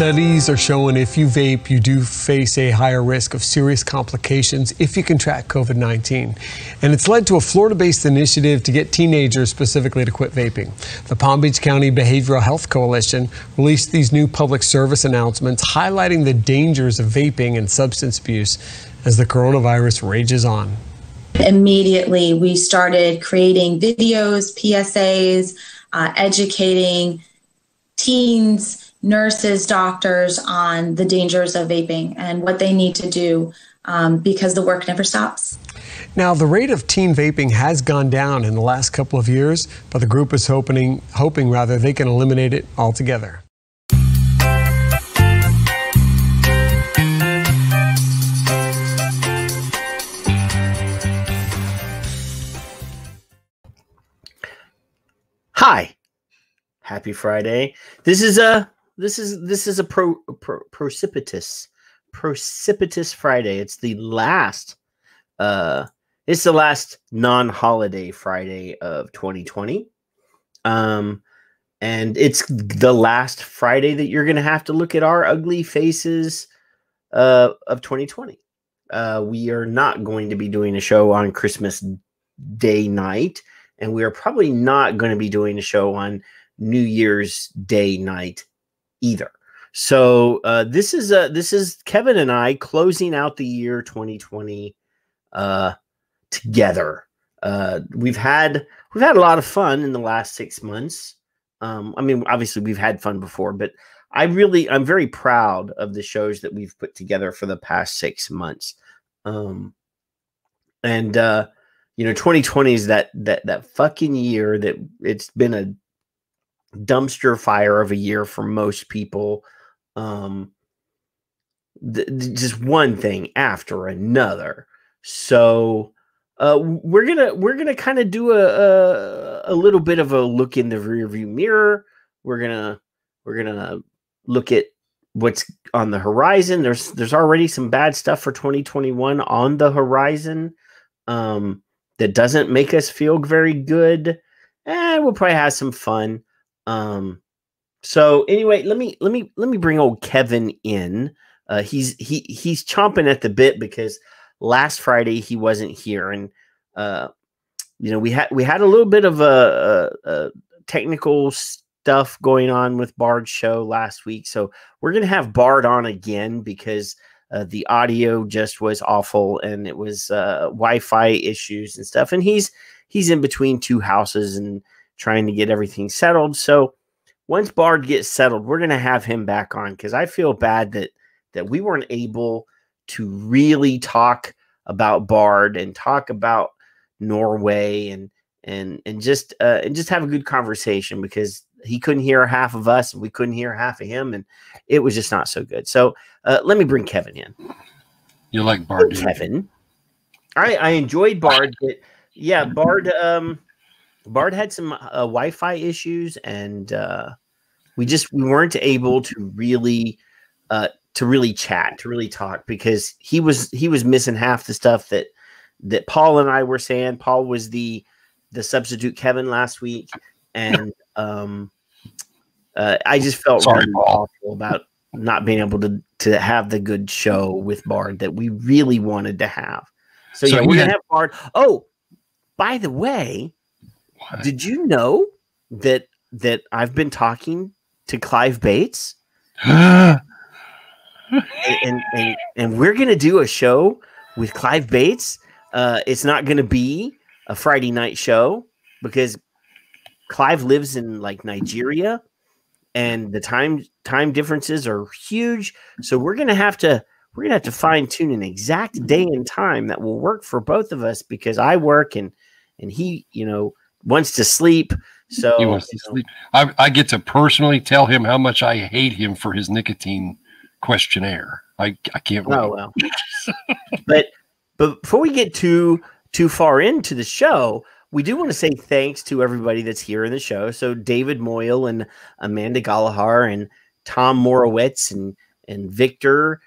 Studies are showing if you vape, you do face a higher risk of serious complications if you contract COVID-19. And it's led to a Florida-based initiative to get teenagers specifically to quit vaping. The Palm Beach County Behavioral Health Coalition released these new public service announcements highlighting the dangers of vaping and substance abuse as the coronavirus rages on. Immediately, we started creating videos, PSAs, educating teens, nurses, doctors on the dangers of vaping and what they need to do because the work never stops. Now, the rate of teen vaping has gone down in the last couple of years, but the group is hoping they can eliminate it altogether. Hi, happy Friday. This is a precipitous Friday. It's the last non-holiday Friday of 2020. And it's the last Friday that you're going to have to look at our ugly faces of 2020. We are not going to be doing a show on Christmas Day night. And we are probably not going to be doing a show on New Year's Day night either. So this is Kevin and I closing out the year 2020 together. We've had a lot of fun in the last 6 months. I mean, obviously we've had fun before, but I'm very proud of the shows that we've put together for the past 6 months. 2020 is that fucking year that it's been a dumpster fire of a year for most people. Just one thing after another. So we're gonna kind of do a little bit of a look in the rearview mirror. We're gonna look at what's on the horizon. There's already some bad stuff for 2021 on the horizon. That doesn't make us feel very good, and we'll probably have some fun. So anyway, let me bring old Kevin in. He's chomping at the bit because last Friday he wasn't here, and we had a little bit of a technical stuff going on with Bard's show last week, so we're gonna have Bard on again because the audio just was awful, and it was Wi-Fi issues and stuff. And he's in between two houses and trying to get everything settled. So once Bard gets settled, we're going to have him back on because I feel bad that we weren't able to really talk about Bard and talk about Norway and just have a good conversation because he couldn't hear half of us and we couldn't hear half of him, and it was just not so good. So let me bring Kevin in. You like Bard, Kevin? I enjoyed Bard, but yeah, Bard had some Wi-Fi issues, and we weren't able to really chat, to really talk because he was missing half the stuff that Paul and I were saying. Paul was the substitute Kevin last week, and I just felt really awful about not being able to have the good show with Bard that we really wanted to have. So yeah, we're gonna have Bard. Oh, by the way, did you know that I've been talking to Clive Bates? and we're gonna do a show with Clive Bates. It's not gonna be a Friday night show because Clive lives in like Nigeria, and the time differences are huge. So we're gonna have to fine tune an exact day and time that will work for both of us because I work and he wants to sleep. So he wants to sleep. I get to personally tell him how much I hate him for his nicotine questionnaire. I can't wait. Oh well. but before we get too far into the show, we do want to say thanks to everybody that's here in the show. So David Moyle and Amanda Gallagher and Tom Morowitz and Victor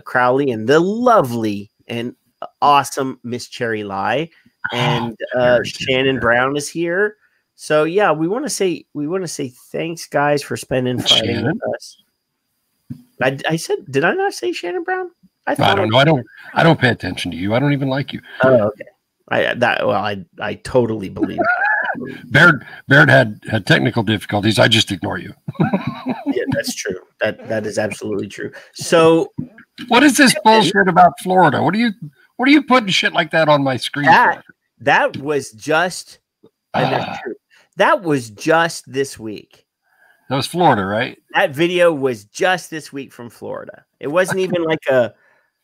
Crowley and the lovely and awesome Miss Cherry Lai and Shannon Brown is here. So yeah, we want to say thanks, guys, for spending Friday with us. I said, did I not say Shannon Brown? I don't know. I don't pay attention to you. I don't even like you. Oh, okay. I totally believe that. Baird had technical difficulties. I just ignore you. Yeah, that's true. That is absolutely true. So, what is this bullshit about Florida? What are you putting shit like that on my screen? That was just that was just this week. That was Florida, right? That video was just this week from Florida. It wasn't even like a.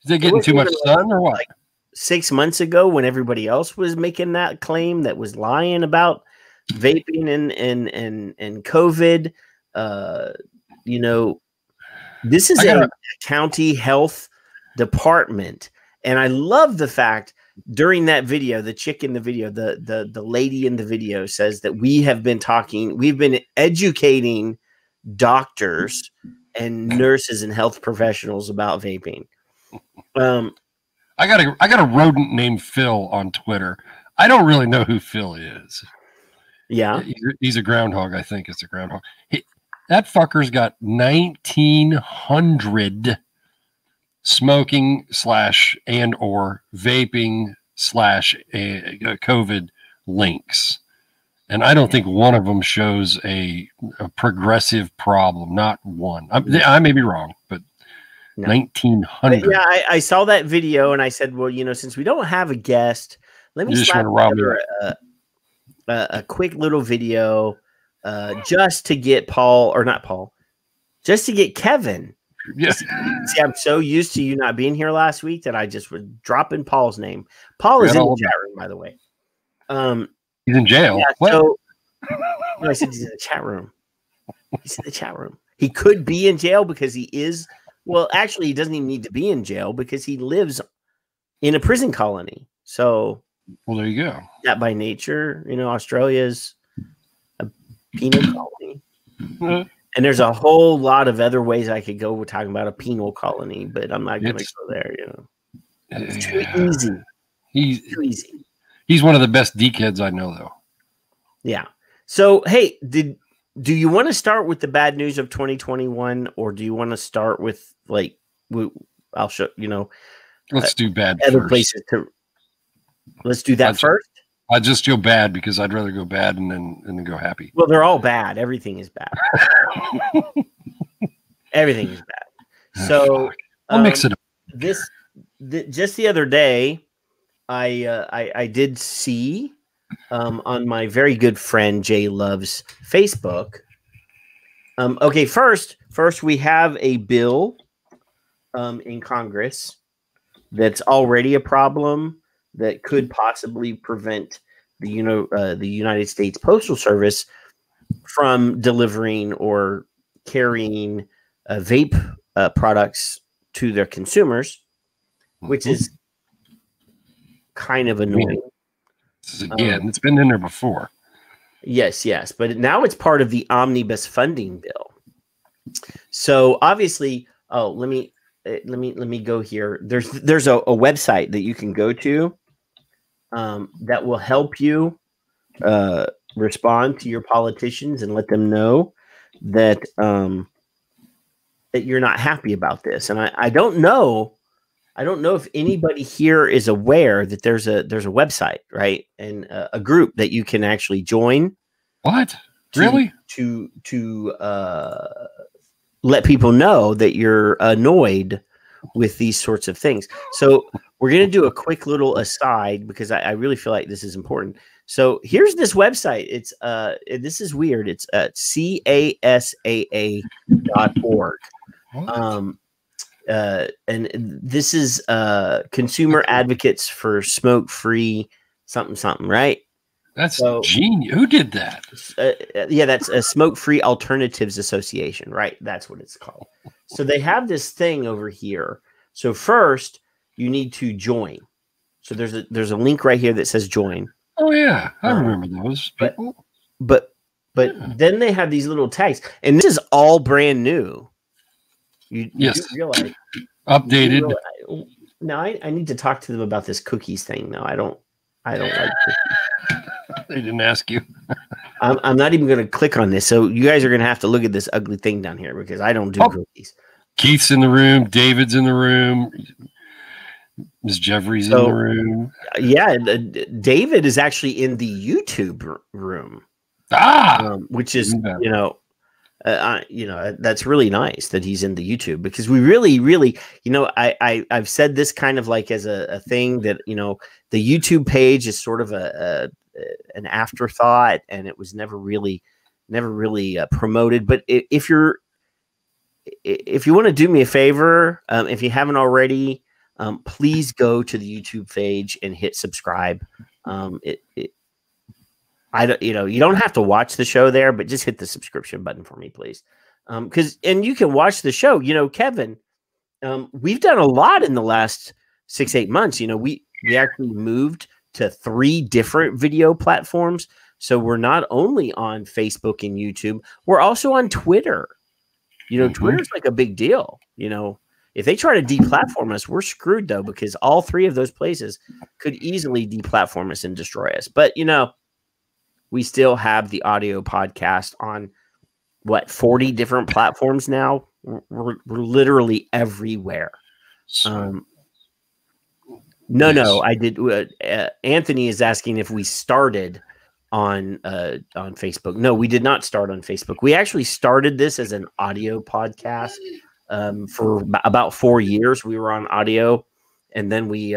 Is it getting too much sun or what? Like 6 months ago, when everybody else was making that claim that was lying about vaping and COVID, this is a county health department, and I love the fact during that video, the chick in the video, the lady in the video says that we've been educating doctors and nurses and health professionals about vaping. I got a rodent named Phil on Twitter. I don't really know who Phil is. Yeah, he's a groundhog. I think it's a groundhog. That fucker's got 1,900 smoking / and or vaping / COVID links, and I don't think one of them shows a progressive problem. Not one. I may be wrong, but. No. 1,900. Yeah, I saw that video and I said, well, since we don't have a guest, let me slap together a quick little video just to get just to get Kevin. Yeah. See, I'm so used to you not being here last week that I just was dropping Paul's name. Paul is in the chat room, by the way. He's in jail. Yeah, so no, I said he's in the chat room. He's in the chat room. He could be in jail because he is. Well, actually, he doesn't even need to be in jail because he lives in a prison colony. So, well, there you go. That by nature, Australia's a penal colony. And there's a whole lot of other ways I could go with talking about a penal colony, but I'm not going to go there. It's too easy. Too easy. He's one of the best dickheads I know, though. Yeah. So, hey, do you want to start with the bad news of 2021, or do you want to start with I'll show let's do bad other first. Places to. Let's do that first. I just feel bad because I'd rather go bad and then go happy. Well, they're all bad. Everything is bad. Everything is bad. So I'll mix it up. Just the other day, I did see. On my very good friend Jay Love's Facebook. Okay, first we have a bill in Congress that's already a problem that could possibly prevent the United States Postal Service from delivering or carrying vape products to their consumers, which is kind of annoying. Again, it's been in there before. Yes, but now it's part of the omnibus funding bill. So obviously, let me go here. There's a website that you can go to that will help you respond to your politicians and let them know that that you're not happy about this. And I don't know if anybody here is aware that there's a website, right? And a group that you can actually join. What? Really? To let people know that you're annoyed with these sorts of things. So we're going to do a quick little aside because I really feel like this is important. So here's this website. It's this is weird. It's casaa.org. And this is consumer advocates for smoke-free something, right? That's genius. Who did that? Yeah, that's a Smoke-Free Alternatives Association, right? That's what it's called. So they have this thing over here. So first, you need to join. So there's a link right here that says join. Oh yeah, I remember those people. But then they have these little tags, and this is all brand new. You realize updated. Now I need to talk to them about this cookies thing. No, I don't like cookies. They didn't ask you. I'm not even going to click on this. So you guys are going to have to look at this ugly thing down here because I don't do cookies. Keith's in the room. David's in the room. Ms. Jeffrey's in the room. Yeah, David is actually in the YouTube room. Which is, that's really nice that he's in the YouTube, because we really, I've said this kind of like as a thing that, the YouTube page is sort of an afterthought, and it was never really promoted. But if you want to do me a favor, if you haven't already, please go to the YouTube page and hit subscribe. You don't have to watch the show there, but just hit the subscription button for me, please. And you can watch the show. Kevin, we've done a lot in the last 6-8 months. We actually moved to 3 different video platforms. So we're not only on Facebook and YouTube, we're also on Twitter. Twitter's like a big deal. If they try to deplatform us, we're screwed, though, because all 3 of those places could easily deplatform us and destroy us. But, we still have the audio podcast on 40 different platforms now. We're literally everywhere. No, I did. Anthony is asking if we started on Facebook. No, we did not start on Facebook. We actually started this as an audio podcast. For about 4 years, we were on audio, and then we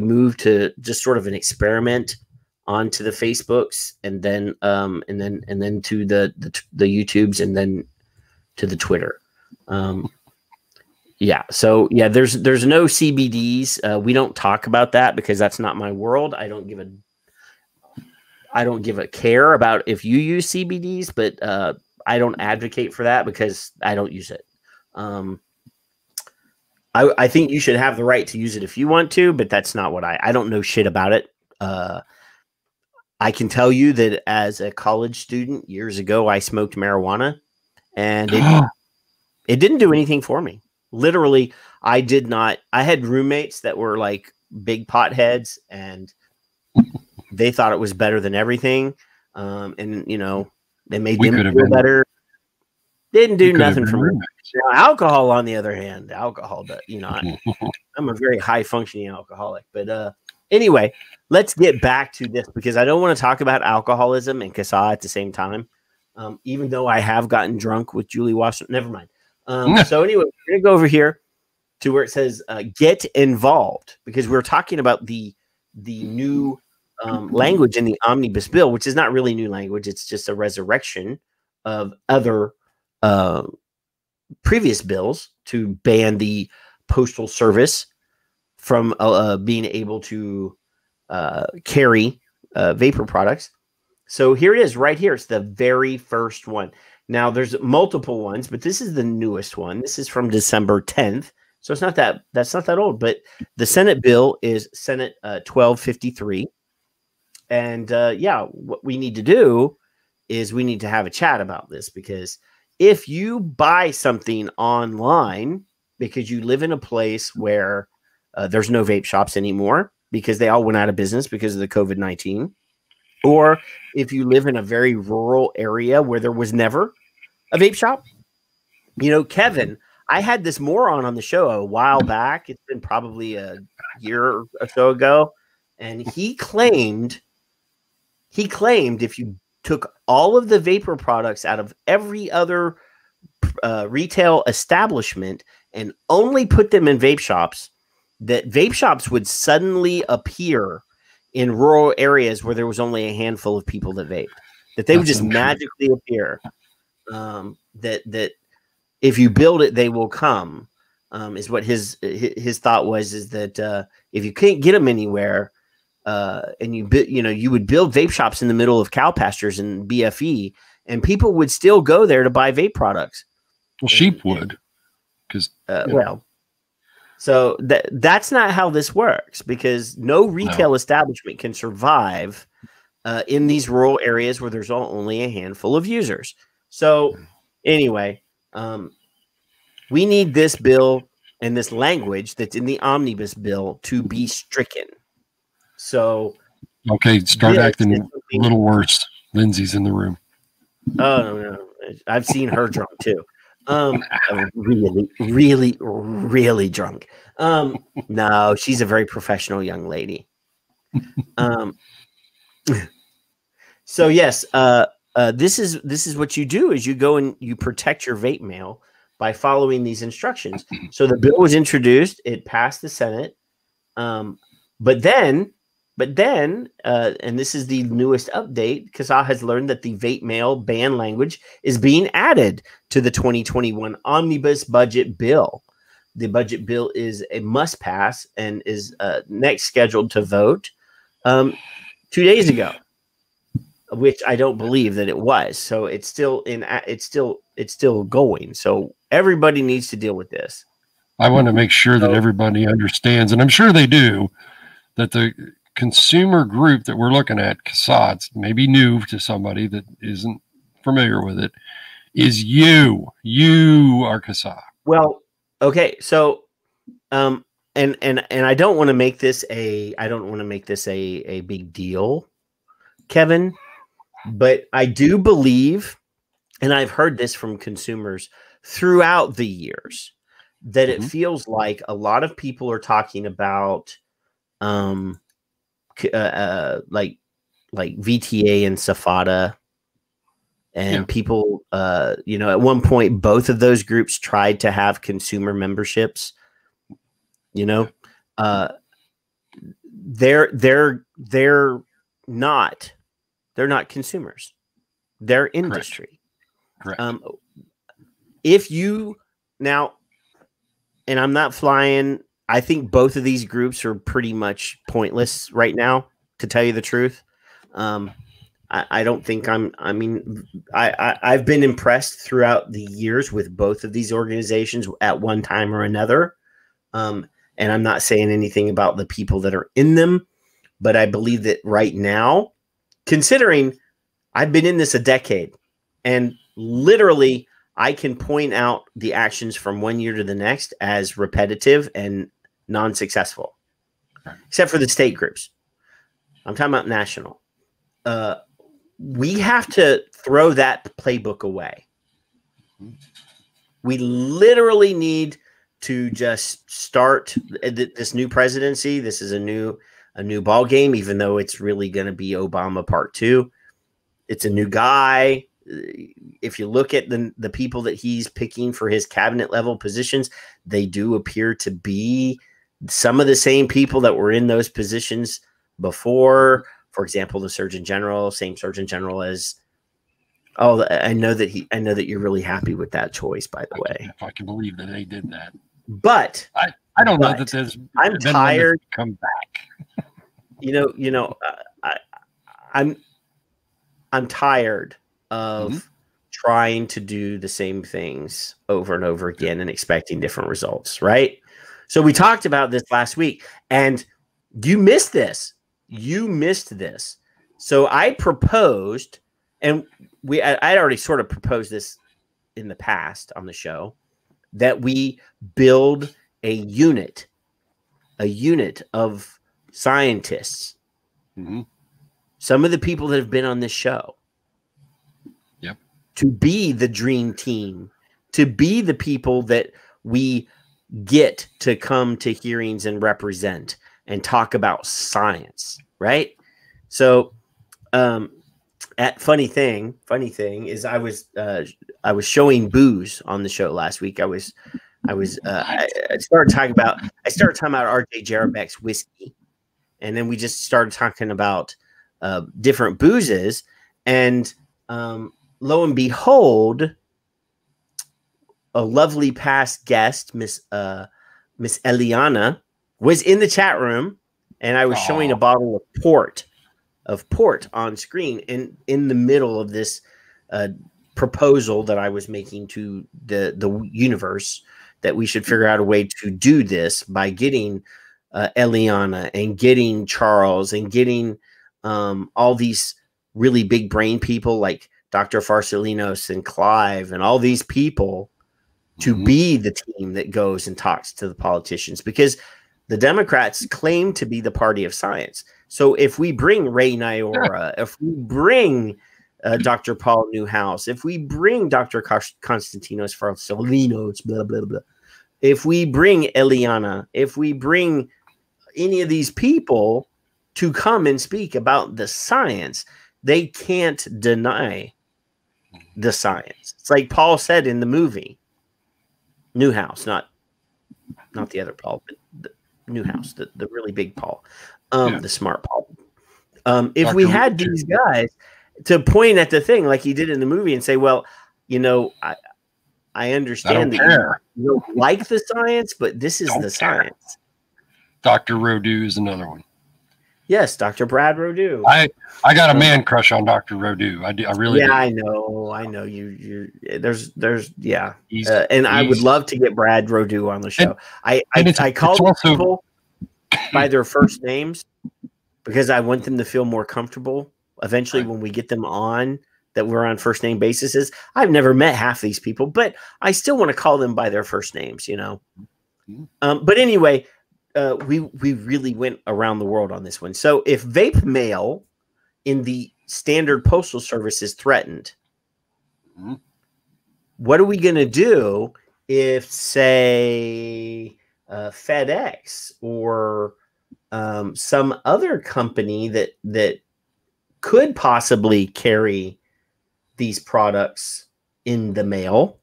moved to just sort of an experiment onto the Facebooks, and then to the YouTubes, and then to the Twitter. So there's no CBDs. We don't talk about that because that's not my world. I don't give a care about if you use CBDs, but I don't advocate for that because I don't use it. I think you should have the right to use it if you want to, but that's not what I don't know shit about it. I can tell you that as a college student years ago, I smoked marijuana, and it didn't do anything for me. Literally, I did not. I had roommates that were like big potheads, and they thought it was better than everything. And they made them feel better. Didn't do nothing for me. Alcohol, on the other hand, I'm a very high functioning alcoholic. But anyway, let's get back to this, because I don't want to talk about alcoholism and CASA at the same time. Even though I have gotten drunk with Julie Washington. Never mind. So anyway, we're going to go over here to where it says get involved, because we're talking about the new language in the omnibus bill, which is not really new language. It's just a resurrection of other previous bills to ban the postal service from being able to carry vapor products. So here it is right here. It's the very first one. Now there's multiple ones, but this is the newest one. This is from December 10th. So it's that's not that old, but the Senate bill is Senate 1253. And what we need to do is we need to have a chat about this, because if you buy something online because you live in a place where there's no vape shops anymore because they all went out of business because of the COVID-19, or if you live in a very rural area where there was never a vape shop, Kevin, I had this moron on the show a while back. It's been probably a year or so ago. And he claimed if you took all of the vapor products out of every other retail establishment and only put them in vape shops, that vape shops would suddenly appear in rural areas where there was only a handful of people that vaped, that they would just magically appear. That if you build it, they will come, is what his thought was, is that if you can't get them anywhere, and you would build vape shops in the middle of cow pastures and BFE, and people would still go there to buy vape products. Well, sheep would, because so that's not how this works, because no retail establishment can survive in these rural areas where there's only a handful of users. So anyway, we need this bill and this language that's in the omnibus bill to be stricken. So, okay, start acting a little worse. Lindsay's in the room. Oh no, I've seen her drunk too. Really, really, really drunk. No, she's a very professional young lady. So yes, this is what you do is you go and you protect your vape mail by following these instructions. So the bill was introduced, it passed the Senate, but then, and this is the newest update, CASA has learned that the vape mail ban language is being added to the 2021 omnibus budget bill. The budget bill is a must pass and is next scheduled to vote 2 days ago, which I don't believe that it was. So it's still it's still going. So everybody needs to deal with this. I want to make sure that everybody understands, and I'm sure they do, that the consumer group that we're looking at, CASA, may be new to somebody that isn't familiar with it, is you. You are CASA. Well, okay, so and I don't want to make this a big deal, Kevin, but I do believe, and I've heard this from consumers throughout the years, that it feels like a lot of people are talking about like VTA and SAFADA, and people, at one point, both of those groups tried to have consumer memberships. They're not consumers. They're industry. Correct. If you now, and I'm not flying, I think both of these groups are pretty much pointless right now, to tell you the truth. I don't think I've been impressed throughout the years with both of these organizations at one time or another. And I'm not saying anything about the people that are in them, but I believe that right now, considering I've been in this a decade, and literally I can point out the actions from one year to the next as repetitive and non-successful, except for the state groups. I'm talking about national. We have to throw that playbook away. We literally need to just start this new presidency. This is a new ball game, even though it's really going to be Obama Part 2. It's a new guy. If you look at the people that he's picking for his cabinet level positions, they do appear to be some of the same people that were in those positions before. For example, the Surgeon General, same Surgeon General as. Oh, I know that you're really happy with that choice, by the way. If I can believe that they did that, but I don't know that there's. I'm tired. Come back. I'm tired of trying to do the same things over and over again and expecting different results, right? So we talked about this last week, and you missed this. You missed this. So I proposed, and I'd already sort of proposed this in the past on the show, that we build a unit of scientists. Some of the people that have been on this show. Yep. To be the dream team, to be the people that we get to come to hearings and represent and talk about science, right? So, funny thing is I was showing booze on the show last week. I started talking about RJ Jerebeck's whiskey, and then we just started talking about different boozes, and lo and behold, a lovely past guest, Miss Eliana, was in the chat room, and I was showing a bottle of port on screen, and in the middle of this proposal that I was making to the universe, that we should figure out a way to do this by getting Eliana and getting Charles and getting all these really big brain people like Dr. Farsalinos and Clive and all these people to be the team that goes and talks to the politicians, because the Democrats claim to be the party of science. So if we bring Ray Nyora, if we bring Dr. Paul Newhouse, if we bring Dr. Konstantinos Farsalinos, blah, blah, blah, if we bring Eliana, if we bring any of these people to come and speak about the science, they can't deny the science. It's like Paul said in the movie, Newhouse, not the other Paul, but the Newhouse, the really big Paul, the smart Paul. If we had these guys to point at the thing like he did in the movie and say, well, you know, I understand that you don't like the science, but this is the science. Dr. Rodew is another one. Yes, Dr. Brad Rodew. I got a man crush on Dr. Rodew. I really do. I know. You there's and I would love to get Brad Rodew on the show. I call people by their first names because I want them to feel more comfortable. Eventually, when we get them on, that we're on first name basis. I've never met half these people, but I still want to call them by their first names, you know. But anyway, we really went around the world on this one. So if vape mail in the standard postal service is threatened, what are we going to do if, say, FedEx or some other company that could possibly carry these products in the mail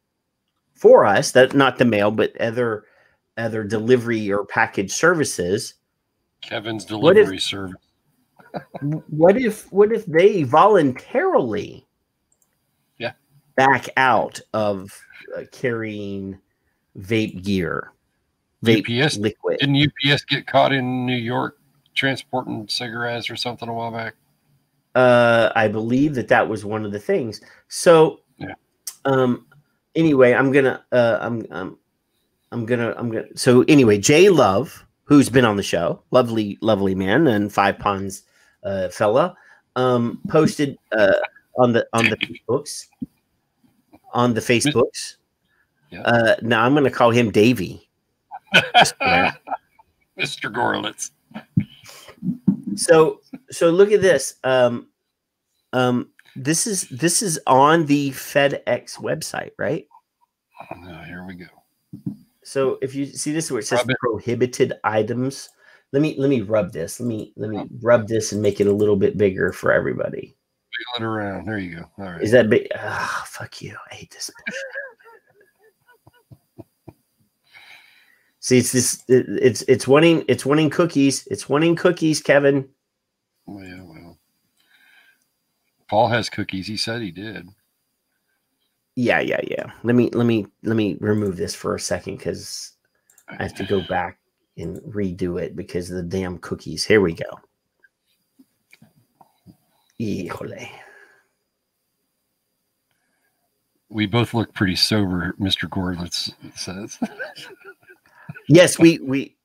for us, that not the mail, but other delivery or package services? Kevin's delivery service. What if they voluntarily back out of carrying vape gear, vape UPS liquid? Didn't UPS get caught in New York transporting cigarettes or something a while back? I believe that was one of the things. So, anyway, I'm gonna. So anyway, Jay Love, who's been on the show, lovely man and Five Ponds fella, posted on the Facebooks. Now I'm going to call him Davey. Mr. Gorlitz. So look at this. This is on the FedEx website, right? Here we go. So if you see this where it says prohibited items, let me rub this. Let me rub this and make it a little bit bigger for everybody. Wiggle it around. There you go. All right. Is that big? Oh, fuck you. I hate this. See, it's wanting cookies. It's wanting cookies, Kevin. Well. Paul has cookies. He said he did. Yeah. Let me remove this for a second because I have to go back and redo it because of the damn cookies. Here we go. Híjole. We both look pretty sober, Mr. Gorlitz says. Yes, we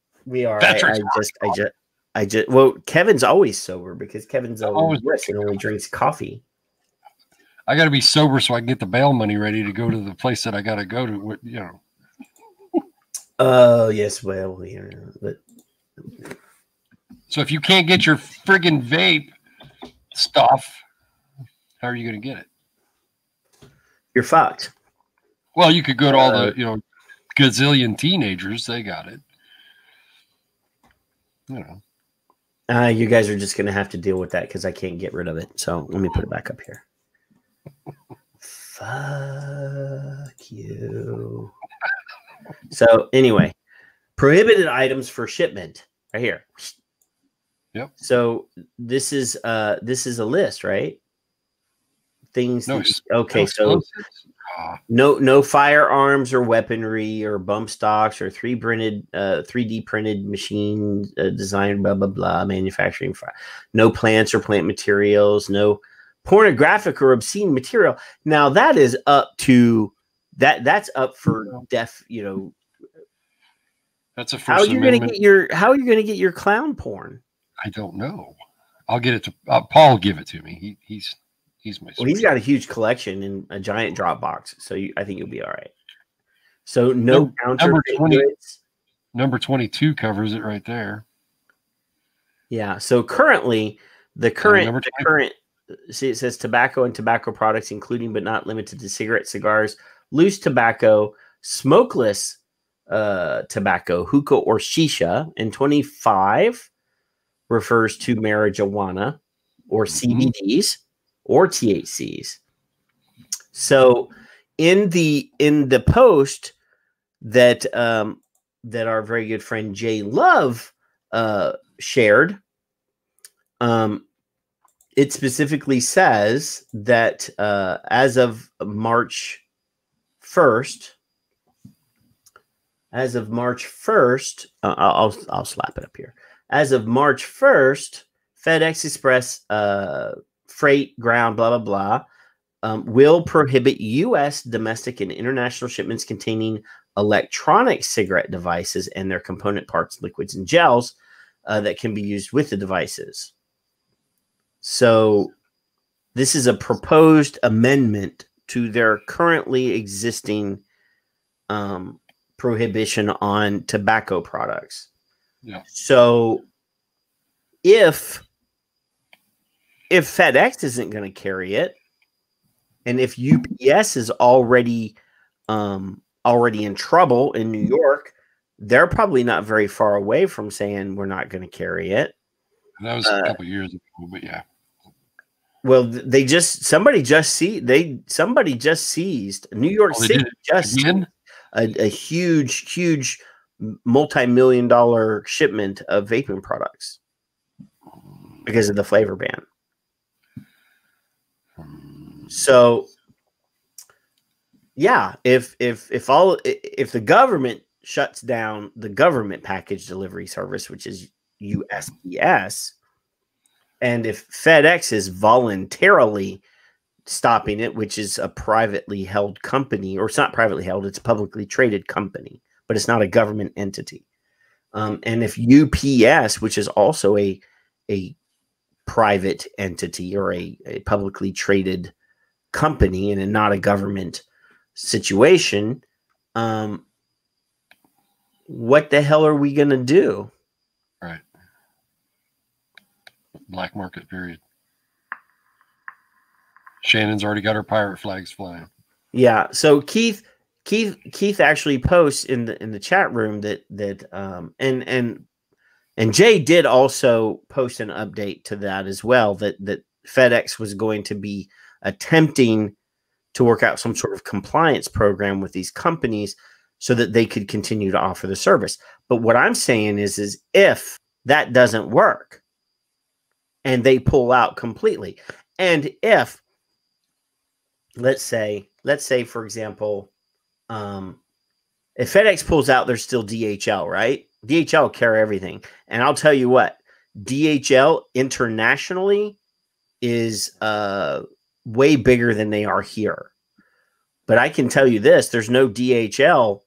are. I just well, Kevin's always sober because Kevin's always rich and only drinks coffee. I got to be sober so I can get the bail money ready to go to the place that I got to go to. You know. Oh yes, well, but so if you can't get your friggin' vape stuff, how are you going to get it? You're fucked. Well, you could go to all the gazillion teenagers. They got it. You guys are just going to have to deal with that because I can't get rid of it. So let me put it back up here. Fuck you. So anyway, prohibited items for shipment right here. Yep. So this is a list, right? Things. No firearms or weaponry or bump stocks or 3D printed machine designed blah blah blah manufacturing. No plants or plant materials. No pornographic or obscene material. Now that is up to that's up for deaf. That's a how are you going to get your clown porn? I don't know. I'll get it to Paul. Give it to me. He's my. Well, he's got a huge collection in a giant Dropbox, so I think you'll be all right. So no counterfeit goods. Number 22 covers it right there. Yeah. So currently, the current see, it says tobacco and tobacco products, including but not limited to cigarettes, cigars, loose tobacco, smokeless tobacco, hookah or shisha. And 25 refers to marijuana or CBDs or THCs. So in the post that that our very good friend Jay Love shared, it specifically says that as of March 1st, I'll slap it up here. As of March 1st, FedEx Express, freight, ground, blah, blah, blah, will prohibit U.S. domestic and international shipments containing electronic cigarette devices and their component parts, liquids, and gels that can be used with the devices. So this is a proposed amendment to their currently existing prohibition on tobacco products. Yeah. So if FedEx isn't going to carry it, and if UPS is already in trouble in New York, they're probably not very far away from saying we're not going to carry it. That was a couple years ago, but yeah. Well, somebody just seized New York City just a huge multi-million-dollar shipment of vaping products because of the flavor ban. So yeah, if the government shuts down the government package delivery service, which is USPS, and if FedEx is voluntarily stopping it, which is a privately held company, or it's not privately held, it's a publicly traded company, but it's not a government entity. And if UPS, which is also a private entity or a publicly traded company and not a government situation, what the hell are we going to do? Right. Black market, period. Shannon's already got her pirate flags flying. Yeah. So Keith actually posts in the chat room that and Jay did also post an update to that as well, that FedEx was going to be attempting to work out some sort of compliance program with these companies so that they could continue to offer the service. But what I'm saying is if that doesn't work and they pull out completely, and if let's say for example, if FedEx pulls out, there's still DHL, right? DHL will carry everything. And I'll tell you what, DHL internationally is way bigger than they are here. But I can tell you this, there's no DHL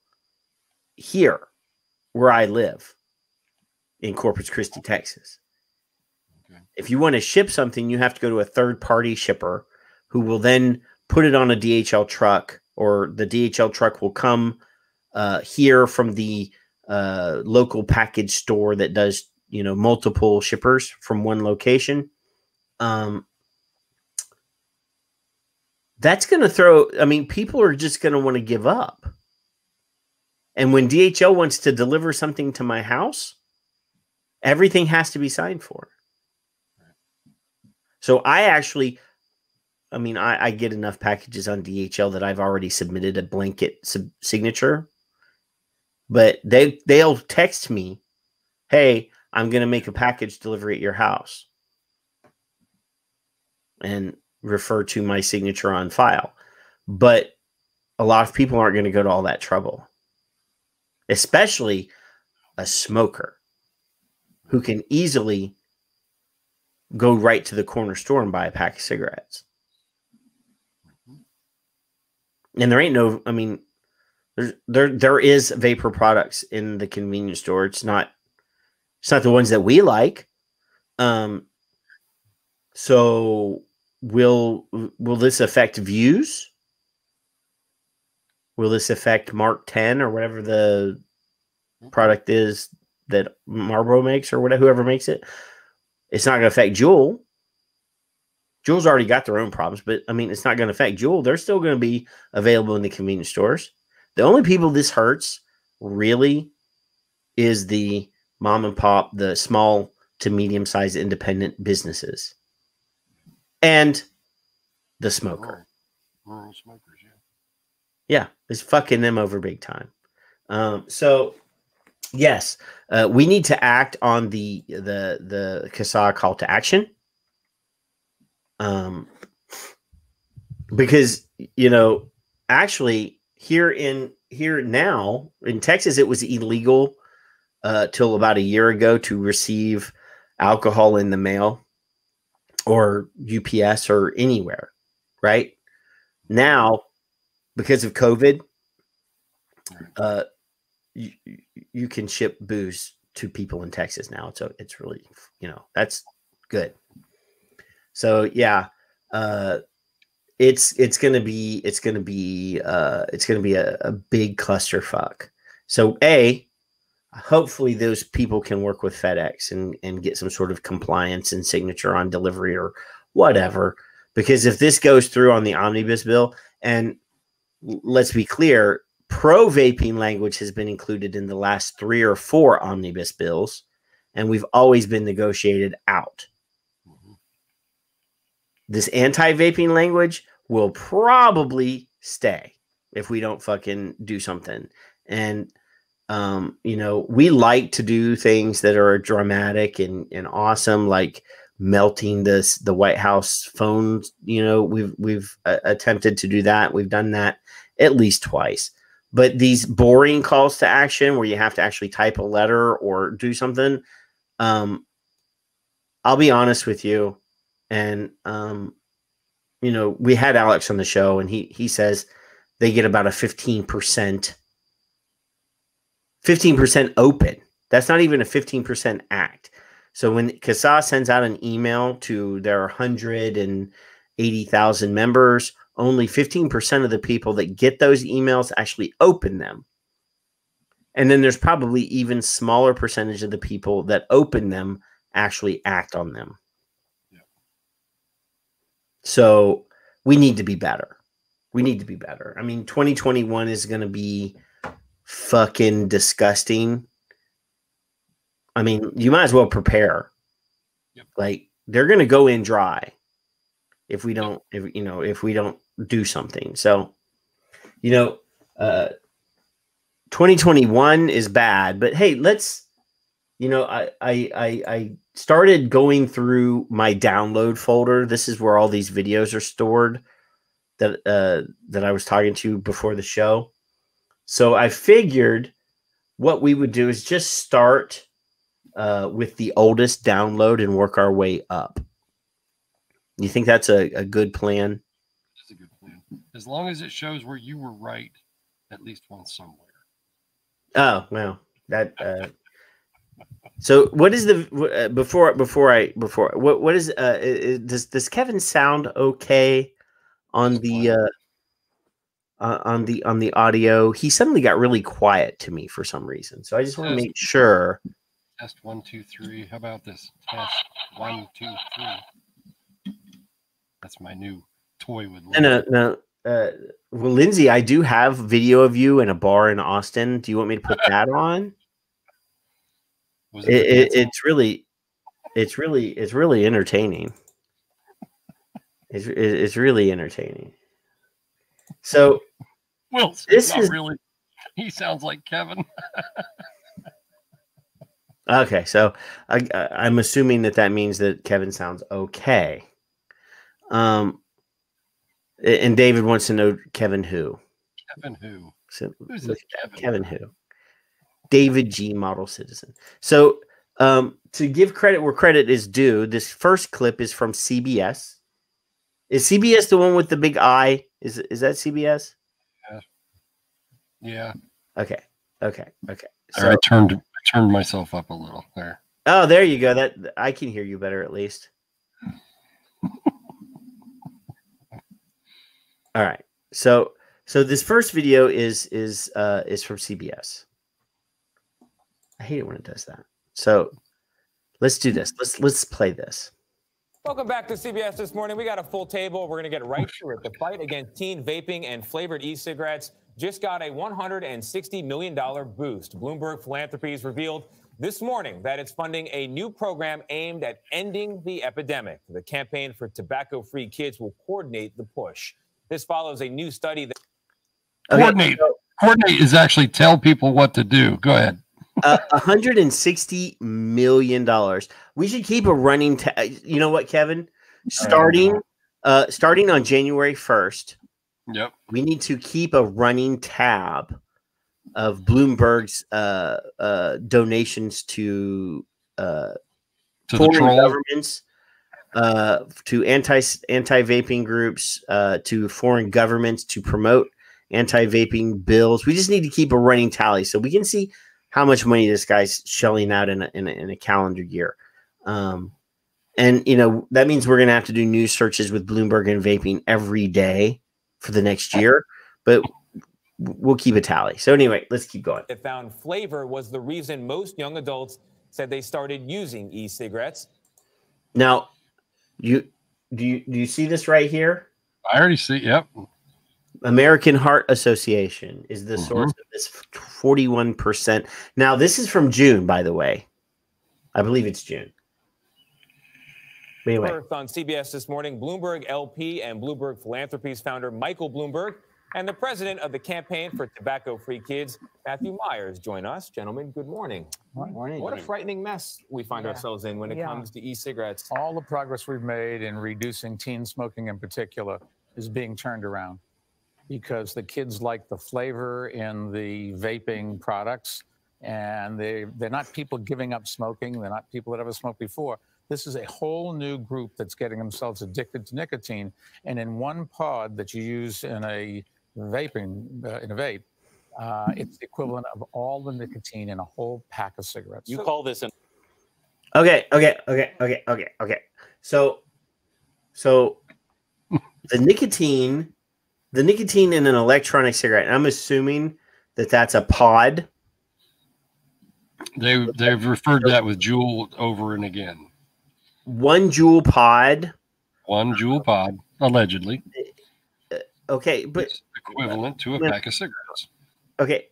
here where I live in Corpus Christi, Texas. Okay. If you want to ship something, you have to go to a third-party shipper who will then put it on a DHL truck, or the DHL truck will come here from the local package store that does, multiple shippers from one location. That's going to people are just going to want to give up. And when DHL wants to deliver something to my house, everything has to be signed for. So I get enough packages on DHL that I've already submitted a blanket signature. But they'll text me, hey, I'm going to make a package delivery at your house, and refer to my signature on file. But a lot of people aren't going to go to all that trouble, especially a smoker who can easily go right to the corner store and buy a pack of cigarettes. And there ain't no, there is vapor products in the convenience store. It's not the ones that we like. So will this affect views? Will this affect Mark 10 or whatever the product is that Marlboro makes, or whatever, whoever makes it? It's not going to affect Juul. Juul's already got their own problems, but I mean, it's not going to affect Juul. They're still going to be available in the convenience stores. The only people this hurts really is the mom and pop, the small to medium-sized independent businesses, and the smoker. Rural smokers, yeah. Yeah, it's fucking them over big time. So yes, we need to act on the CASA call to action. Because, you know, actually here now in Texas, it was illegal till about a year ago to receive alcohol in the mail or UPS or anywhere, right? Now, because of COVID, you can ship booze to people in Texas now. So it's really, you know, that's good. So yeah, it's gonna be a big clusterfuck. So hopefully those people can work with FedEx and get some sort of compliance and signature on delivery or whatever. Because if this goes through on the omnibus bill, and let's be clear, pro-vaping language has been included in the last 3 or 4 omnibus bills, and we've always been negotiated out. This anti-vaping language will probably stay if we don't fucking do something. And, you know, we like to do things that are dramatic and awesome, like melting the White House phones. You know, we've attempted to do that. We've done that at least twice. But these boring calls to action where you have to actually type a letter or do something, I'll be honest with you. And, you know, we had Alex on the show, and he says they get about a 15% open. That's not even a 15% act. So when CASA sends out an email to their 180,000 members, only 15% of the people that get those emails actually open them. And then there's probably even smaller percentage of the people that open them actually act on them. Yeah. So we need to be better. We need to be better. I mean, 2021 is going to be fucking disgusting. I mean, you might as well prepare. Yep. Like, they're going to go in dry if we don't, if we don't do something. So, 2021 is bad, but hey, let's, I started going through my download folder. This is where all these videos are stored that I was talking to before the show. So I figured what we would do is just start with the oldest download and work our way up. You think that's a good plan? That's a good plan. As long as it shows where you were right at least once somewhere. Oh, well, that. So what is the what is does Kevin sound okay on the audio? He suddenly got really quiet to me for some reason. So I just want to make sure. Test 1, 2, 3. How about this? Test 1, 2, 3. That's my new toy with Lindsay. No. Well, Lindsay, I do have video of you in a bar in Austin. Do you want me to put that on? It's really entertaining. It's really entertaining. So, well, this is really. He sounds like Kevin. Okay, so I'm assuming that means that Kevin sounds okay. And David wants to know Kevin who? Kevin who? So, who's this Kevin who? David G. Model Citizen. So to give credit where credit is due, this first clip is from CBS. Is CBS the one with the big eye? Is that CBS? Yeah. Okay. So, I turned myself up a little there. Oh, there you go. That I can hear you better at least. All right. So this first video is from CBS. I hate it when it does that. So let's do this. Let's play this. Welcome back to CBS This Morning. We got a full table. We're going to get right to it. The fight against teen vaping and flavored e-cigarettes just got a $160 million boost. Bloomberg Philanthropies revealed this morning that it's funding a new program aimed at ending the epidemic. The Campaign for Tobacco-Free Kids will coordinate the push. This follows a new study that... Coordinate is actually tell people what to do. Go ahead. $160 million. We should keep a running. You know what, Kevin? Starting on January 1st. Yep. We need to keep a running tab of Bloomberg's donations to foreign governments, to anti-vaping groups, to foreign governments to promote anti-vaping bills. We just need to keep a running tally so we can see how much money this guy's shelling out in a calendar year. And, you know, that means we're going to have to do news searches with Bloomberg and vaping every day for the next year, but we'll keep a tally. So anyway, let's keep going. It found flavor was the reason most young adults said they started using e-cigarettes. Now, do you see this right here? I already see. Yep. American Heart Association is the source of this 41%. Now, this is from June, by the way. I believe it's June. Anyway. First on CBS This Morning, Bloomberg LP and Bloomberg Philanthropies founder Michael Bloomberg and the president of the Campaign for Tobacco-Free Kids, Matthew Myers, join us. Gentlemen, good morning. Morning. What a frightening mess we find ourselves in when it comes to e-cigarettes. All the progress we've made in reducing teen smoking in particular is being turned around because the kids like the flavor in the vaping products, and they're not people giving up smoking. They're not people that ever smoked before. This is a whole new group that's getting themselves addicted to nicotine. And in one pod that you use in a vape, it's the equivalent of all the nicotine in a whole pack of cigarettes. You call this an... Okay. So the nicotine in an electronic cigarette, and I'm assuming that that's a pod. They've referred to that with Juul over and again. One Juul pod. One Juul pod, allegedly. Okay, but it's equivalent to a pack of cigarettes. Okay.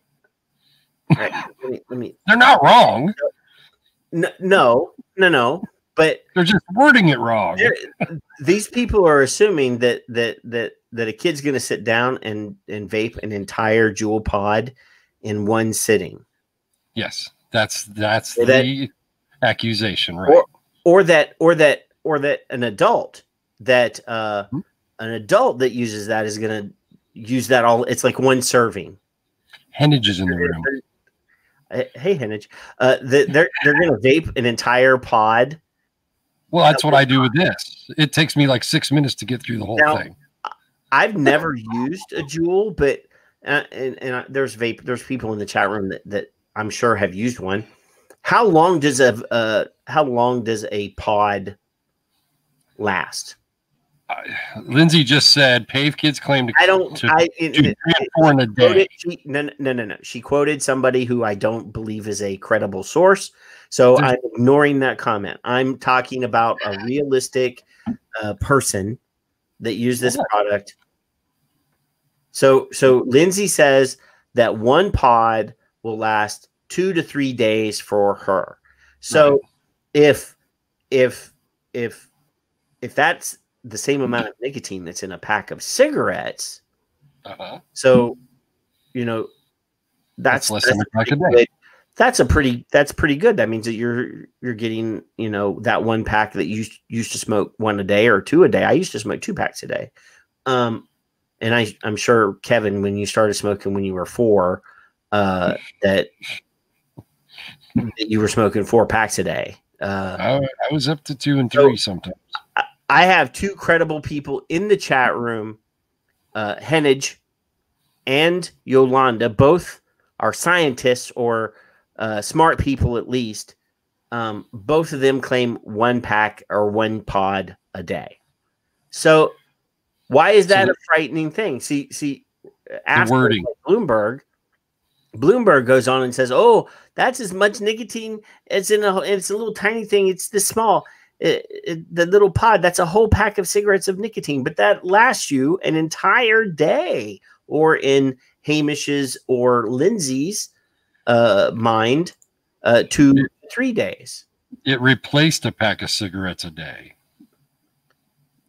All right, let me. They're not wrong. No. But they're just wording it wrong. These people are assuming that a kid's going to sit down and vape an entire Juul pod in one sitting. Yes, that's the accusation, right? Or that an adult that uses that is going to use that all. It's like one serving. Henage is in the room. Hey, Henage. They're going to vape an entire pod. Well, that's what I do with this. It takes me like 6 minutes to get through the whole thing. I've never used a Juul, but there's people in the chat room that I'm sure have used one. How long does a pod last? Lindsay just said Pave Kids claim to do 3 or 4 in a day. No. She quoted somebody who I don't believe is a credible source. So I'm ignoring that comment. I'm talking about a realistic person that used this product. So Lindsay says that one pod will last 2 to 3 days for her. So if that's the same amount of nicotine that's in a pack of cigarettes, so that's less than a pack a day. That's pretty good. That means that you're getting, that one pack that you used to smoke 1 a day or 2 a day. I used to smoke 2 packs a day. And I'm sure, Kevin, when you started smoking when you were 4, that you were smoking 4 packs a day. I was up to 2 and 3 sometimes. I have 2 credible people in the chat room, Henage and Yolanda. Both are scientists or smart people, at least. Both of them claim 1 pack or 1 pod a day. So why is that a frightening thing? See, after wording. Bloomberg goes on and says, "Oh, that's as much nicotine. It's a little tiny thing. It's this small." the little pod, that's a whole pack of cigarettes of nicotine, but that lasts you an entire day, or in Hamish's or Lindsay's mind, 2 to 3 days. It replaced a pack of cigarettes a day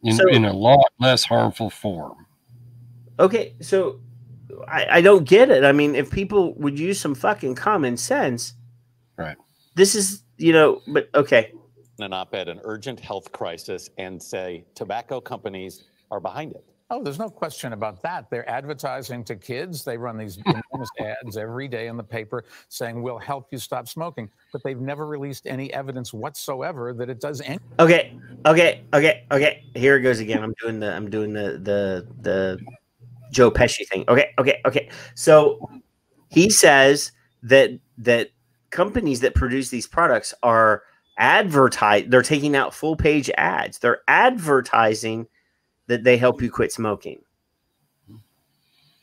in a lot less harmful form. Okay, so I don't get it. I mean, if people would use some fucking common sense, right? This is, but okay. An op-ed, an urgent health crisis, and say tobacco companies are behind it. Oh, there's no question about that. They're advertising to kids. They run these enormous ads every day in the paper saying, we'll help you stop smoking. But they've never released any evidence whatsoever that it does anything. Okay. Here it goes again. I'm doing the Joe Pesci thing. Okay. So he says that companies that produce these products are they're taking out full page ads. They're advertising that they help you quit smoking.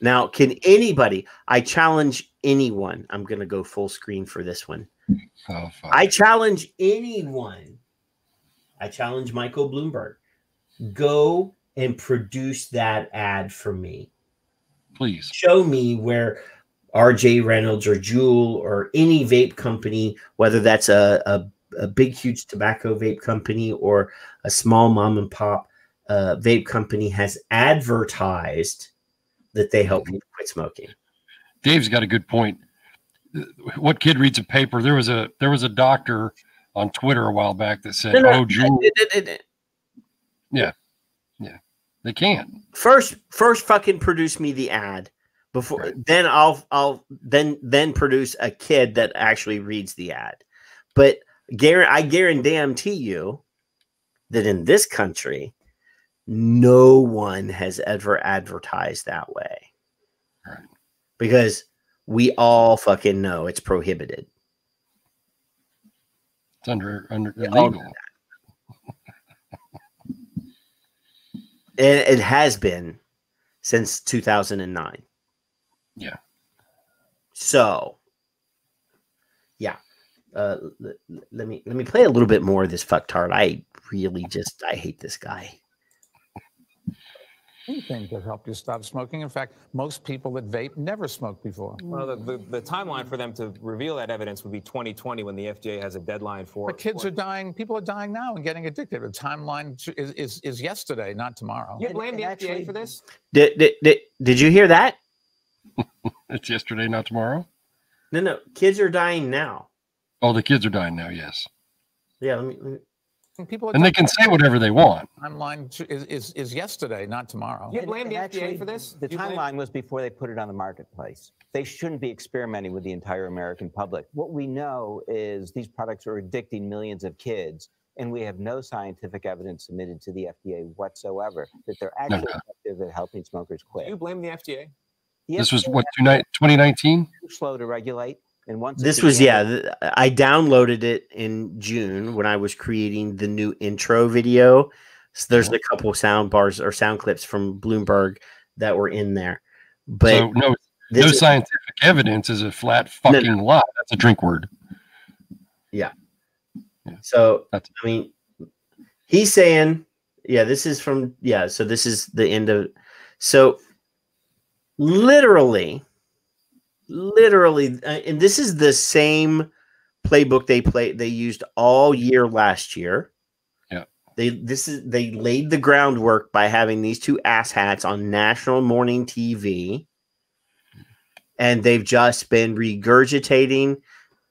Now, can anybody, I challenge anyone, I'm going to go full screen for this one. Oh, I challenge anyone. I challenge Michael Bloomberg. Go and produce that ad for me. Please. Show me where RJ Reynolds or Juul or any vape company, whether that's a big, huge tobacco vape company or a small mom and pop vape company, has advertised that they help people quit smoking. Dave's got a good point. What kid reads a paper? There was a doctor on Twitter a while back that said, "Oh, Juul." Yeah, they can't. First, fucking produce me the ad before. Right. Then I'll produce a kid that actually reads the ad. But I guarantee you that in this country, no one has ever advertised that way. Right. Because we all fucking know it's prohibited. It's under illegal. It has been since 2009. Yeah. So, yeah. Let me play a little bit more of this fucktard. I hate this guy. Anything to help you stop smoking. In fact, most people that vape never smoked before. Well, the timeline for them to reveal that evidence would be 2020, when the FDA has a deadline for. But kids are dying. People are dying now and getting addicted. The timeline is yesterday, not tomorrow. You blame the FDA for this? Did you hear that? It's yesterday, not tomorrow. No. Kids are dying now. Oh, the kids are dying now. Yes. Yeah. Let me. People and they can say whatever they want. Timeline is yesterday, not tomorrow. You blame the FDA for this? The timeline was before they put it on the marketplace. They shouldn't be experimenting with the entire American public. What we know is these products are addicting millions of kids, and we have no scientific evidence submitted to the FDA whatsoever that they're actually effective at helping smokers quit. Do you blame the FDA? This was what, 2019? Slow to regulate. And once this was, I downloaded it in June when I was creating the new intro video. So there's a couple sound bars or sound clips from Bloomberg that were in there. But so no scientific evidence is a flat fucking lie. That's a drink word. Yeah. So, I mean, he's saying, this is from, so this is the end of, so literally, and this is the same playbook they used all year last year. Yeah. They laid the groundwork by having these two asshats on national morning TV, and they've just been regurgitating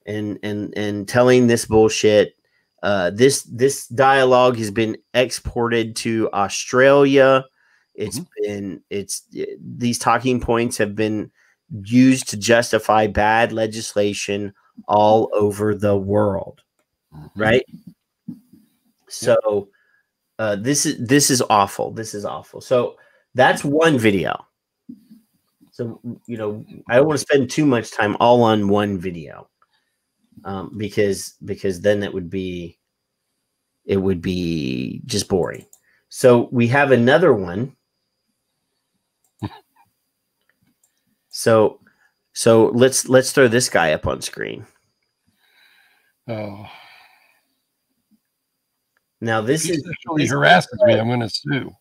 and telling this bullshit. This dialogue has been exported to Australia. These talking points have been used to justify bad legislation all over the world, right? So this is awful. This is awful. So that's one video. So I don't want to spend too much time all on one video, because then it would be just boring. So we have another one. So let's throw this guy up on screen. Oh. Now this is harasses me. I'm going to sue.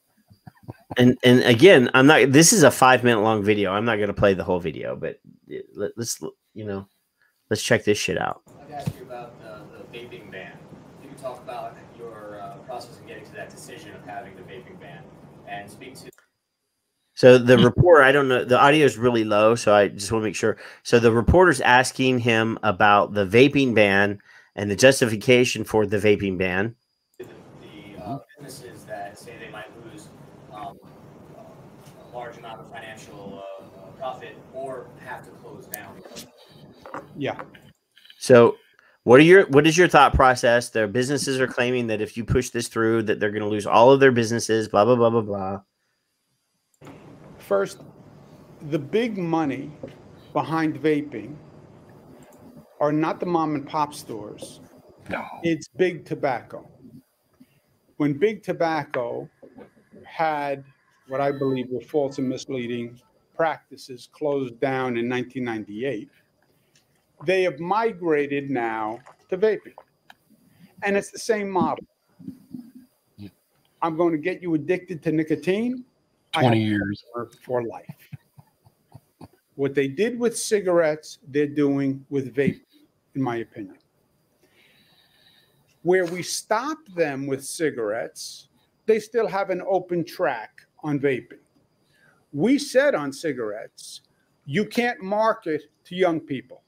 And again, I'm not. This is a 5-minute long video. I'm not going to play the whole video, but let's let's check this shit out. I'd ask you about the vaping ban. You can talk about your process in getting to that decision of having the vaping ban, and speak to. So the reporter, I don't know, the audio is really low, so I just want to make sure. So the reporter's asking him about the vaping ban and the justification for the vaping ban. The businesses that say they might lose a large amount of financial profit or have to close down. Yeah. So what is your thought process? Their businesses are claiming that if you push this through, that they're going to lose all of their businesses, blah, blah, blah, blah, blah. First, the big money behind vaping are not the mom and pop stores. No. It's big tobacco. When big tobacco had what I believe were false and misleading practices closed down in 1998, they have migrated now to vaping. And it's the same model. I'm going to get you addicted to nicotine. 20 years. For life. What they did with cigarettes, they're doing with vaping, in my opinion. Where we stopped them with cigarettes, they still have an open track on vaping. We said on cigarettes, you can't market to young people.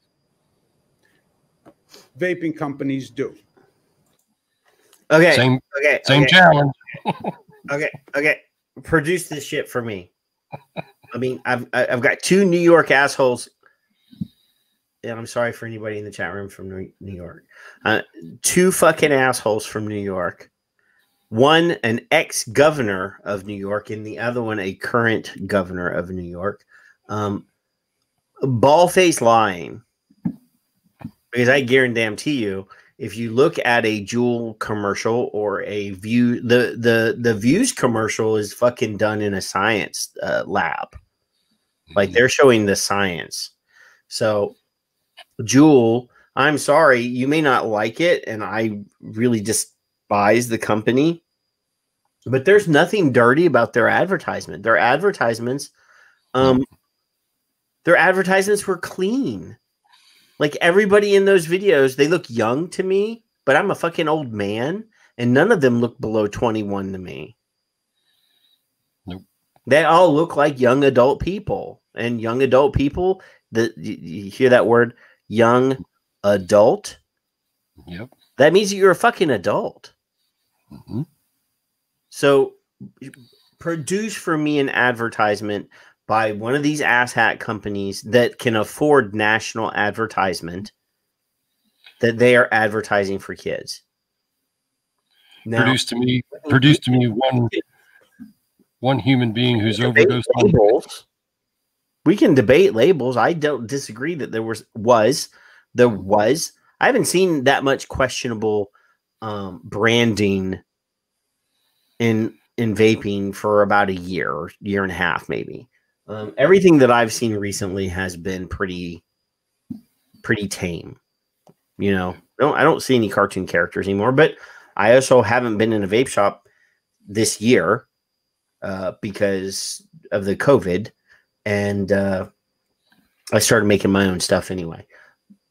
Vaping companies do. Okay. Same challenge. Okay. Produce this shit for me. I mean, I've got 2 New York assholes. And I'm sorry for anybody in the chat room from New York. 2 fucking assholes from New York. One, an ex-governor of New York, and the other one, a current governor of New York. Ball-faced lying. Because I guarantee you, if you look at a Juul commercial or a View, the Views commercial is fucking done in a science lab. Like they're showing the science. So Juul, I'm sorry, you may not like it, and I really despise the company, but there's nothing dirty about their advertisement. Their advertisements were clean. Like everybody in those videos, they look young to me, but I'm a fucking old man, and none of them look below 21 to me. Nope. They all look like young adult people, and young adult people, you hear that word, young adult? Yep. That means that you're a fucking adult. Mm-hmm. So produce for me an advertisement by one of these asshat companies that can afford national advertisement that they are advertising for kids. Now, Produce to me one human being who's overdosed on labels. We can debate labels. I don't disagree that there was. I haven't seen that much questionable branding in vaping for about a year or year and a half, maybe. Everything that I've seen recently has been pretty tame. You know, I don't see any cartoon characters anymore, but I also haven't been in a vape shop this year because of the COVID, and I started making my own stuff anyway.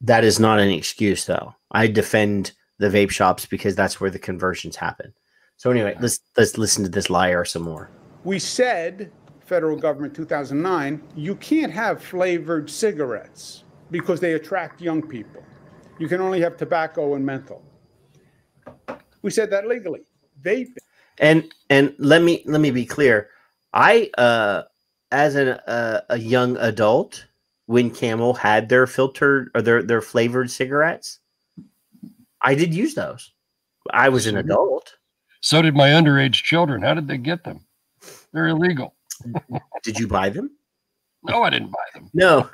That is not an excuse, though. I defend the vape shops because that's where the conversions happen. So anyway, let's listen to this liar some more. We said, federal government 2009, you can't have flavored cigarettes because they attract young people. You can only have tobacco and menthol. We said that legally. Vaping. And let me be clear. I as a young adult, when Camel had their filtered or their flavored cigarettes, I did use those. I was an adult. So did my underage children. How did they get them? They're illegal. Did you buy them? No, I didn't buy them. No.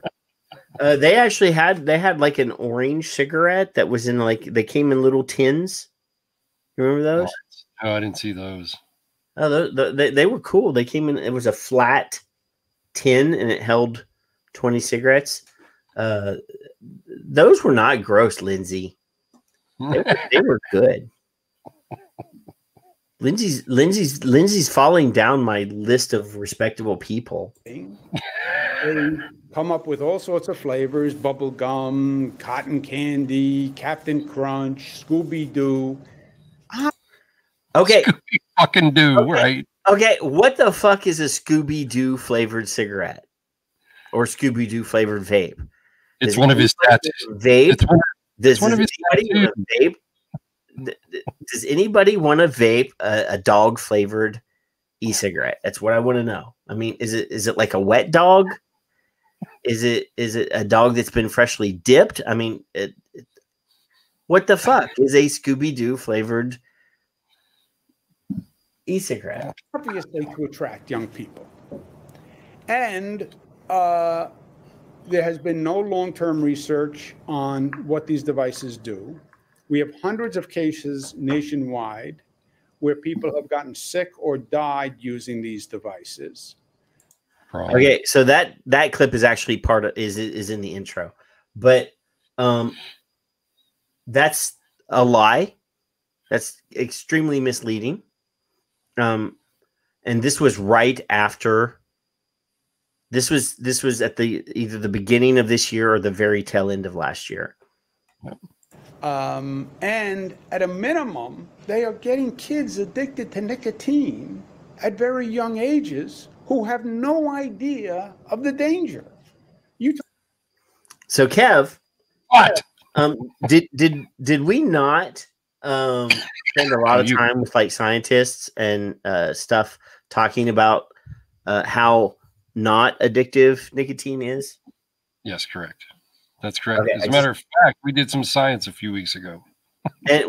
They actually had like an orange cigarette that was in they came in little tins. You remember those? Oh, I didn't see those. Oh, they were cool. They came in. It was a flat tin and it held 20 cigarettes. Those were not gross, Lindsay. They were good. Lindsay's falling down my list of respectable people. They come up with all sorts of flavors: bubble gum, cotton candy, Captain Crunch, Scooby Doo. Okay, Scooby fucking Doo, okay. right? Okay, what the fuck is a Scooby Doo flavored cigarette or Scooby Doo flavored vape? It's one of his tattoos. Vape. It's one of his tattoos. Vape? Does anybody want to vape a dog flavored e-cigarette? That's what I want to know. I mean, is it like a wet dog? Is it a dog that's been freshly dipped? I mean, what the fuck is a Scooby Doo flavored e-cigarette? Obviously, to attract young people, and there has been no long-term research on what these devices do. We have hundreds of cases nationwide where people have gotten sick or died using these devices. Okay, so that clip is actually is in the intro, but that's a lie. That's extremely misleading. And this was right after. This was at either the beginning of this year or the very tail end of last year. And at a minimum, they are getting kids addicted to nicotine at very young ages who have no idea of the danger. So Kev, what? Did we not spend a lot of time with like scientists and stuff talking about how not addictive nicotine is? Yes, correct. That's correct. Okay, As a matter of fact, we did some science a few weeks ago. And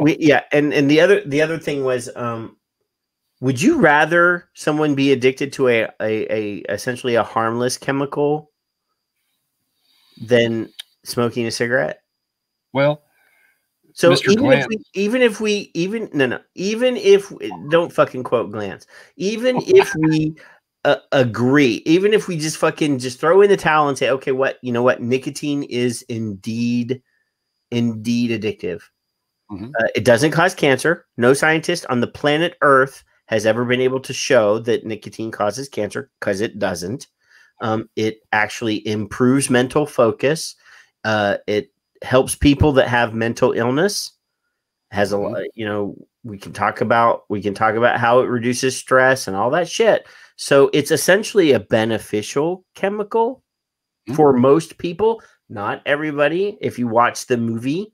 and the other thing was, would you rather someone be addicted to a essentially a harmless chemical than smoking a cigarette? Well, so Mr. even if we don't fucking quote Glantz, even if we agree, even if we just throw in the towel and say, okay, you know what, nicotine is indeed addictive. Mm-hmm. It doesn't cause cancer. No scientist on the planet Earth has ever been able to show that nicotine causes cancer, because it doesn't. It actually improves mental focus. It helps people that have mental illness. Has a lot, we can talk about how it reduces stress and all that shit. So it's essentially a beneficial chemical for most people, not everybody. If you watch the movie,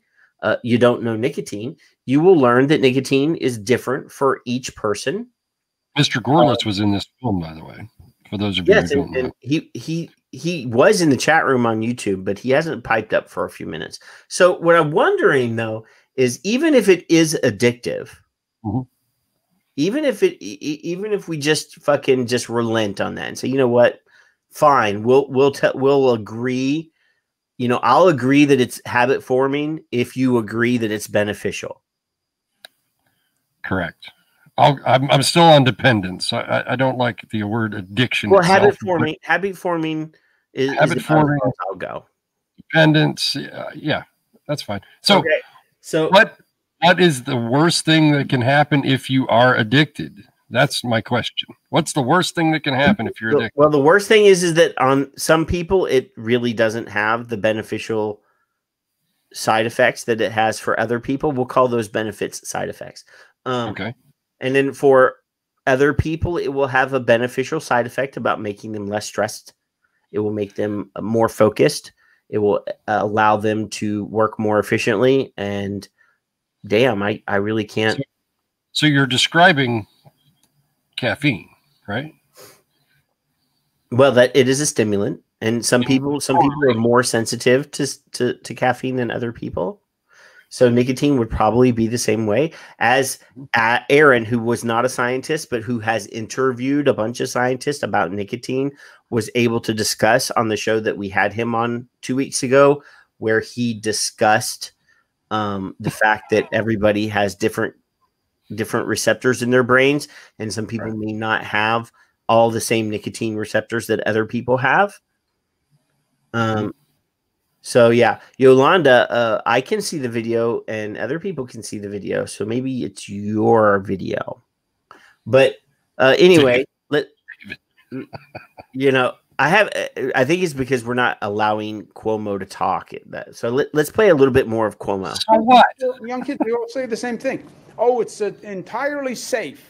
You Don't Know Nicotine, you will learn that nicotine is different for each person. Mr. Gorlitz was in this film, by the way, for those of you who don't know. He was in the chat room on YouTube, but he hasn't piped up for a few minutes. So what I'm wondering, though, is even if it is addictive, even if we just relent on that and say, you know what, fine, we'll agree. I'll agree that it's habit forming if you agree that it's beneficial. Correct. I'm still on dependence. I don't like the word addiction. Well, itself, habit forming is habit forming. I'll go. Dependence. Yeah, that's fine. So, okay. So what is the worst thing that can happen if you are addicted? That's my question. What's the worst thing that can happen if you're addicted? Well, the worst thing is that on some people, it really doesn't have the beneficial side effects that it has for other people. We'll call those benefits side effects. Okay. And then for other people, it will have a beneficial side effect about making them less stressed. It will make them more focused. It will allow them to work more efficiently. And damn, I really can't. So you're describing caffeine, right? Well, that it is a stimulant, and some people are more sensitive to caffeine than other people. So nicotine would probably be the same way. As Aaron, who was not a scientist, but who has interviewed a bunch of scientists about nicotine, was able to discuss on the show that we had him on 2 weeks ago, where he discussed the fact that everybody has different receptors in their brains, and some people may not have all the same nicotine receptors that other people have. So yeah, Yolanda, I can see the video and other people can see the video. So maybe it's your video. But anyway, I think it's because we're not allowing Cuomo to talk. So let's play a little bit more of Cuomo. So what? Young kids, they all say the same thing. Oh, it's entirely safe.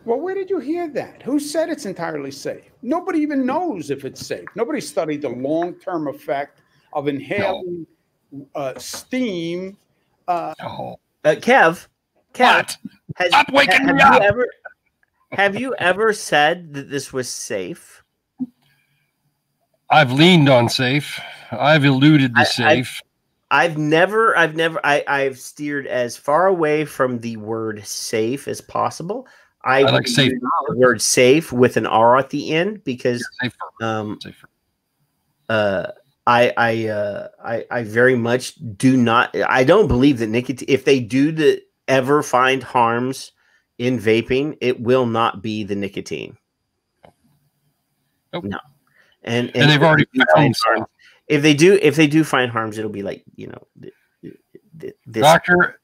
Well, where did you hear that? Who said it's entirely safe? Nobody even knows if it's safe. Nobody studied the long-term effect of inhaling steam. Kev, What? Stop waking me up. Have you ever said that this was safe? I've leaned on safe. I've eluded the safe. I've steered as far away from the word safe as possible. I like safe. The word safe with an R at the end because safer. I very much do not. I don't believe that nicotine. If they do ever find harms in vaping, it will not be the nicotine. Nope. No, and they've already found harms. If they do find harms, it'll be like this, Dr.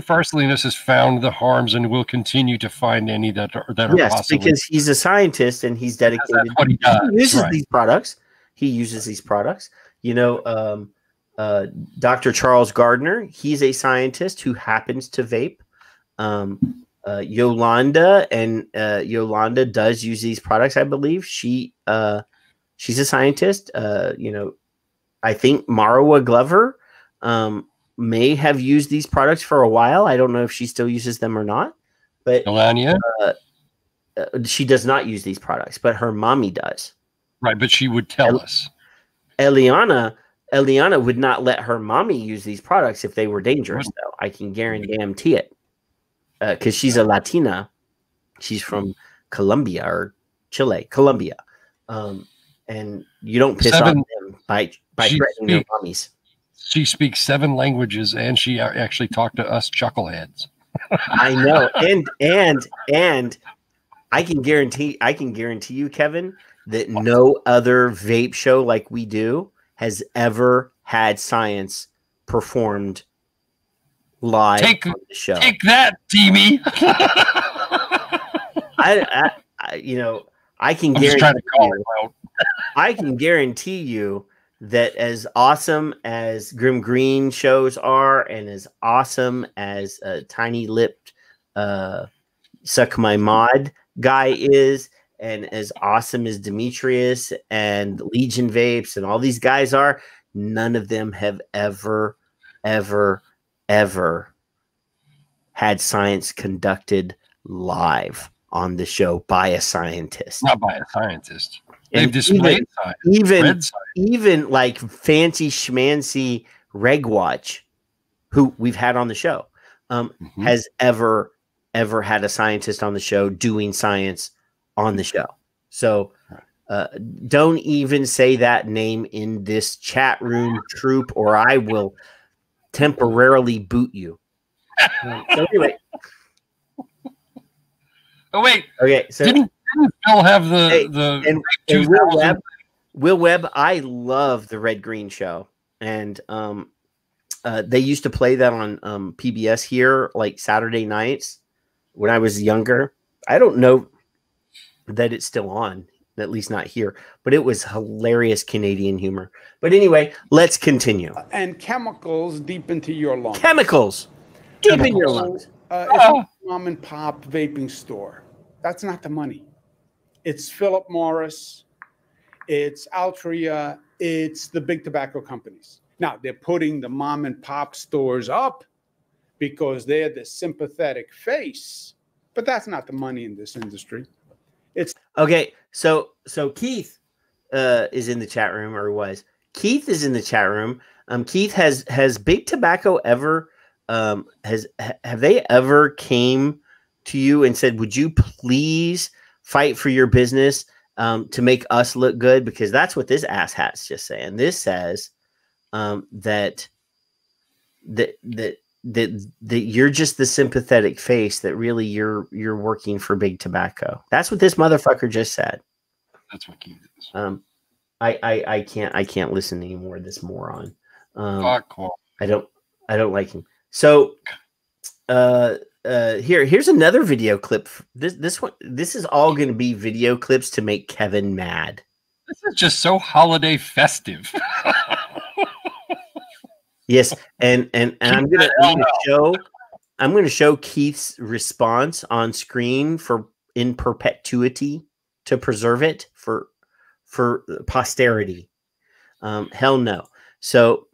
Farsalinas has found the harms and will continue to find any that are possible. Because he's a scientist and he's dedicated. That's what he does. He uses these products. He uses these products. Dr. Charles Gardner, he's a scientist who happens to vape. Yolanda does use these products. I believe she's a scientist. I think Marwa Glover may have used these products for a while. I don't know if she still uses them or not. But Melania, she does not use these products, but her mommy does. Right, but she would tell us. Eliana would not let her mommy use these products if they were dangerous, though. I can guarantee it. Because she's a Latina. She's from Colombia or Chile, Colombia. And you don't piss off them by threatening their mommies. She speaks 7 languages, and she actually talked to us chuckleheads. I know, and I can guarantee you, Kevin, that no other vape show like we do has ever had science performed live on the show. Take that, Teamy. I can guarantee you that as awesome as Grim Green shows are, and as awesome as Tiny Lipped Suck My Mod guy is, and as awesome as Demetrius and Legion Vapes and all these guys are, none of them have ever had science conducted live on the show by a scientist. Not by a scientist. They've displayed science. Even like fancy schmancy Regwatch, who we've had on the show, has ever had a scientist on the show doing science on the show. So don't even say that name in this chat room, troop, or I will temporarily boot you. So anyway. Oh wait. Okay. So didn't Phil have the Will Webb? I love the Red Green show, and they used to play that on PBS here like Saturday nights when I was younger. I don't know that it's still on, at least not here, but it was hilarious Canadian humor. But anyway, let's continue. And chemicals deep into your lungs. Chemicals deep in your lungs. It's a mom and pop vaping store. That's not the money. It's Philip Morris. It's Altria. It's the big tobacco companies. Now, they're putting the mom and pop stores up because they're the sympathetic face. But that's not the money in this industry. It's okay. So Keith is in the chat room, or was. Keith is in the chat room. Keith, has Big Tobacco ever have they ever came to you and said, would you please fight for your business to make us look good? Because that's what this ass hat's just saying. This says that you're just the sympathetic face, that really you're working for Big Tobacco. That's what this motherfucker just said. That's what Keith is. I can't listen anymore to this moron. Cool. I don't like him. So here's another video clip. This is all going to be video clips to make Kevin mad. This is just so holiday festive. Yes, and I'm gonna show Keith's response on screen in perpetuity to preserve it for posterity. Hell no. So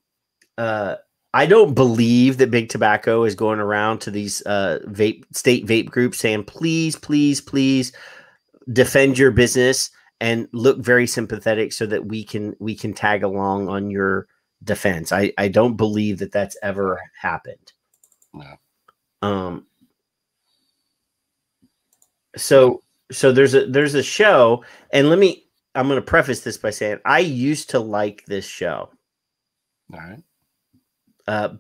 I don't believe that Big Tobacco is going around to these state vape groups saying, please, please, please defend your business and look very sympathetic so that we can tag along on your defense. I don't believe that that's ever happened. No. So there's a show, and I'm going to preface this by saying I used to like this show. All right.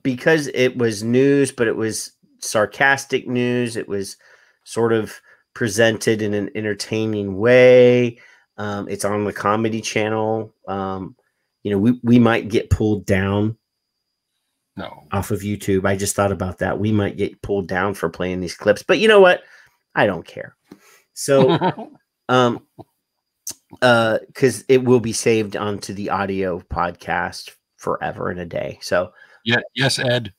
Because it was news, but it was sarcastic news. It was sort of presented in an entertaining way. It's on the Comedy Channel. We might get pulled down off of YouTube. I just thought about that. We might get pulled down for playing these clips, but you know what? I don't care. So, because it will be saved onto the audio podcast forever and a day. So, yeah, yes, Ed.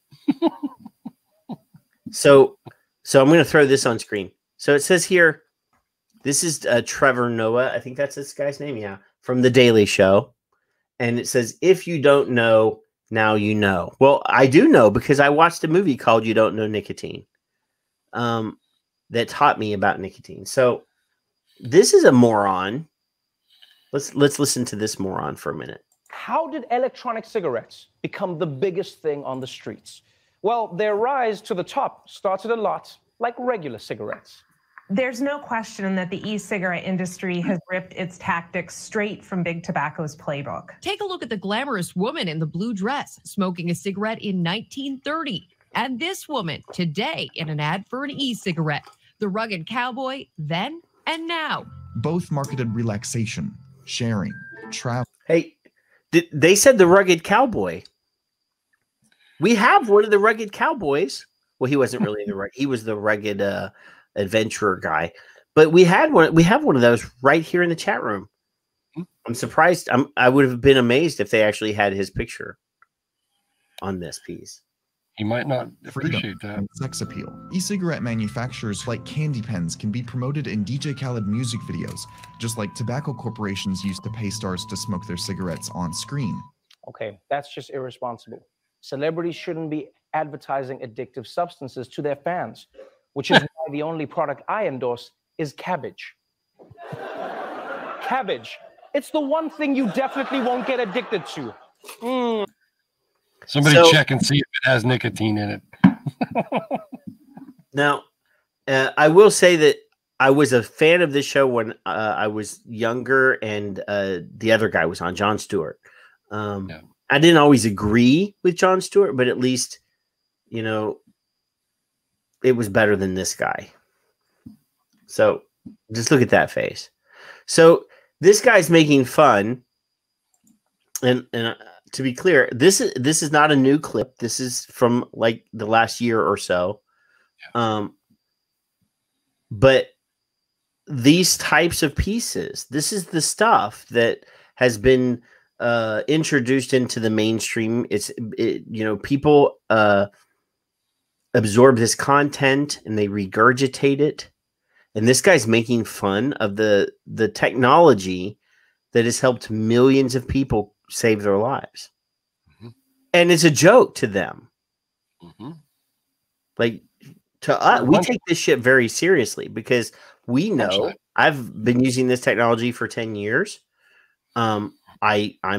So I'm going to throw this on screen. So it says here, this is Trevor Noah. I think that's this guy's name. Yeah. From The Daily Show. And it says, if you don't know, now you know. Well, I do know because I watched a movie called You Don't Know Nicotine that taught me about nicotine. So this is a moron. Let's listen to this moron for a minute. How did electronic cigarettes become the biggest thing on the streets? Well, their rise to the top started a lot like regular cigarettes. There's no question that the e-cigarette industry has ripped its tactics straight from Big Tobacco's playbook. Take a look at the glamorous woman in the blue dress smoking a cigarette in 1930. And this woman today in an ad for an e-cigarette. The rugged cowboy then and now. Both marketed relaxation, sharing, travel. Hey, they said the rugged cowboy. We have one of the rugged cowboys. Well, he wasn't really he was the rugged adventurer guy. But we have one of those right here in the chat room. I'm surprised. I would have been amazed if they actually had his picture on this piece. He might not appreciate that. Sex appeal. E-cigarette manufacturers like candy pens can be promoted in DJ Khaled music videos, just like tobacco corporations used to pay stars to smoke their cigarettes on screen. Okay, that's just irresponsible. Celebrities shouldn't be advertising addictive substances to their fans, which is why the only product I endorse is cabbage. Cabbage. It's the one thing you definitely won't get addicted to. Somebody check and see if it has nicotine in it. Now, I will say that I was a fan of this show when I was younger, and the other guy was on, Jon Stewart. Yeah. I didn't always agree with Jon Stewart, but at least, it was better than this guy. So just look at that face. So this guy's making fun, and to be clear, this is not a new clip. This is from like the last year or so. But these types of pieces, this is the stuff that has been introduced into the mainstream. People absorb this content and they regurgitate it. And this guy's making fun of the technology that has helped millions of people save their lives. Mm-hmm. And it's a joke to them. Mm-hmm. Like, to us, we take this shit very seriously because we know I've been using this technology for 10 years. I'm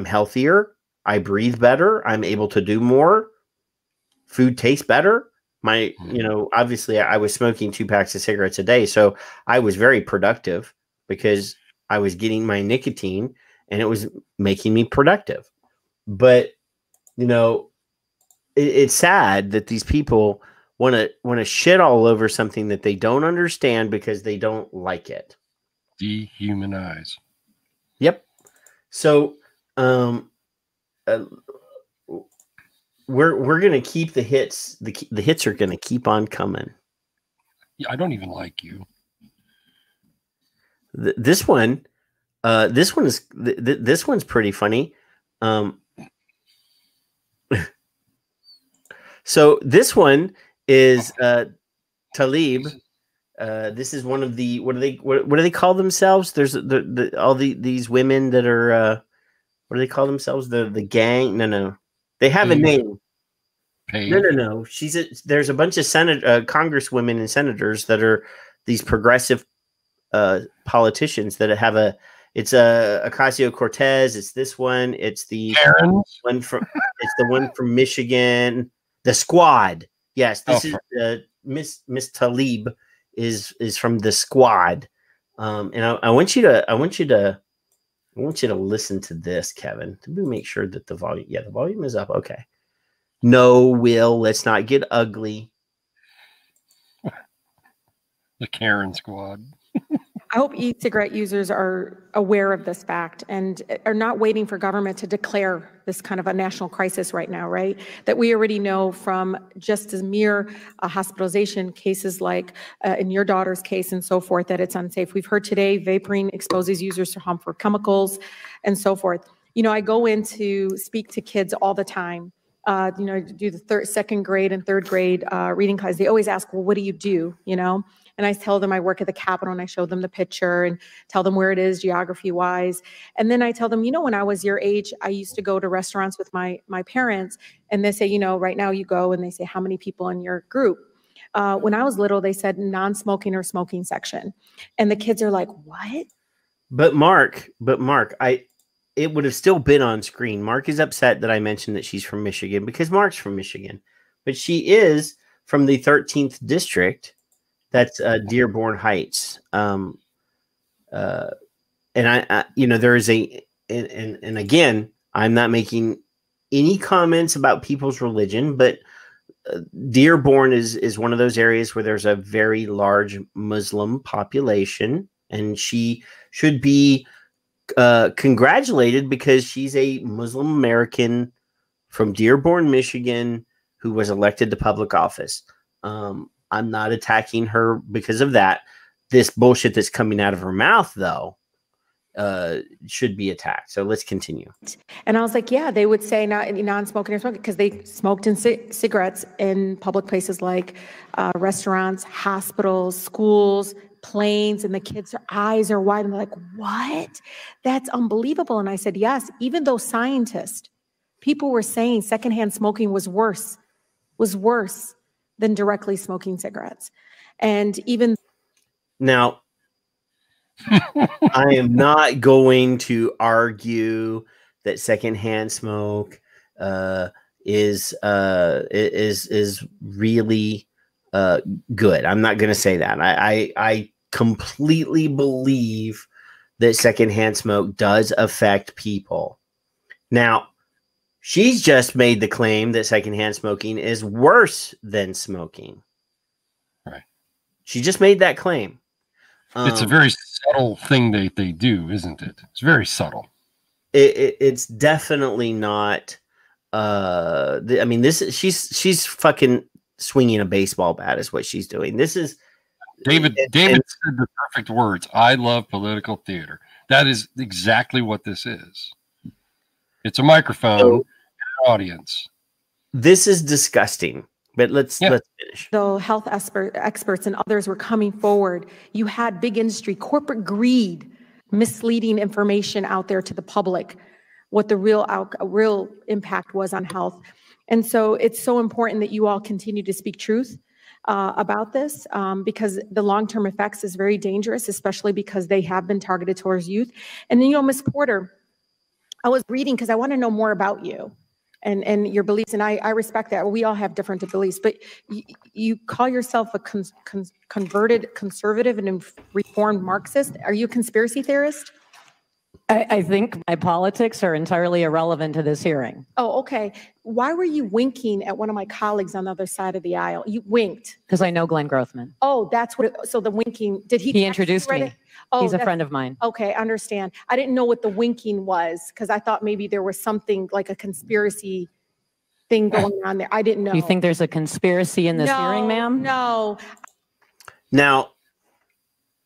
healthier. I breathe better. I'm able to do more. Food tastes better. Obviously I was smoking 2 packs of cigarettes a day. So I was very productive because I was getting my nicotine and it was making me productive. But, it's sad that these people want to shit all over something that they don't understand because they don't like it. Dehumanize. Yep. So, we're going to keep the hits. The hits are going to keep on coming. I don't even like you. This one this one's pretty funny. So this one is Talib. This is one of the what do they call themselves? There's these women that are what do they call themselves? The gang? No. They have a name. No. There's a bunch of congresswomen and senators that are these progressive politicians that have it's Ocasio-Cortez. It's this one. It's the one from Michigan. The Squad. Yes, this is Miss Talib is from the Squad. And I want you to listen to this, Kevin. Let me make sure that the volume is up. Okay. No, Will, let's not get ugly. The Karen Squad. I hope e-cigarette users are aware of this fact and are not waiting for government to declare this kind of a national crisis right now, right? That we already know from just as mere hospitalization cases like in your daughter's case and so forth, that it's unsafe. We've heard today vaping exposes users to harmful chemicals and so forth. You know, I go in to speak to kids all the time. You know, do the second grade and third grade reading class. They always ask, well, what do you do, you know? And I tell them I work at the Capitol, and I show them the picture and tell them where it is geography-wise. And then I tell them, you know, when I was your age, I used to go to restaurants with my parents, and they say, you know, right now you go, and they say, how many people in your group? When I was little, they said non-smoking or smoking section. And the kids are like, what? But Mark, it would have still been on screen. Mark is upset that I mentioned that she's from Michigan because Mark's from Michigan, but she is from the 13th district. That's Dearborn Heights. And I you know, there is and again, I'm not making any comments about people's religion, but Dearborn is one of those areas where there's a very large Muslim population, and she should be congratulated because she's a Muslim American from Dearborn, Michigan, who was elected to public office. I'm not attacking her because of that. This bullshit that's coming out of her mouth, though, should be attacked. So let's continue. And I was like, yeah, they would say non-smoking or smoking because they smoked in cigarettes in public places like restaurants, hospitals, schools, planes, and the kids' eyes are wide and they're like, what? That's unbelievable. And I said, yes, even though scientists, people were saying secondhand smoking was worse than directly smoking cigarettes. And even now, I am not going to argue that secondhand smoke is really good. I'm not going to say that. I completely believe that secondhand smoke does affect people. Now, she's just made the claim that secondhand smoking is worse than smoking. Right. She just made that claim. It's a very subtle thing that they do, isn't it? It's very subtle. It's definitely not. I mean, she's fucking swinging a baseball bat is what she's doing. This is David said the perfect words. I love political theater. That is exactly what this is. It's a microphone, and an audience. This is disgusting. But let's finish. Though health experts and others were coming forward, you had big industry, corporate greed, misleading information out there to the public, what the real impact was on health. And so it's so important that you all continue to speak truth about this because the long-term effects is very dangerous, especially because they have been targeted towards youth. And then, you know, Ms. Porter, I was reading because I want to know more about you and your beliefs, and I respect that. We all have different beliefs, but you call yourself a converted conservative and reformed Marxist. Are you a conspiracy theorist? I think my politics are entirely irrelevant to this hearing. Oh, okay. Why were you winking at one of my colleagues on the other side of the aisle? You winked. Because I know Glenn Grothman. Oh, that's what, so the winking, did he? He introduced me. Oh, he's a friend of mine. Okay, understand. I didn't know what the winking was because I thought maybe there was something like a conspiracy thing going on there. I didn't know. You think there's a conspiracy in this hearing, ma'am? No. Now,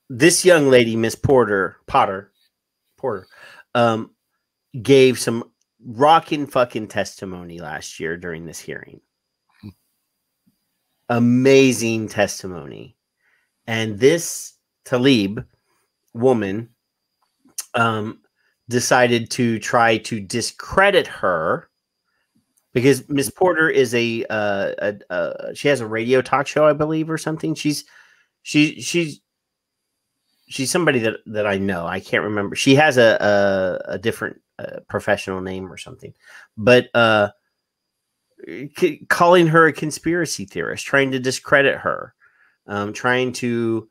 this young lady, Miss Potter, gave some rockin' fucking testimony last year during this hearing. Amazing testimony. And this Talib woman decided to try to discredit her because Miss Porter is she has a radio talk show, I believe, or something. She's somebody that I know. I can't remember. She has a different professional name or something, but calling her a conspiracy theorist, trying to discredit her, trying to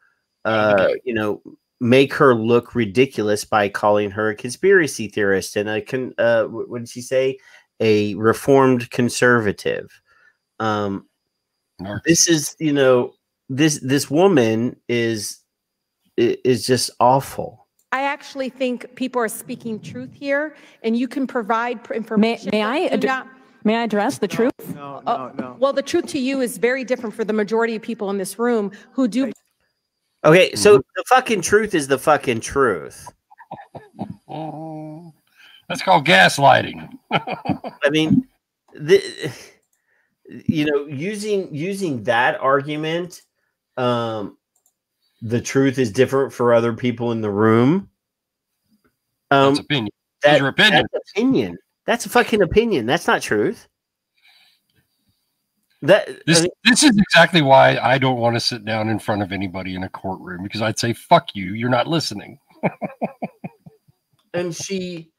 make her look ridiculous by calling her a conspiracy theorist and what did she say? A reformed conservative. This is, this woman is just awful. I actually think people are speaking truth here, and you can provide information. May I address the truth? No. Well, the truth to you is very different for the majority of people in this room who do. Okay, so the fucking truth is the fucking truth. That's called gaslighting. I mean, using that argument, the truth is different for other people in the room. That's opinion. That's your opinion. That's opinion. That's a fucking opinion. That's not truth. This is exactly why I don't want to sit down in front of anybody in a courtroom, because I'd say, fuck you, you're not listening. And she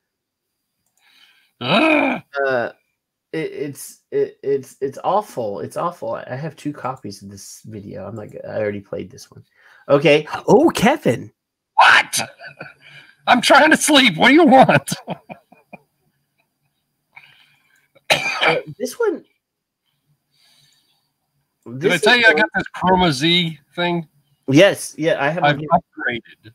it's awful. It's awful. I have 2 copies of this video. I already played this one. Okay. Oh, Kevin. What? I'm trying to sleep. What do you want? This one. Did I tell you I got this Chroma Z thing? Yes. Yeah, I've upgraded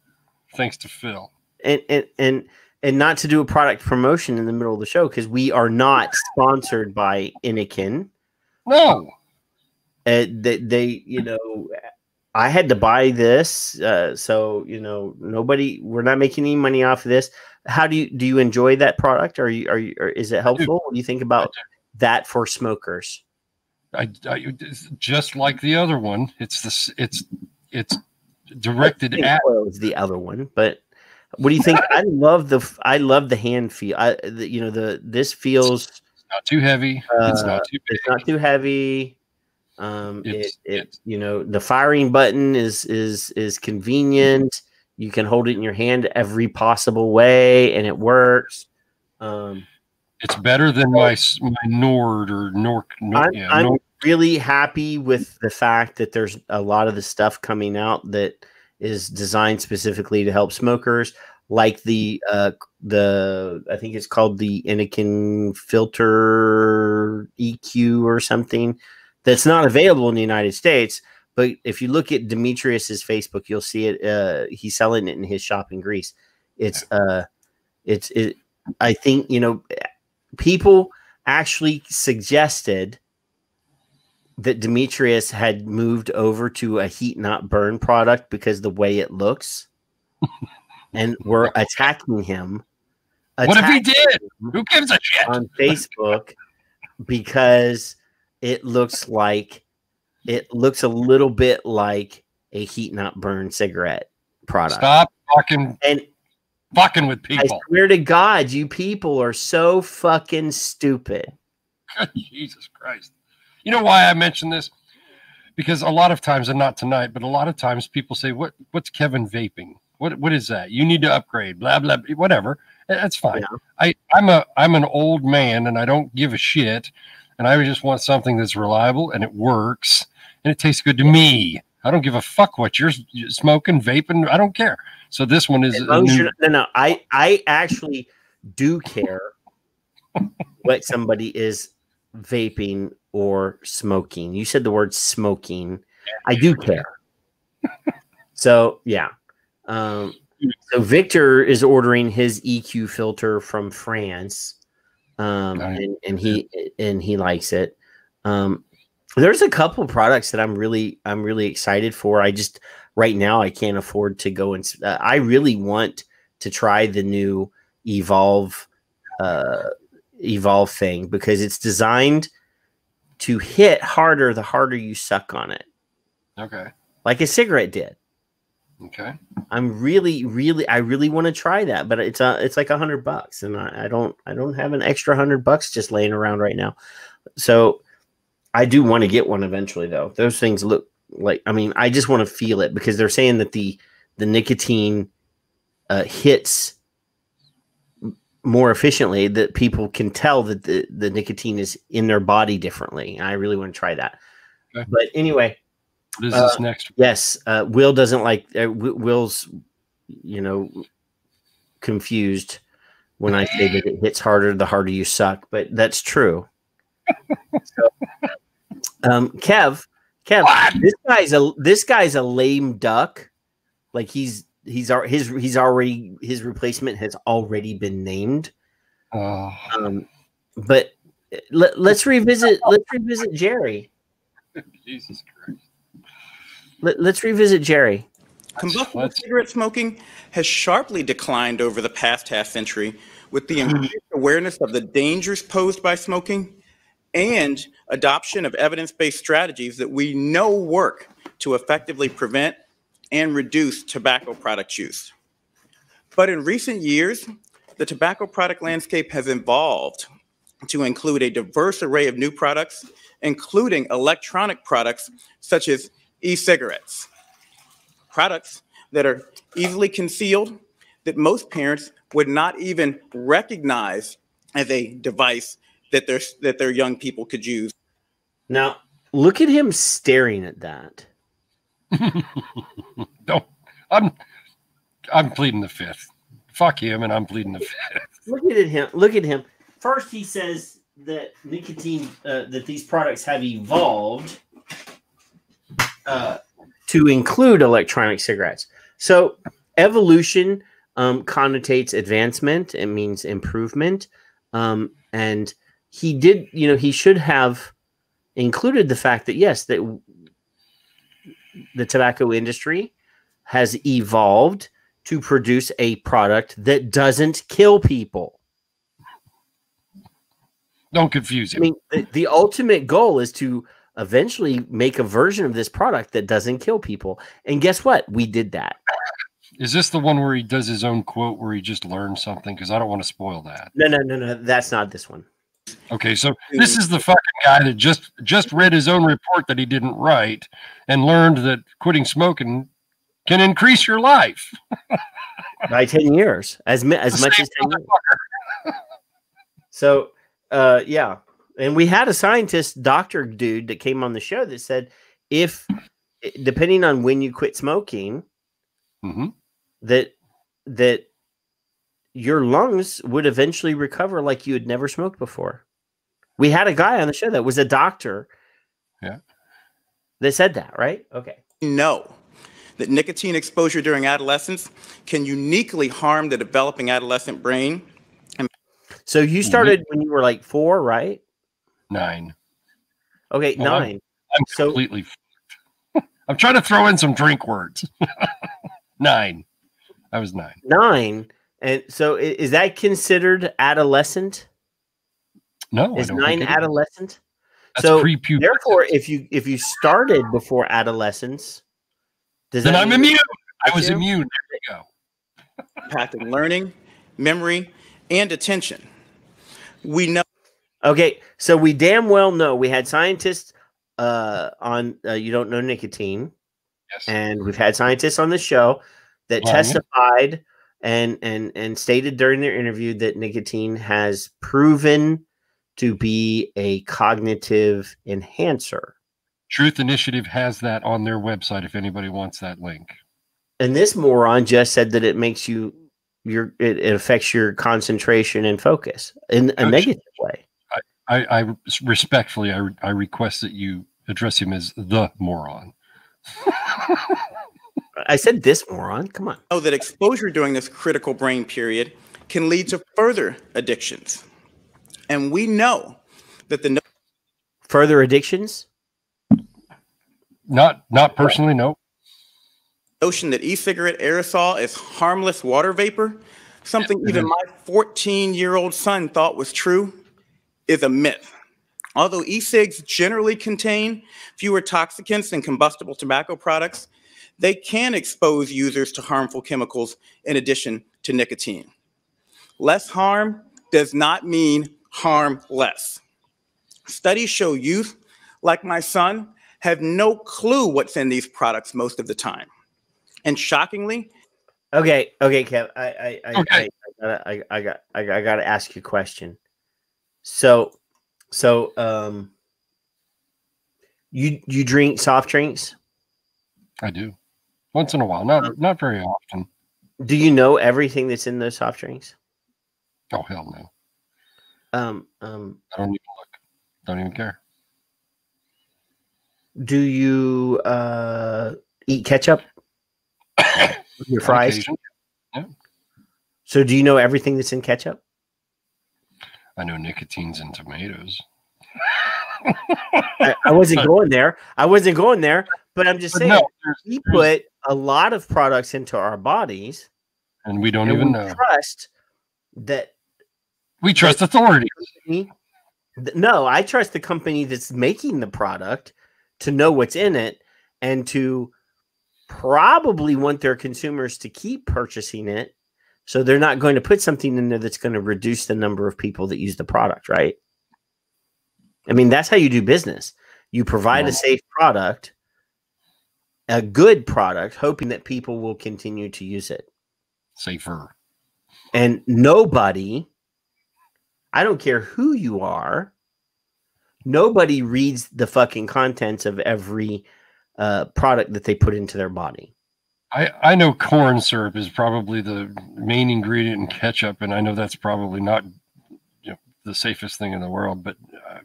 thanks to Phil. And not to do a product promotion in the middle of the show, because we are not sponsored by Anakin. No. They I had to buy this, so we're not making any money off of this. How do you enjoy that product? Or is it helpful? What do you think about that for smokers? I just like the other one. It's directed at the other one, but what do you think? I love the hand feel. This feels it's not too heavy. It's not too big. It's not too heavy. The firing button is convenient. You can hold it in your hand every possible way, and it works. It's better than my Nord or Nork. I'm really happy with the fact that there's a lot of the stuff coming out that is designed specifically to help smokers, like I think it's called the Anakin filter EQ or something. That's not available in the United States, but if you look at Demetrius's Facebook, you'll see it. He's selling it in his shop in Greece. I think people actually suggested that Demetrius had moved over to a heat not burn product because the way it looks, and we're attacking him. What if he did? Who gives a shit? On Facebook, because it looks a little bit like a heat not burn cigarette product. Stop fucking with people. I swear to God, you people are so fucking stupid. Jesus Christ. You know why I mention this? Because a lot of times, and not tonight, but a lot of times people say, what's Kevin vaping? What is that? You need to upgrade, blah, blah, whatever. That's fine. Yeah. I'm an old man and I don't give a shit. And I just want something that's reliable and it works and it tastes good to me. I don't give a fuck what you're smoking, vaping. I don't care. So this one is I actually do care what somebody is vaping or smoking. You said the word smoking. I do care. So yeah. So Victor is ordering his EQ filter from France, and he likes it. There's a couple products that I'm really excited for. I just right now I can't afford to go and I really want to try the new Evolve thing because it's designed to hit harder the harder you suck on it. Okay. Like a cigarette did. Okay. I really want to try that, but it's like $100, and I don't have an extra $100 just laying around right now. So I do want to get one eventually, though. Those things look like, I mean, I just want to feel it because they're saying that the nicotine hits more efficiently, that people can tell that the nicotine is in their body differently. And I really want to try that. Okay. But anyway. What is this next? Yes. Will doesn't like, Will's, confused when I say that it hits harder the harder you suck, but that's true. So, Kev, this guy's a lame duck. Like his replacement has already been named. But let's revisit Jerry. Jesus Christ. Let's revisit Jerry. Combustible cigarette smoking has sharply declined over the past half century with the increased awareness of the dangers posed by smoking and adoption of evidence-based strategies that we know work to effectively prevent and reduce tobacco product use. But in recent years, the tobacco product landscape has evolved to include a diverse array of new products, including electronic products such as e-cigarettes, products that are easily concealed that most parents would not even recognize as a device that their young people could use. Now, look at him staring at that. No, I'm pleading the fifth. Fuck him, and I'm pleading the fifth. Look at him. Look at him. First, he says that nicotine, that these products have evolved to include electronic cigarettes. So evolution connotates advancement. It means improvement. And he did, he should have included the fact that, yes, that the tobacco industry has evolved to produce a product that doesn't kill people. Don't confuse him. I mean, the ultimate goal is to eventually make a version of this product that doesn't kill people. And guess what? We did that. Is this the one where he does his own quote where he just learned something? Because I don't want to spoil that. No. That's not this one. Okay, so this is the fucking guy that just read his own report that he didn't write and learned that quitting smoking can increase your life by 10 years, as much as 10 years. So, yeah. And we had a scientist, doctor dude, that came on the show that said, if depending on when you quit smoking, that your lungs would eventually recover like you had never smoked before. We had a guy on the show that was a doctor. Yeah. That said that, right? Okay. No. That nicotine exposure during adolescence can uniquely harm the developing adolescent brain. So you started when you were like 4, right? 9. Okay, 9. I'm completely. I'm trying to throw in some drink words. 9. I was 9. 9, and so is that considered adolescent? No, is 9 adolescent? So therefore, if you started before adolescence, then I'm immune. I was immune. There we go. Impacting learning, memory, and attention. We know. Okay, so we damn well know we had scientists on You Don't Know Nicotine, yes, and we've had scientists on the show that testified and stated during their interview that nicotine has proven to be a cognitive enhancer. Truth Initiative has that on their website if anybody wants that link. And this moron just said that it makes you it affects your concentration and focus in a negative way. I respectfully, I request that you address him as the moron. I said this moron. Come on. Know that exposure during this critical brain period can lead to further addictions. And we know that further addictions? Not personally, no. Notion that e-cigarette aerosol is harmless water vapor, something even my 14-year-old son thought was true, is a myth. Although e-cigs generally contain fewer toxicants than combustible tobacco products, they can expose users to harmful chemicals in addition to nicotine. Less harm does not mean harm less. Studies show youth, like my son, have no clue what's in these products most of the time. And shockingly, okay, Kev, I gotta ask you a question. So, you drink soft drinks? I do, once in a while, not very often. Do you know everything that's in those soft drinks? Oh hell no. I don't even look. Don't even care. Do you eat ketchup with your fries? Yeah. So do you know everything that's in ketchup? I know nicotine's in tomatoes. I wasn't going there. But I'm just saying, no, we put a lot of products into our bodies, and we don't even know. Trust that. We trust authorities. No, I trust the company that's making the product to know what's in it and to probably want their consumers to keep purchasing it. So they're not going to put something in there that's going to reduce the number of people that use the product, right? I mean, that's how you do business. You provide a safe product, a good product, hoping that people will continue to use it. Safer. And nobody, I don't care who you are, nobody reads the fucking contents of every product that they put into their body. I know corn syrup is probably the main ingredient in ketchup, and I know that's probably not the safest thing in the world, but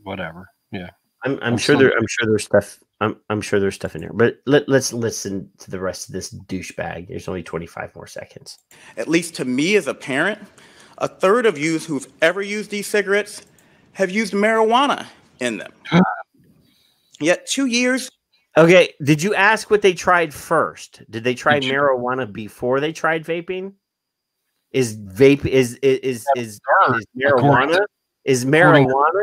whatever. Yeah, I'm sure there's stuff. I'm sure there's stuff in there. But let's listen to the rest of this douchebag. There's only 25 more seconds. At least to me as a parent, a third of youth who've ever used e-cigarettes have used marijuana in them. Yet 2 years. Okay, did you ask what they tried first? Did they try marijuana before they tried vaping? Is marijuana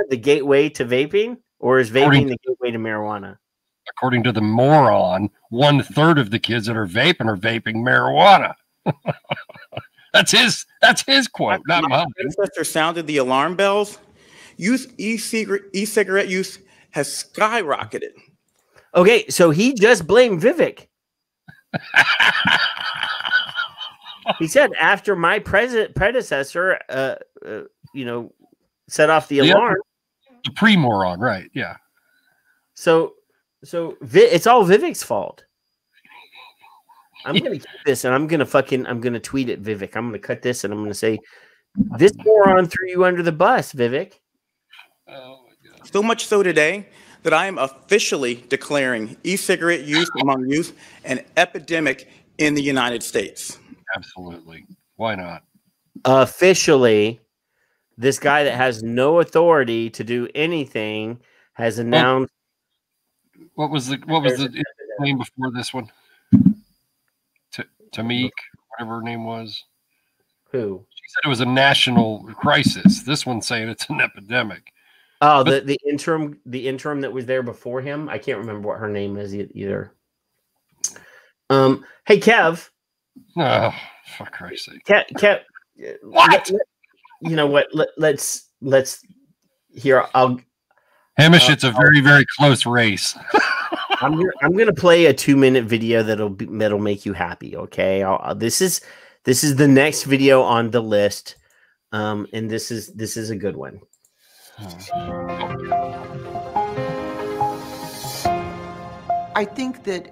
the gateway to vaping, or is vaping the gateway to marijuana? According to the moron, 1/3 of the kids that are vaping marijuana. That's his quote, not mine. My ancestor sounded the alarm bells. E-cigarette use has skyrocketed. Okay, so he just blamed Vivek. He said after my predecessor, set off the alarm. The pre-moron, right? Yeah. So it's all Vivek's fault. I'm gonna keep this, and I'm gonna tweet at Vivek. I'm gonna cut this, and I'm gonna say, this moron threw you under the bus, Vivek. Oh my God. So much so today that I am officially declaring e-cigarette use among youth an epidemic in the United States. Absolutely. Why not? Officially, this guy that has no authority to do anything has announced. What was the name before this one? Tamik, whatever her name was. Who? She said it was a national crisis. This one's saying it's an epidemic. Oh, the interim that was there before him. I can't remember what her name is either. Hey, Kev. Oh, for Christ's sake. Kev. What? You know what? Let's here. Hamish, it's a very, very close race. I'm gonna play a 2-minute video that'll make you happy. Okay. This is the next video on the list, and this is a good one. I think that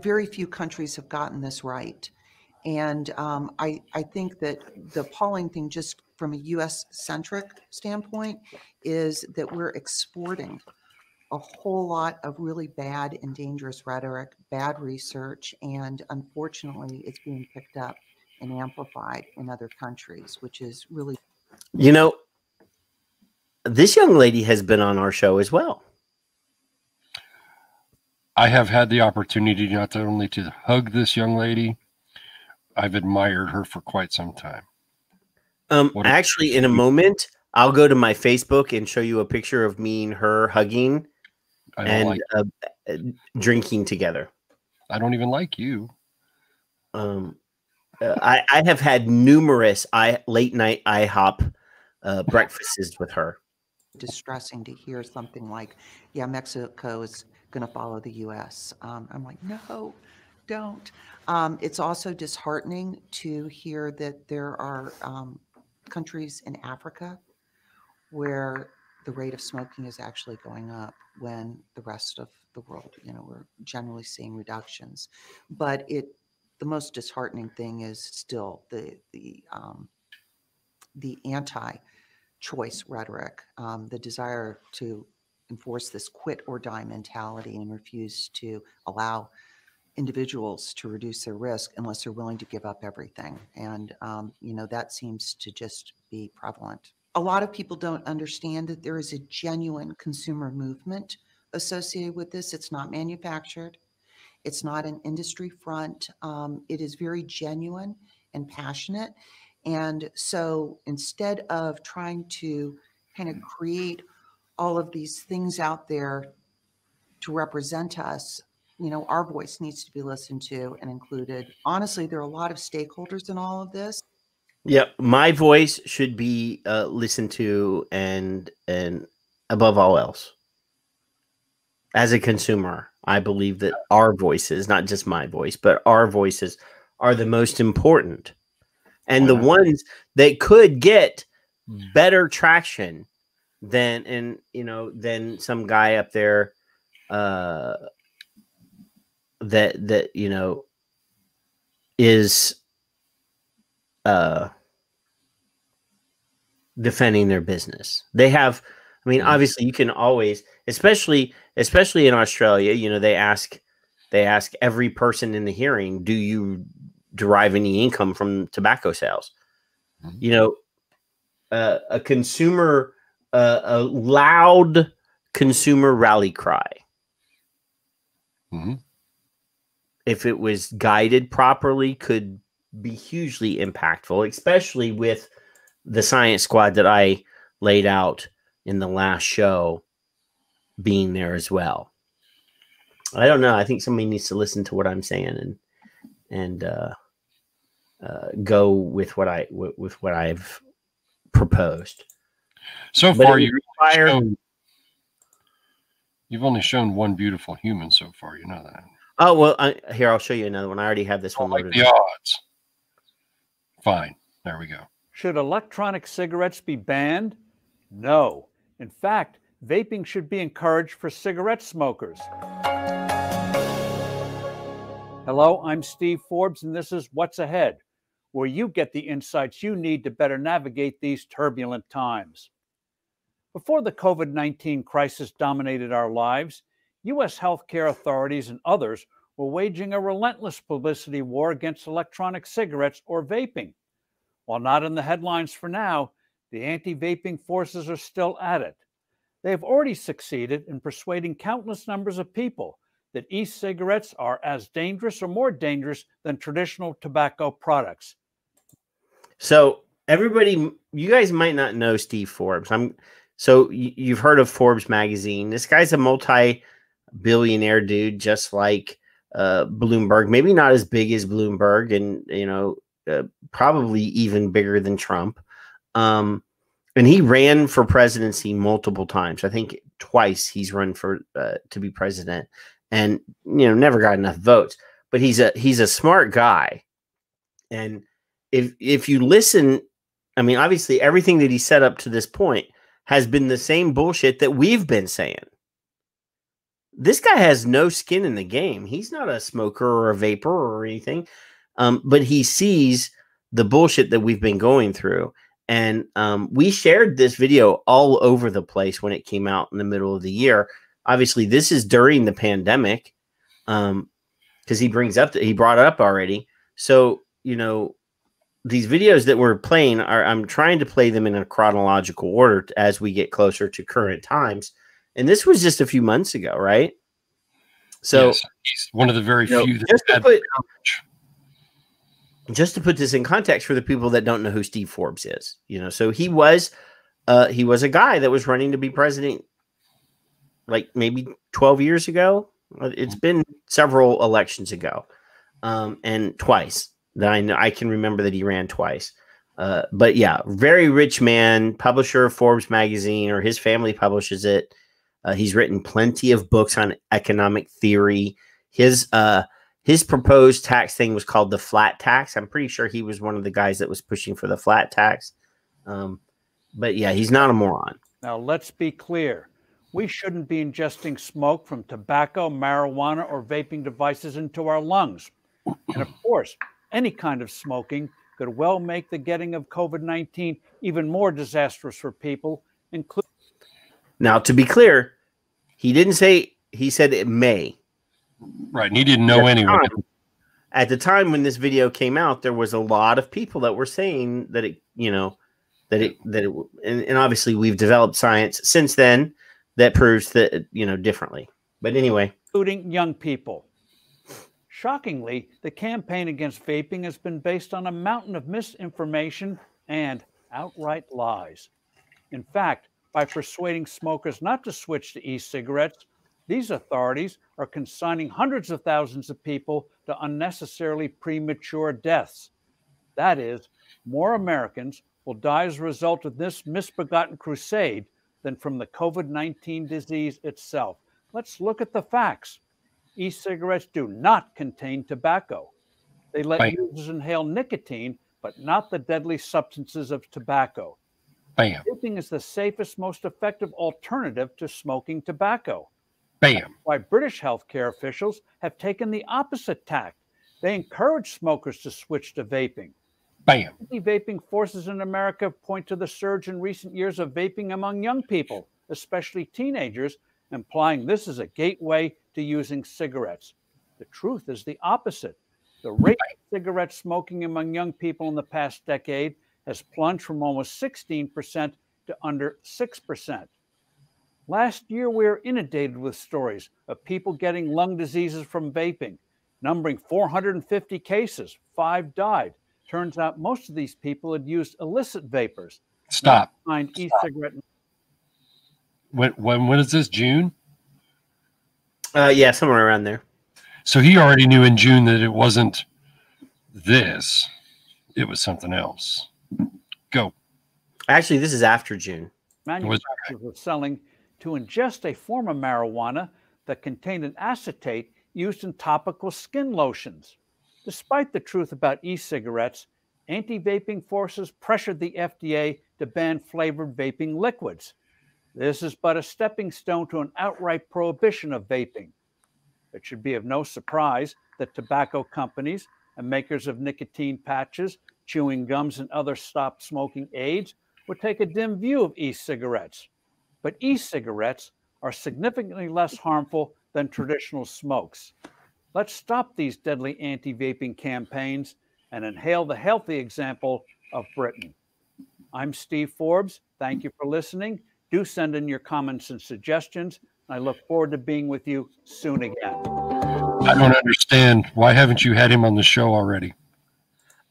very few countries have gotten this right. And I think that the appalling thing, just from a U.S.-centric standpoint, is that we're exporting a whole lot of really bad and dangerous rhetoric, bad research, and unfortunately, it's being picked up and amplified in other countries, which is really... This young lady has been on our show as well. I have had the opportunity not only to hug this young lady, I've admired her for quite some time. Actually, in a moment, I'll go to my Facebook and show you a picture of me and her hugging and drinking together. I don't even like you. I have had numerous late night IHOP breakfasts with her. Distressing to hear something like, yeah, Mexico is going to follow the U.S. I'm like, no, don't. It's also disheartening to hear that there are countries in Africa where the rate of smoking is actually going up when the rest of the world, we're generally seeing reductions. But the most disheartening thing is still the anti-choice rhetoric, the desire to enforce this quit or die mentality and refuse to allow individuals to reduce their risk unless they're willing to give up everything. And, that seems to just be prevalent. A lot of people don't understand that there is a genuine consumer movement associated with this. It's not manufactured. It's not an industry front. It is very genuine and passionate. And so instead of trying to kind of create all of these things out there to represent us, our voice needs to be listened to and included. Honestly, there are a lot of stakeholders in all of this. Yeah, my voice should be listened to and above all else. As a consumer, I believe that our voices, not just my voice, but our voices are the most important. And the ones that could get better traction than some guy up there that is defending their business. They have, obviously you can always, especially in Australia, they ask every person in the hearing, do you derive any income from tobacco sales? A consumer, a loud consumer rally cry. If it was guided properly, could be hugely impactful, especially with the science squad that I laid out in the last show being there as well. I don't know. I think somebody needs to listen to what I'm saying and go with what I've proposed. So far, you've only shown one beautiful human so far. You know that. Oh well, here I'll show you another one. I already have this one loaded. The odds. Fine. There we go. Should electronic cigarettes be banned? No. In fact, vaping should be encouraged for cigarette smokers. Hello, I'm Steve Forbes, and this is What's Ahead, where you get the insights you need to better navigate these turbulent times. Before the COVID-19 crisis dominated our lives, U.S. healthcare authorities and others were waging a relentless publicity war against electronic cigarettes or vaping. While not in the headlines for now, the anti-vaping forces are still at it. They have already succeeded in persuading countless numbers of people that e-cigarettes are as dangerous or more dangerous than traditional tobacco products. So everybody, you guys might not know Steve Forbes. So you've heard of Forbes magazine. This guy's a multi-billionaire dude, just like Bloomberg, maybe not as big as Bloomberg, and probably even bigger than Trump. And he ran for presidency multiple times. I think twice he's run for to be president, and never got enough votes. But he's a smart guy, and if you listen, obviously everything that he said up to this point has been the same bullshit that we've been saying. This guy has no skin in the game. He's not a smoker or a vapor or anything, but he sees the bullshit that we've been going through. And we shared this video all over the place when it came out in the middle of the year. Obviously, this is during the pandemic, because he brought it up already. So, these videos that we're playing I'm trying to play them in a chronological order as we get closer to current times. And this was just a few months ago, right? So yes, he's one of the very few that just to had put this in context for the people that don't know who Steve Forbes is, so he was a guy that was running to be president like maybe 12 years ago. It's been several elections ago, and twice that I can remember that he ran twice. But yeah, very rich man, publisher of Forbes magazine, or his family publishes it. He's written plenty of books on economic theory. His proposed tax thing was called the flat tax. I'm pretty sure he was one of the guys that was pushing for the flat tax. But yeah, he's not a moron. Now, let's be clear. We shouldn't be ingesting smoke from tobacco, marijuana, or vaping devices into our lungs. And of course, any kind of smoking could well make the getting of COVID-19 even more disastrous for people, including... Now, to be clear, he didn't say, he said it may. Right, and he didn't know anyway. At the time when this video came out, there was a lot of people that were saying that and obviously we've developed science since then that proves that, differently. But anyway. Including young people. Shockingly, the campaign against vaping has been based on a mountain of misinformation and outright lies. In fact, by persuading smokers not to switch to e-cigarettes, these authorities are consigning hundreds of thousands of people to unnecessarily premature deaths. That is, more Americans will die as a result of this misbegotten crusade than from the COVID-19 disease itself. Let's look at the facts. E-cigarettes do not contain tobacco. They let users inhale nicotine, but not the deadly substances of tobacco. Bam. Vaping is the safest, most effective alternative to smoking tobacco. Bam. That's why British healthcare officials have taken the opposite tack. They encourage smokers to switch to vaping. Bam. Anti-vaping forces in America point to the surge in recent years of vaping among young people, especially teenagers, implying this is a gateway to using cigarettes. The truth is the opposite. The rate of cigarette smoking among young people in the past decade has plunged from almost 16% to under 6%. Last year, we were inundated with stories of people getting lung diseases from vaping, numbering 450 cases. 5 died. Turns out most of these people had used illicit vapors. Stop. E-cigarette. When is this? June? Yeah, somewhere around there. So he already knew in June that it wasn't this. It was something else. Go. Actually, this is after June. Manufacturers were selling to ingest a form of marijuana that contained an acetate used in topical skin lotions. Despite the truth about e-cigarettes, anti-vaping forces pressured the FDA to ban flavored vaping liquids. This is but a stepping stone to an outright prohibition of vaping. It should be of no surprise that tobacco companies and makers of nicotine patches, chewing gums, and other stop smoking aids would take a dim view of e-cigarettes. But e-cigarettes are significantly less harmful than traditional smokes. Let's stop these deadly anti-vaping campaigns and inhale the healthy example of Britain. I'm Steve Forbes. Thank you for listening. Do send in your comments and suggestions. I look forward to being with you soon again. I don't understand. Why haven't you had him on the show already?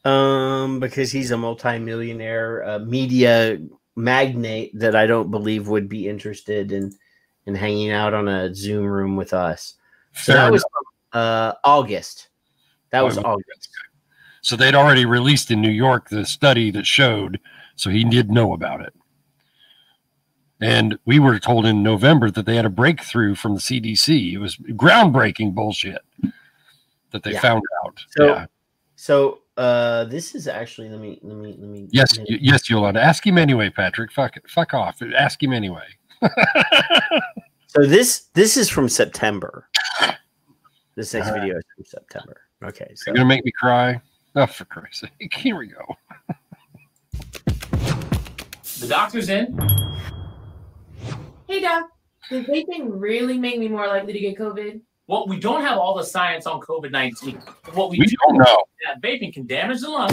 Because he's a multimillionaire media magnate that I don't believe would be interested in hanging out on a Zoom room with us. So that was August. That was August. So they'd already released in New York the study that showed, so he did know about it. And we were told in November that they had a breakthrough from the CDC. It was groundbreaking bullshit that they found out. So this is actually let me. Yes, Yolanda. Ask him anyway, Patrick. Fuck off. Ask him anyway. So this is from September. This next video is from September. Okay, so you're gonna make me cry. Oh, for Christ's sake! Here we go. The doctor's in. Hey, Doc. Does vaping really make me more likely to get COVID? Well, we don't have all the science on COVID-19. What we do don't know is that vaping can damage the lung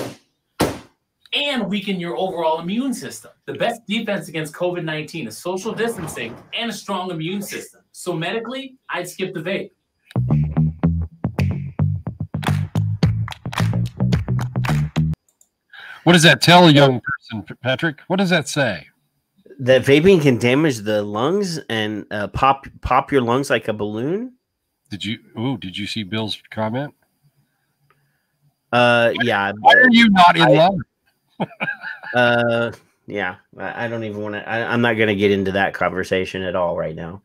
and weaken your overall immune system. The best defense against COVID-19 is social distancing and a strong immune system. So medically, I'd skip the vape. What does that tell a young person, Patrick? What does that say? That vaping can damage the lungs and pop your lungs like a balloon. Did you see Bill's comment? Yeah. Why are you not in love? Yeah. I don't even want to. I'm not going to get into that conversation at all right now.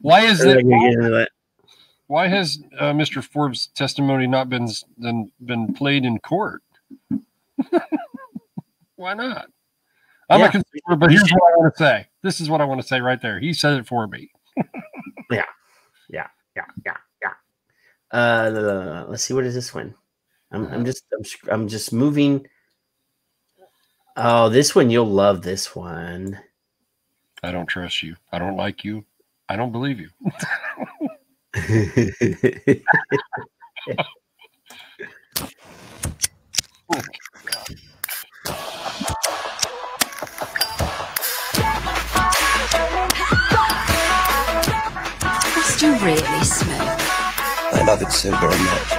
Why is that? That? Why has Mr. Forbes' testimony not been played in court? Why not? I'm a consumer, but here's what I want to say. This is what I want to say right there. He said it for me. Yeah. Let's see. What is this one? I'm just moving. Oh, this one, you'll love this one. I don't trust you. I don't like you. I don't believe you. Must you really smoke? I love it so very much.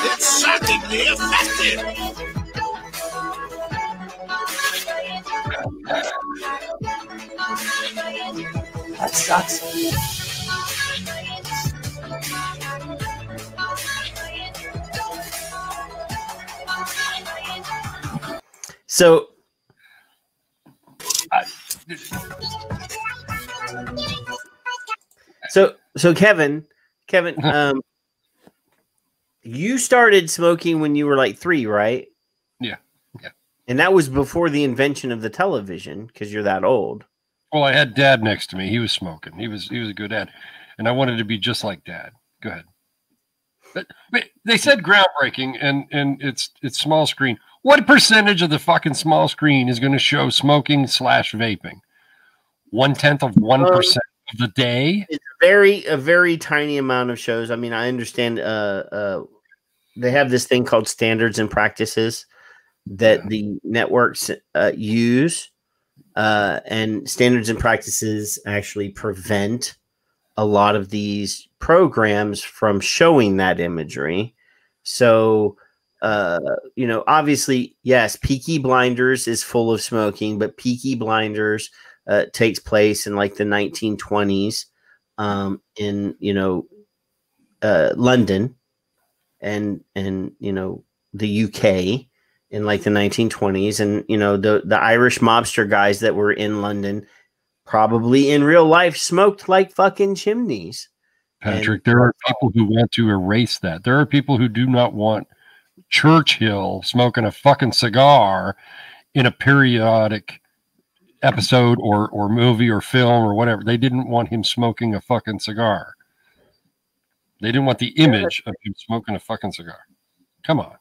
It's shockingly effective. That sucks. So, Kevin, you started smoking when you were like 3, right? Yeah. And that was before the invention of the television, because you're that old. Well, I had Dad next to me. He was smoking. He was a good dad, and I wanted to be just like Dad. Go ahead. But they said groundbreaking, and it's small screen. What percentage of the fucking small screen is going to show smoking / vaping? 1/10 of 1% of the day. It's a very tiny amount of shows. I mean, I understand. They have this thing called standards and practices that the networks use, and standards and practices actually prevent a lot of these programs from showing that imagery. So, obviously, yes, Peaky Blinders is full of smoking, but Peaky Blinders takes place in like the 1920s in, London and the UK in like the 1920s. And, the Irish mobster guys that were in London probably in real life smoked like fucking chimneys. Patrick, there are people who want to erase that. There are people who do not want Churchill smoking a fucking cigar in a periodic episode or movie or film or whatever. They didn't want him smoking a fucking cigar. They didn't want the image of him smoking a fucking cigar. Come on.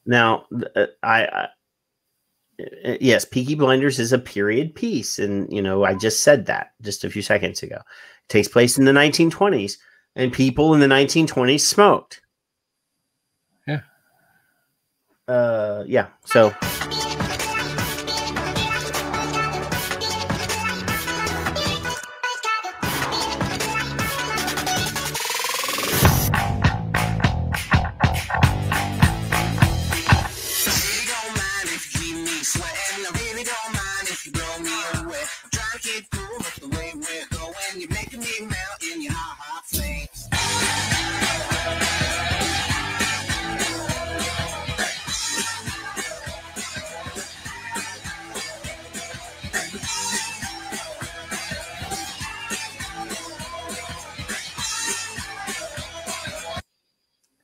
Now, yes, Peaky Blinders is a period piece. And, I just said that just a few seconds ago. It takes place in the 1920s, and people in the 1920s smoked. Yeah. Yeah. So.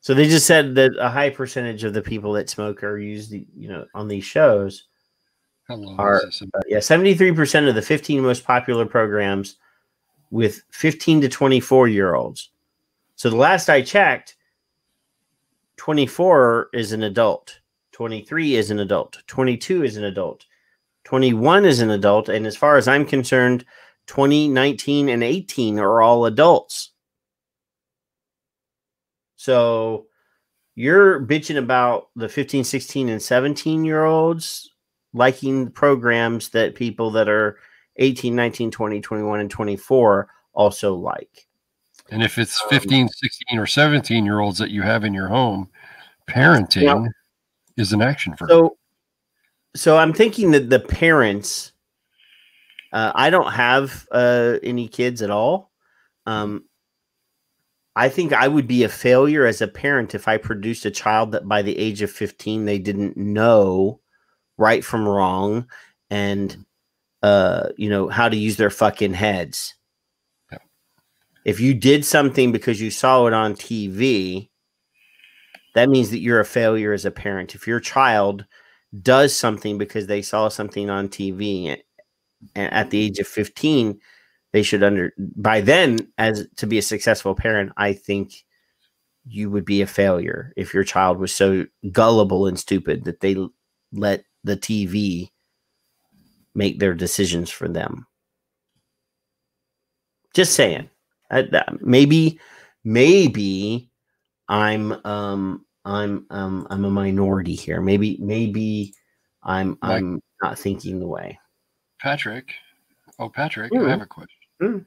So they just said that a high percentage of the people that smoke are used, on these shows. Are 73% of the 15 most popular programs with 15 to 24-year-olds. So the last I checked, 24 is an adult, 23 is an adult, 22 is an adult, 21 is an adult, and as far as I'm concerned, 20, 19, and 18 are all adults. So you're bitching about the 15, 16, and 17-year-olds liking programs that people that are 18, 19, 20, 21, and 24 also like. And if it's 15, 16, or 17-year-olds that you have in your home, parenting is an action verb. So I'm thinking that the parents, I don't have any kids at all. I think I would be a failure as a parent if I produced a child that by the age of 15, they didn't know right from wrong and, how to use their fucking heads. Yeah. If you did something because you saw it on TV, that means that you're a failure as a parent. If your child does something because they saw something on TV and at the age of 15, they should by then, as to be a successful parent, I think you would be a failure if your child was so gullible and stupid that they let the TV make their decisions for them. Just saying. Maybe I'm a minority here. Maybe I'm not thinking the way. Patrick, I Mm-hmm. have a question.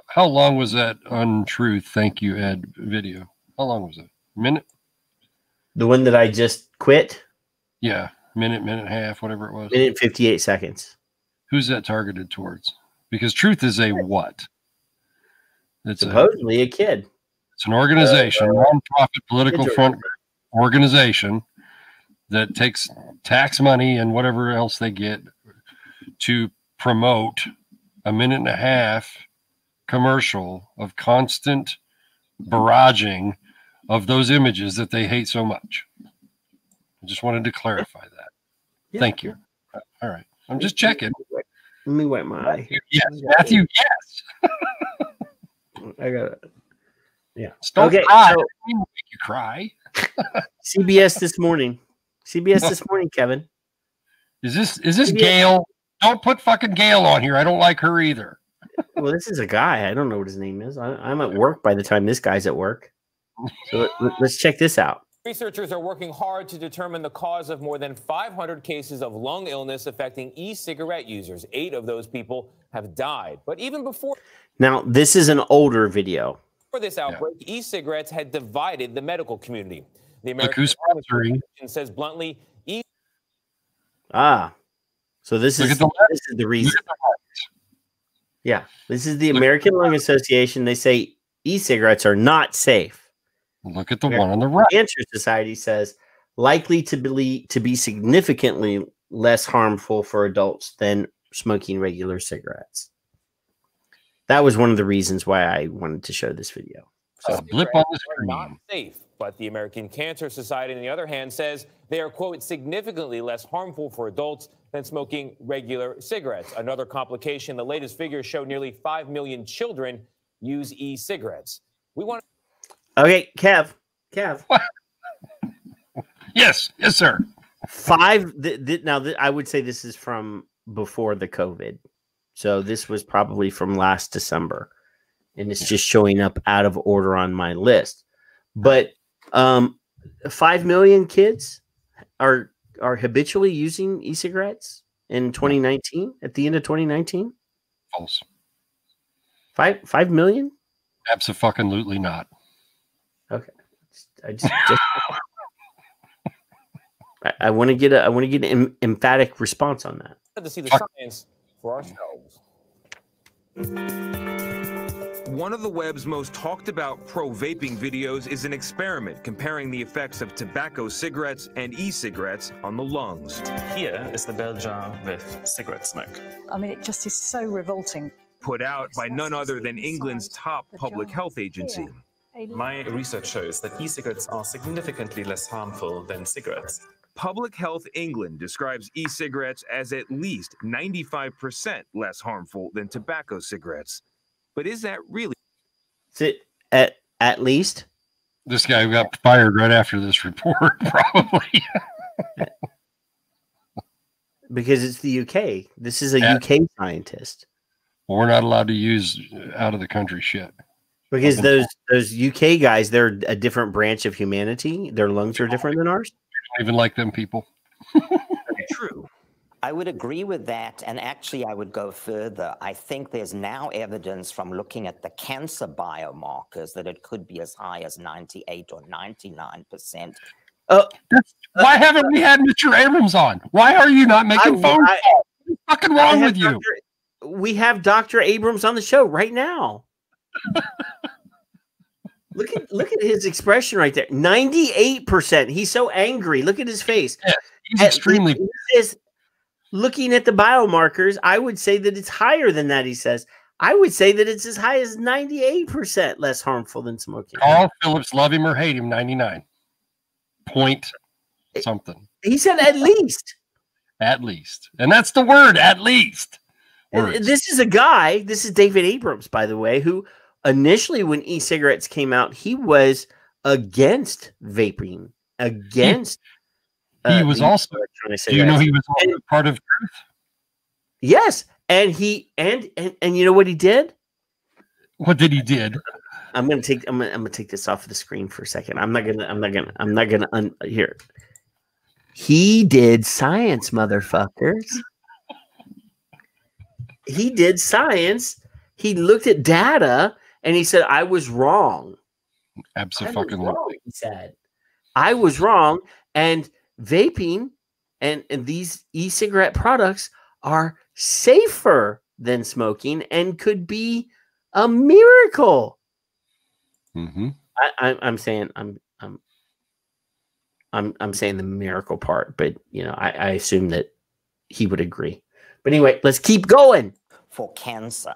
How long was that Untruth Thank You Ed video? How long was it? A minute? The one that I just quit? Yeah, minute and a half, whatever it was. Minute and 58 seconds. Who's that targeted towards? Because Truth is a what? It's supposedly a kid. It's an organization, non-profit political front organization that takes tax money and whatever else they get to promote a minute and a half commercial of constant barraging of those images that they hate so much. I just wanted to clarify that. Yeah. Thank you. All right. I'm just checking. Let me wipe my eye. Yes, Matthew, yes. I got it. Yeah. Don't Okay, cry. so- I didn't make you cry. CBS this morning. CBS this morning, Kevin. Is this Gail? Don't put fucking Gail on here. I don't like her either. Well, this is a guy. I don't know what his name is. I'm at work by the time this guy's at work. So let's check this out. Researchers are working hard to determine the cause of more than 500 cases of lung illness affecting e-cigarette users. 8 of those people have died. But even before Now, this is an older video. this outbreak, e-cigarettes had divided the medical community. The Look American who's sponsoring. Association says bluntly, So this Look is at the this is the reason. Yeah, this is the American Lung Association. They say e-cigarettes are not safe. Look at the one on the right. Cancer Society says likely to be significantly less harmful for adults than smoking regular cigarettes. That was one of the reasons why I wanted to show this video. So a blip on the screen. not safe. But the American Cancer Society, on the other hand, says they are, quote, significantly less harmful for adults than smoking regular cigarettes. Another complication, the latest figures show nearly 5 million children use e-cigarettes. We want Okay, Kev. Yes, sir. I would say this is from before the COVID. So this was probably from last December. And it's just showing up out of order on my list. But 5 million kids are habitually using e-cigarettes in 2019, at the end of 2019? False. 5 million? Absolutely not. Okay. I want to get an emphatic response on that. to see the science for ourselves. One of the web's most talked about pro-vaping videos is an experiment comparing the effects of tobacco cigarettes and e-cigarettes on the lungs. Here is the bell jar with cigarette smoke. I mean, it just is so revolting. Put out by none other than England's top public health agency. My research shows that e-cigarettes are significantly less harmful than cigarettes. Public Health England describes e-cigarettes as at least 95% less harmful than tobacco cigarettes. But is that really? Is it at least? This guy got fired right after this report, probably. Because it's the UK. This is a UK scientist. Well, we're not allowed to use out of the country shit. Because those UK guys, they're a different branch of humanity. Their lungs are different than ours. I don't even like them people. True. I would agree with that, and actually I would go further. I think there's now evidence from looking at the cancer biomarkers that it could be as high as 98 or 99%. Why haven't we had Mr. Abrams on? Why are you not making phone calls? What's fucking wrong with you? We have Dr. Abrams on the show right now. Look at his expression right there. 98%. He's so angry. Look at his face. Yeah, he's extremely. He says, looking at the biomarkers, I would say that it's higher than that. He says, I would say that it's as high as 98% less harmful than smoking. Carl Phillips, love him or hate him, 99 point something. He said at least. At least. And that's the word, at least. Words. This is a guy, this is David Abrams, by the way, who initially when e-cigarettes came out, he was against vaping, against. He was also. Do you know he was also part of Truth? Yes, and he and you know what he did? What did he did? I'm gonna take this off the screen for a second. I'm not gonna here. He did science, motherfuckers. He did science. He looked at data and he said, I was wrong. Absolutely. He said, I was wrong. And vaping and these e-cigarette products are safer than smoking and could be a miracle. Mm-hmm. I'm saying the miracle part, but you know, I assume that he would agree. But anyway, let's keep going. For cancer.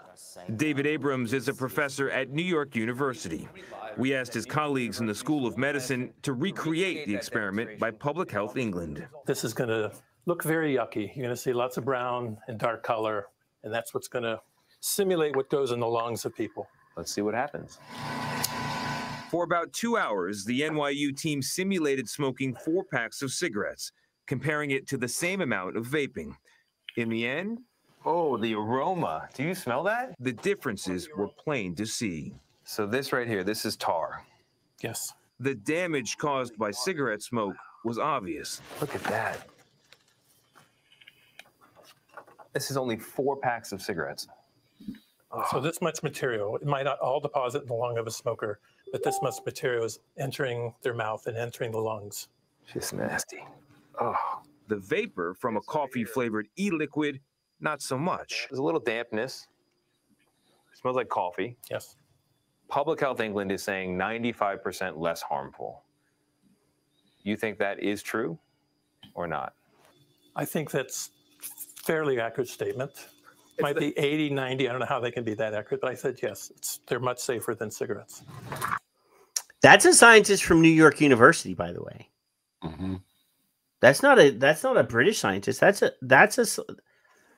David Abrams is a professor at New York University. We asked his colleagues in the School of Medicine to recreate the experiment by Public Health England. This is going to look very yucky. You're going to see lots of brown and dark color, and that's what's going to simulate what goes in the lungs of people. Let's see what happens. For about 2 hours, the NYU team simulated smoking 4 packs of cigarettes, comparing it to the same amount of vaping. In the end, oh, the aroma. Do you smell that? The differences were plain to see. So this right here, this is tar. Yes. The damage caused by cigarette smoke was obvious. Look at that. This is only 4 packs of cigarettes. So this much material, it might not all deposit in the lung of a smoker, but this much material is entering their mouth and entering the lungs. Just nasty. Oh, the vapor from a coffee-flavored e-liquid, not so much. There's a little dampness. It smells like coffee. Yes. Public Health England is saying 95% less harmful. You think that is true or not? I think that's a fairly accurate statement. It might be 80, 90. I don't know how they can be that accurate, but I said yes. They're much safer than cigarettes. That's a scientist from New York University, by the way. Mm-hmm. That's not a British scientist. That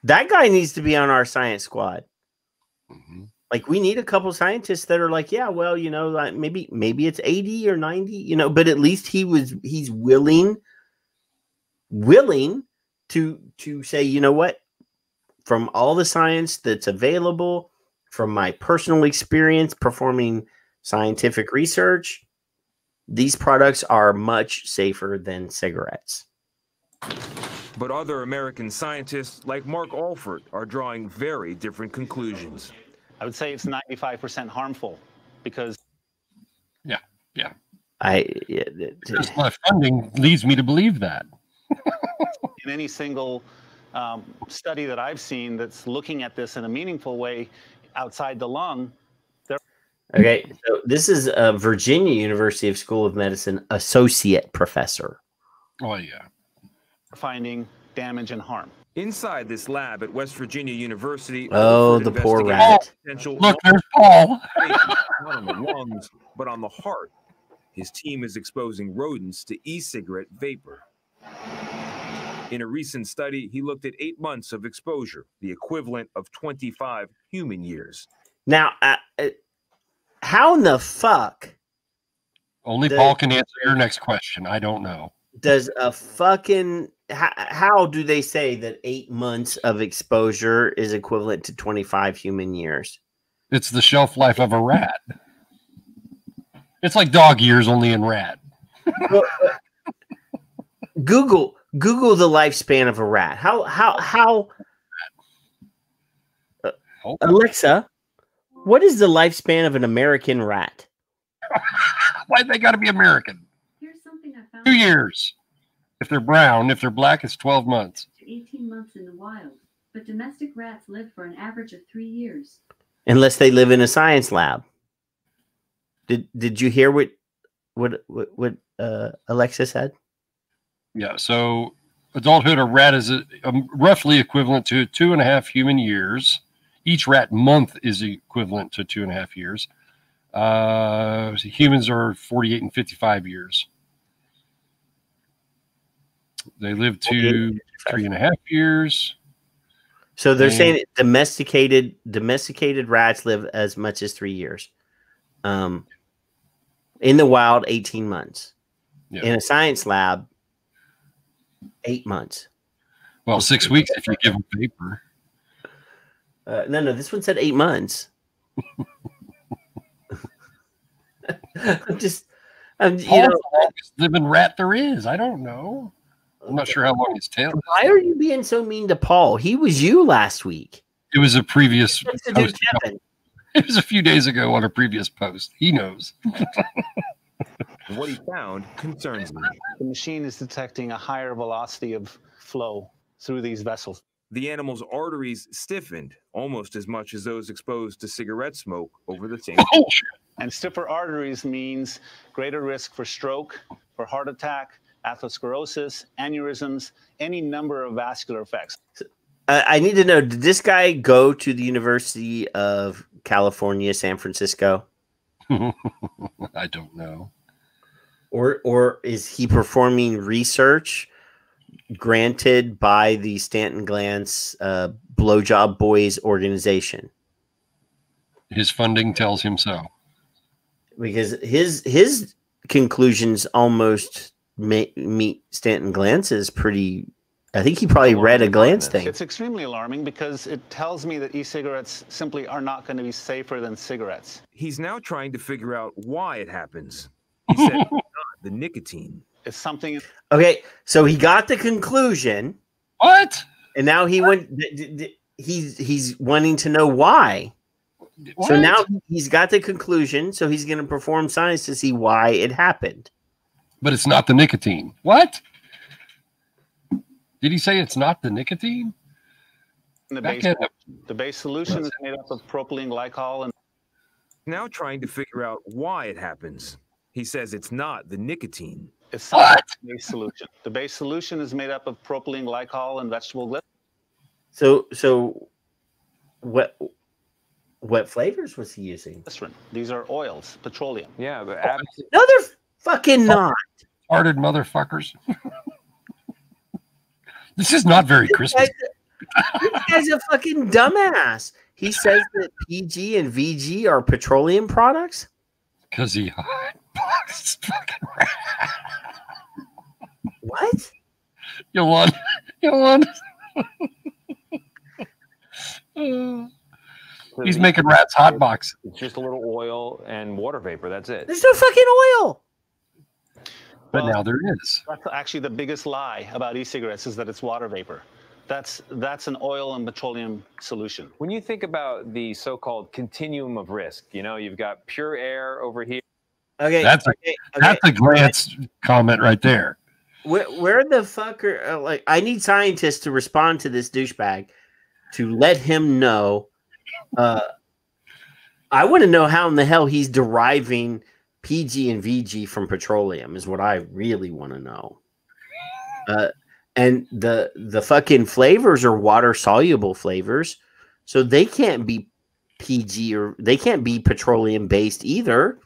guy needs to be on our science squad. Mm-hmm. Like we need a couple scientists that are like, yeah, well, you know, like maybe it's 80 or 90, you know, but at least he's willing to say, you know what, from all the science that's available, from my personal experience performing scientific research, these products are much safer than cigarettes. But other American scientists like Mark Alford are drawing very different conclusions. I would say it's 95% harmful because. Yeah. Just my funding leads me to believe that. In any single study that I've seen that's looking at this in a meaningful way outside the lung. Okay, so this is a Virginia University of School of Medicine associate professor. Oh, yeah. Finding damage and harm. Inside this lab at West Virginia University. Oh, the poor rat. Look, there's Paul. Not on the lungs, but on the heart. His team is exposing rodents to e-cigarette vapor. In a recent study, he looked at 8 months of exposure, the equivalent of 25 human years. Now, how in the fuck? Only Paul can answer your next question. I don't know. Does a fucking how do they say that 8 months of exposure is equivalent to 25 human years? It's the shelf life of a rat. It's like dog years, only in rat. Google the lifespan of a rat. How Alexa, what is the lifespan of an American rat? Why they got to be American? Here's something I found. 2 years. If they're brown, if they're black, it's 12 months. 18 months in the wild, but domestic rats live for an average of 3 years. Unless they live in a science lab. Did you hear what Alexa said? Yeah. So adulthood of rat is roughly equivalent to 2.5 human years. Each rat month is equivalent to 2.5 years. Humans are 48 and 55 years. They live to 3.5 years. So they're saying domesticated rats live as much as 3 years. In the wild, 18 months. Yeah. In a science lab, 8 months. Well, 6 weeks if you give them paper. No, this one said 8 months. I'm the longest living rat there is. I don't know. I'm not sure how long his tail is. Why are you being so mean to Paul? He was you last week. It was a previous post. It was a few days ago on a previous post. He knows. What he found concerns me. The machine is detecting a higher velocity of flow through these vessels. The animal's arteries stiffened almost as much as those exposed to cigarette smoke over the same. And stiffer arteries means greater risk for stroke, for heart attack, atherosclerosis, aneurysms, any number of vascular effects. I need to know, did this guy go to the University of California, San Francisco? I don't know. Or is he performing research granted by the Stanton Glantz Blowjob Boys organization? His funding tells him so. Because his conclusions almost meet Stanton Glantz's pretty. I think he probably read a Glantz thing. It's extremely alarming because it tells me that e-cigarettes simply are not going to be safer than cigarettes. He's now trying to figure out why it happens. He said the nicotine. It's something. Okay, so he got the conclusion. What? And now he went. He's wanting to know why. What? So now he's got the conclusion. So he's going to perform science to see why it happened. But it's not the nicotine. What? Did he say it's not the nicotine? The base solution is made up of propylene glycol and. Now trying to figure out why it happens. He says it's not the nicotine. It's not the base solution. The base solution is made up of propylene glycol and vegetable glycerin. So what flavors was he using? These are oils, petroleum. Yeah, but no, they're fucking not. Farted motherfuckers. This is not very Christmas. This guy's a fucking dumbass. He says that PG and VG are petroleum products? Because he hotboxes fucking rat. What? Yolanda. He's making rats hotbox. It's just a little oil and water vapor. That's it. There's no fucking oil. But now there is. That's actually the biggest lie about e-cigarettes is that it's water vapor. That's an oil and petroleum solution. When you think about the so-called continuum of risk, you've got pure air over here. Okay, that's a Glantz comment right there. Where the fuck are I need scientists to respond to this douchebag to let him know. I want to know how in the hell he's deriving PG and VG from petroleum is what I really want to know. And the fucking flavors are water soluble flavors, so they can't be PG or they can't be petroleum based either.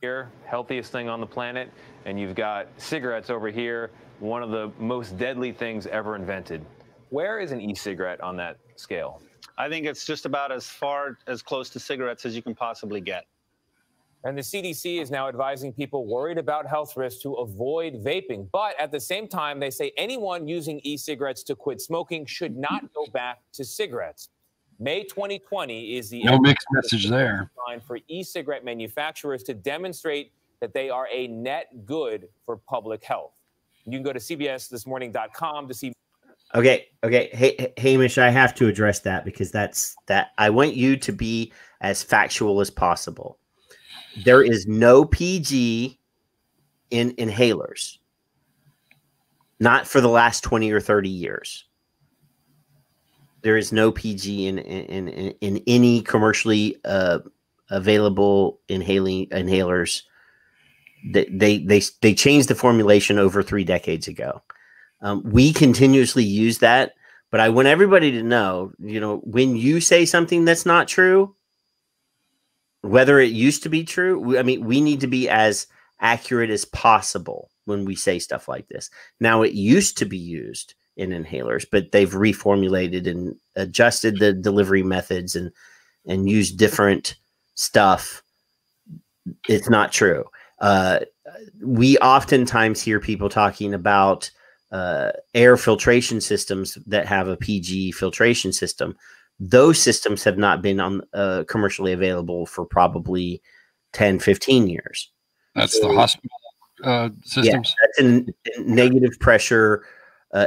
Here, healthiest thing on the planet, and you've got cigarettes over here, one of the most deadly things ever invented. Where is an e-cigarette on that scale? I think it's just about as close to cigarettes as you can possibly get. And the CDC is now advising people worried about health risks to avoid vaping. But at the same time, they say anyone using e-cigarettes to quit smoking should not go back to cigarettes. May 2020 is the no mixed message there for e-cigarette manufacturers to demonstrate that they are a net good for public health. You can go to cbsthismorning.com to see. Okay. Hey, Hamish, I have to address that because I want you to be as factual as possible. There is no PG in inhalers. Not for the last 20 or 30 years. There is no PG in any commercially available inhalers. They changed the formulation over 3 decades ago. We continuously use that, but I want everybody to know, when you say something that's not true, whether it used to be true, I mean, we need to be as accurate as possible when we say stuff like this. Now, it used to be used in inhalers, but they've reformulated and adjusted the delivery methods and used different stuff. It's not true. We oftentimes hear people talking about air filtration systems that have a PG filtration system. Those systems have not been on commercially available for probably 10, 15 years. That's the hospital systems. Yeah, that's in negative pressure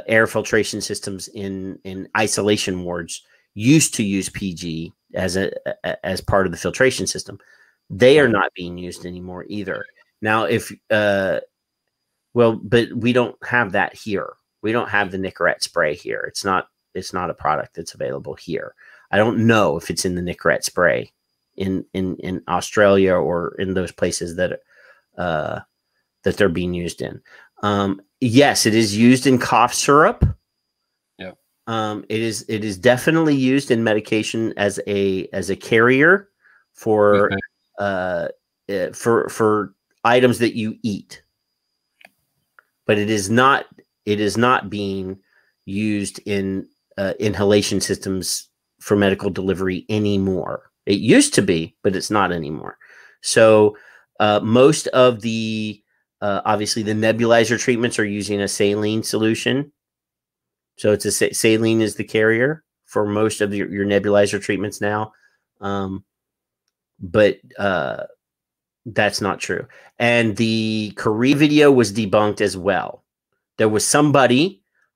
air filtration systems in isolation wards used to use PG as part of the filtration system. They are not being used anymore either. Now, but we don't have that here. We don't have the Nicorette spray here. It's not a product that's available here. I don't know if it's in the Nicorette spray in Australia or in those places that they're being used in. Yes, it is used in cough syrup. Yeah. It is definitely used in medication as a carrier for items that you eat. But it is not being used in inhalation systems for medical delivery anymore. It used to be, but it's not anymore. So most of the obviously the nebulizer treatments are using a saline solution. So it's saline is the carrier for most of your nebulizer treatments now. But that's not true. And the Korea video was debunked as well. There was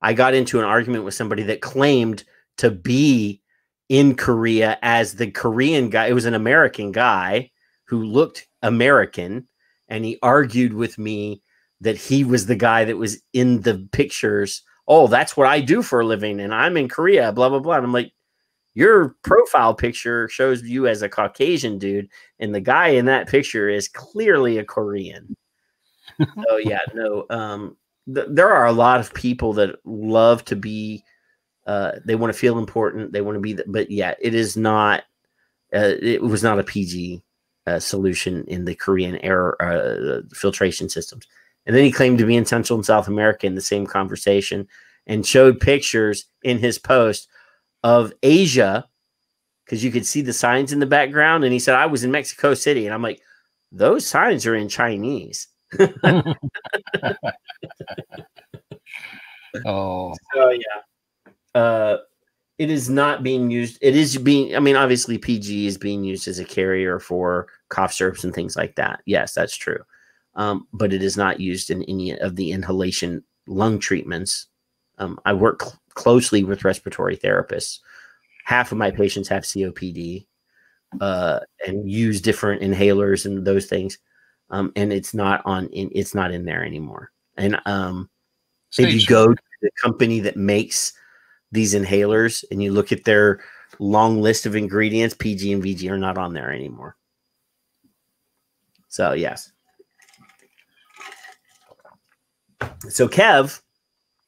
I got into an argument with somebody that claimed to be in Korea as the Korean guy. It was an American guy who looked American, and he argued with me that he was the guy that was in the pictures. Oh, that's what I do for a living, and I'm in Korea, blah, blah, blah. And I'm like, your profile picture shows you as a Caucasian dude, and the guy in that picture is clearly a Korean. So yeah, no, there are a lot of people that love to be, they want to feel important. They want to be, but yeah, it is not, it was not a PG solution in the Korean air filtration systems. And then he claimed to be in Central and South America in the same conversation and showed pictures in his post of Asia, because you could see the signs in the background. And he said, I was in Mexico City. And I'm like, those signs are in Chinese. Oh. So, yeah. It is not being used. It is being, I mean, obviously PG is being used as a carrier for cough syrups and things like that. Yes, that's true. But it is not used in any of the inhalation lung treatments. I work closely with respiratory therapists. Half of my patients have COPD and use different inhalers and those things. And it's not in there anymore. And if you go to the company that makes these inhalers and you look at their long list of ingredients, PG and VG are not on there anymore. So yes. So Kev,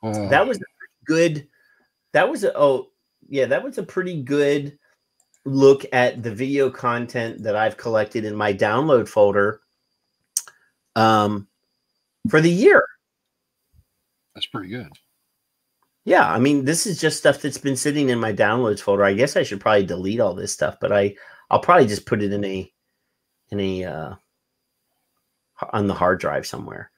that was a good, that was a pretty good look at the video content that I've collected in my download folder for the year. That's pretty good. Yeah, I mean, this is just stuff that's been sitting in my downloads folder. I guess I should probably delete all this stuff, but I'll probably just put it in a on the hard drive somewhere.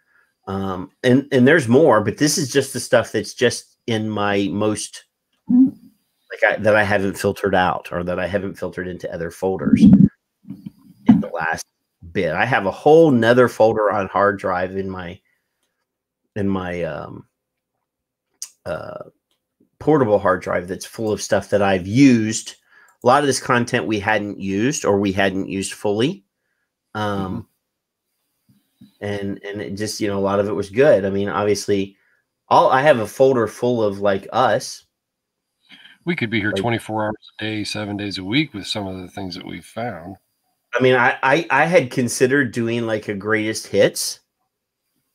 And there's more, but this is just the stuff that's just in my most that I haven't filtered out, or that I haven't filtered into other folders in the last bit. I have a whole nother folder on hard drive in my portable hard drive that's full of stuff that I've used. A lot of this content we hadn't used, or we hadn't used fully. And it just, a lot of it was good. I mean, obviously I have a folder full of like us. We could be here 24 hours a day, 7 days a week with some of the things that we've found. I mean, I had considered doing like a greatest hits,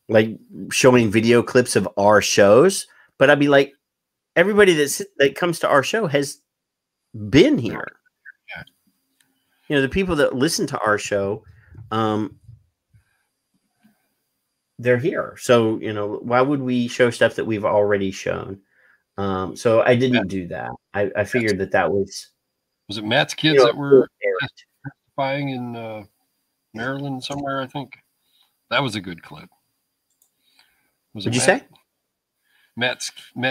like showing video clips of our shows, but I'd be like, everybody that comes to our show has been here. Yeah. The people that listen to our show, they're here. So, why would we show stuff that we've already shown? So I didn't do that. I figured that was it Matt's kids that were testifying in Maryland somewhere, I think. That was a good clip. What'd you say? Matt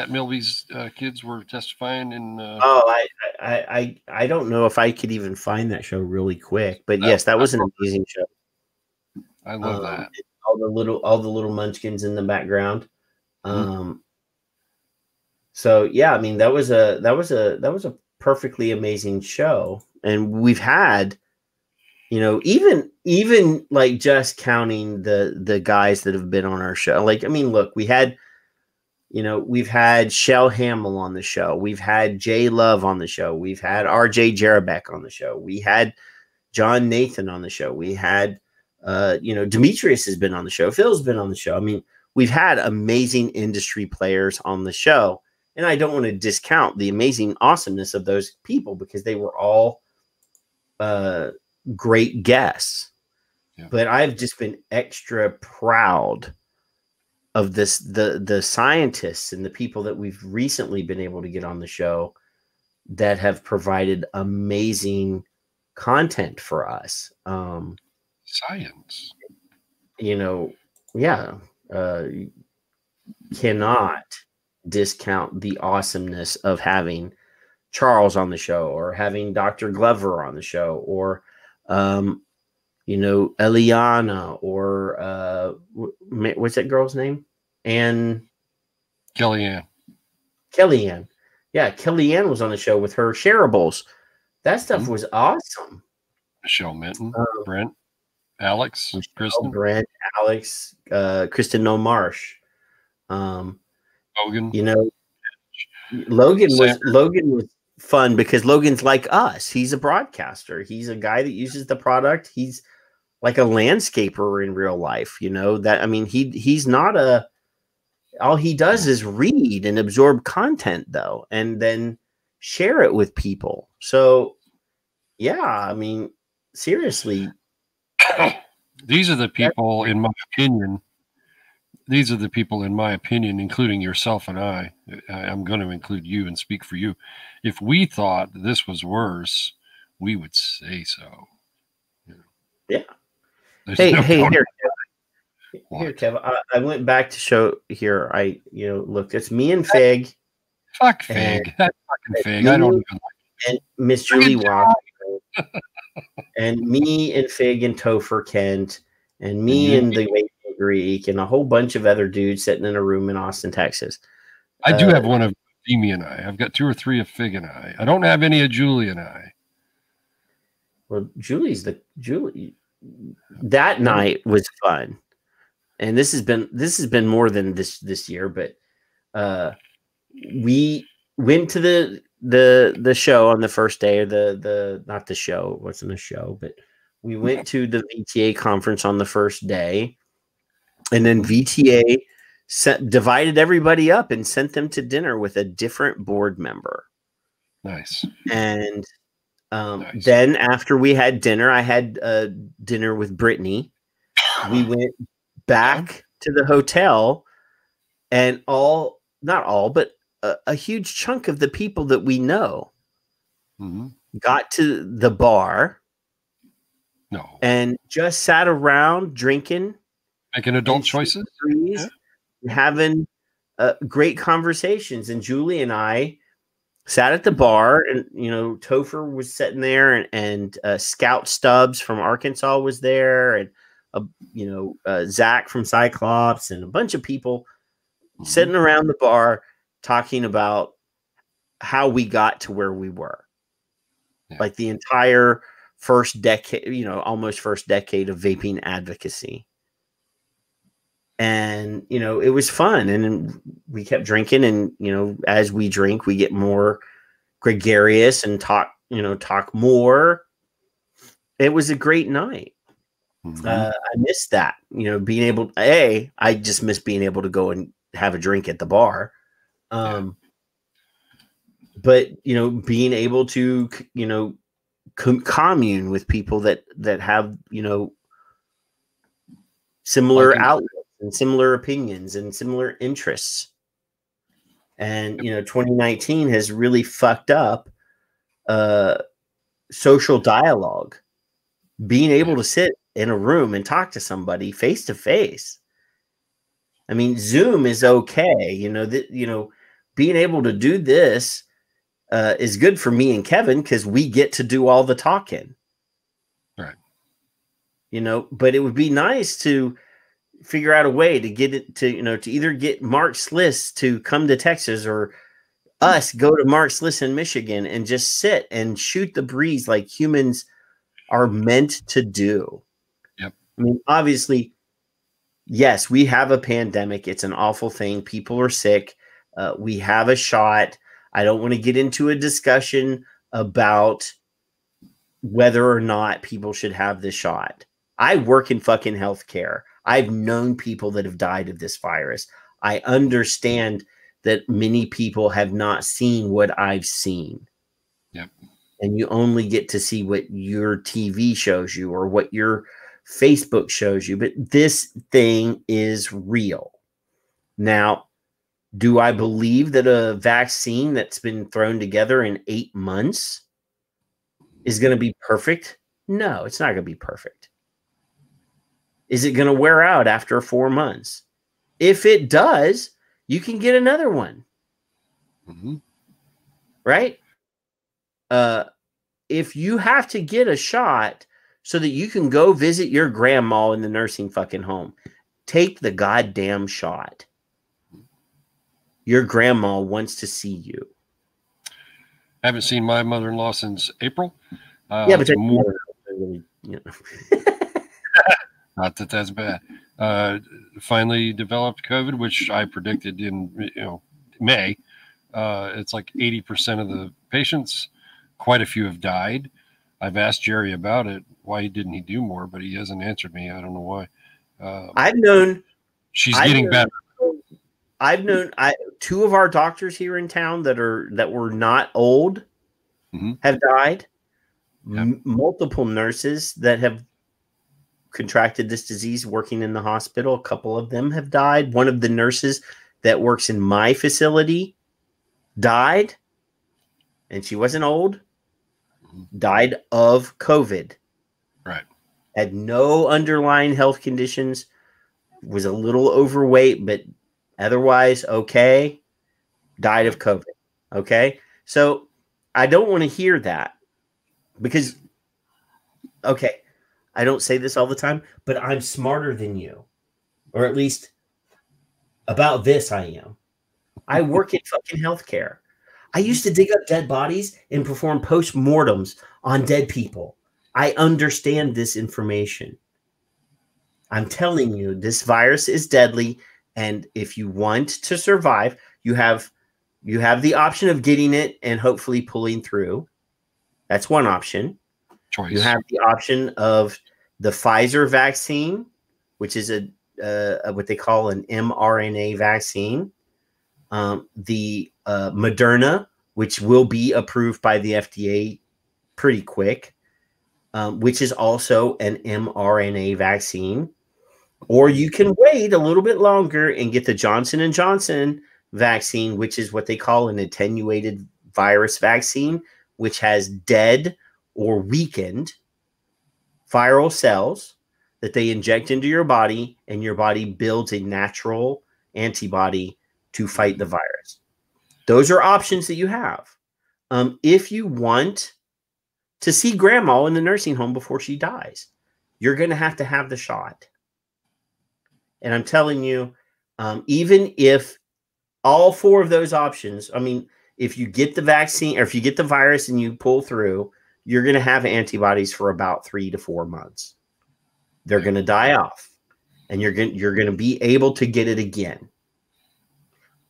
Milby's kids were testifying in I don't know if I could even find that show really quick, but yes, that was an amazing show. I love that. All the little munchkins in the background. So yeah, I mean, that was a perfectly amazing show. And we've had, even like just counting the guys that have been on our show. Like, I mean, look, we've had Shell Hamill on the show. We've had Jay Love on the show. We've had RJ Jerebeck on the show. We had John Nathan on the show. We had, Demetrius has been on the show. Phil's been on the show. I mean, we've had amazing industry players on the show. And I don't want to discount the amazing awesomeness of those people, because they were all great guests. Yeah. But I've just been extra proud of the scientists and the people that we've recently been able to get on the show that have provided amazing content for us. Science. Cannot discount the awesomeness of having Charles on the show, or having Dr. Glover on the show, or Eliana, or what's that girl's name? Kellyanne. Yeah, Kellyanne was on the show with her shareables. That stuff was awesome. Michelle Minton, Brent, Alex, Kristen. Brent, Alex, Kristen Nomarsh. Logan. Logan was fun because Logan's like us. He's a broadcaster. He's a guy that uses the product. He's like a landscaper in real life. He's not all he does is read and absorb content, though, and then share it with people. So yeah, I mean, seriously, these are the people, in my opinion. These are the people, in my opinion, including yourself and I'm going to include you and speak for you. If we thought this was worse, we would say so. Yeah. Hey, here, Kev. I went back to show here. Look, it's me and Fig. Fuck Fig. That fucking Fig. I don't even like it. And Miss Julie Walker. And me and Fig and Topher Kent. And me and the Greek, and a whole bunch of other dudes sitting in a room in Austin, Texas. I do have one of Demi and I. I've got 2 or 3 of Fig and I. I don't have any of Julie and I. Well, Julie. That night was fun, and this has been more than this year. But we went to the show on the first day, or not the show. It wasn't a show, but we went to the VTA conference on the first day. And then VTA divided everybody up and sent them to dinner with a different board member. Nice. And then after we had dinner, I had dinner with Brittany. We went back to the hotel, and not all, but a huge chunk of the people that we know got to the bar. No. And just sat around drinking Making adult choices. Yeah. Having great conversations. And Julie and I sat at the bar, and Topher was sitting there, and Scout Stubbs from Arkansas was there, and Zach from Cyclops, and a bunch of people sitting around the bar talking about how we got to where we were. Like the entire first decade, almost first decade of vaping advocacy. And, it was fun. And we kept drinking, and, as we drink, we get more gregarious and talk more. It was a great night. I missed that, being able, I just miss being able to go and have a drink at the bar. But, being able to, commune with people that have, similar outlooks and similar opinions and similar interests. And, 2019 has really fucked up social dialogue, being able to sit in a room and talk to somebody face to face. I mean, Zoom is okay. Being able to do this is good for me and Kevin because we get to do all the talking. Right. But it would be nice to figure out a way to get it to, to either get Mark Sliss to come to Texas or us go to Mark Sliss in Michigan and just sit and shoot the breeze like humans are meant to do. Yep. I mean, obviously, yes, we have a pandemic. It's an awful thing. People are sick. We have a shot. I don't want to get into a discussion about whether or not people should have the shot. I work in fucking healthcare. I've known people that have died of this virus. I understand that many people have not seen what I've seen. Yep. And you only get to see what your TV shows you or what your Facebook shows you. But this thing is real. Now, do I believe that a vaccine that's been thrown together in 8 months is going to be perfect? No, it's not going to be perfect. Is it going to wear out after 4 months? If it does, you can get another one. Right? If you have to get a shot so that you can go visit your grandma in the nursing fucking home, take the goddamn shot. Your grandma wants to see you. I haven't seen my mother-in-law since April. Yeah, but not that that's bad. Finally developed COVID, which I predicted in May. It's like 80% of the patients. Quite a few have died. I've asked Jerry about it. Why didn't he do more? But he hasn't answered me. I don't know why. I've known she's getting better. I've known two of our doctors here in town that were not old have died. Multiple nurses that have contracted this disease working in the hospital, a couple of them have died. One of the nurses that works in my facility died, and she wasn't old, died of COVID. Right. Had no underlying health conditions, was a little overweight, but otherwise okay, died of COVID. Okay. So I don't want to hear that because, okay, I don't say this all the time, but I'm smarter than you, or at least about this I am. I work in fucking healthcare. I used to dig up dead bodies and perform post-mortems on dead people. I understand this information. I'm telling you, this virus is deadly. And if you want to survive, you have the option of getting it and hopefully pulling through. That's one option. Choice. You have the option of the Pfizer vaccine, which is a what they call an mRNA vaccine. The Moderna, which will be approved by the FDA pretty quick, which is also an mRNA vaccine. Or you can wait a little bit longer and get the Johnson & Johnson vaccine, which is what they call an attenuated virus vaccine, which has dead or weakened viral cells that they inject into your body, and your body builds a natural antibody to fight the virus. Those are options that you have. If you want to see grandma in the nursing home before she dies, you're going to have the shot. And I'm telling you, even if all four of those options, I mean, if you get the vaccine or if you get the virus and you pull through, you're going to have antibodies for about 3 to 4 months. They're going to die off, and you're going to be able to get it again.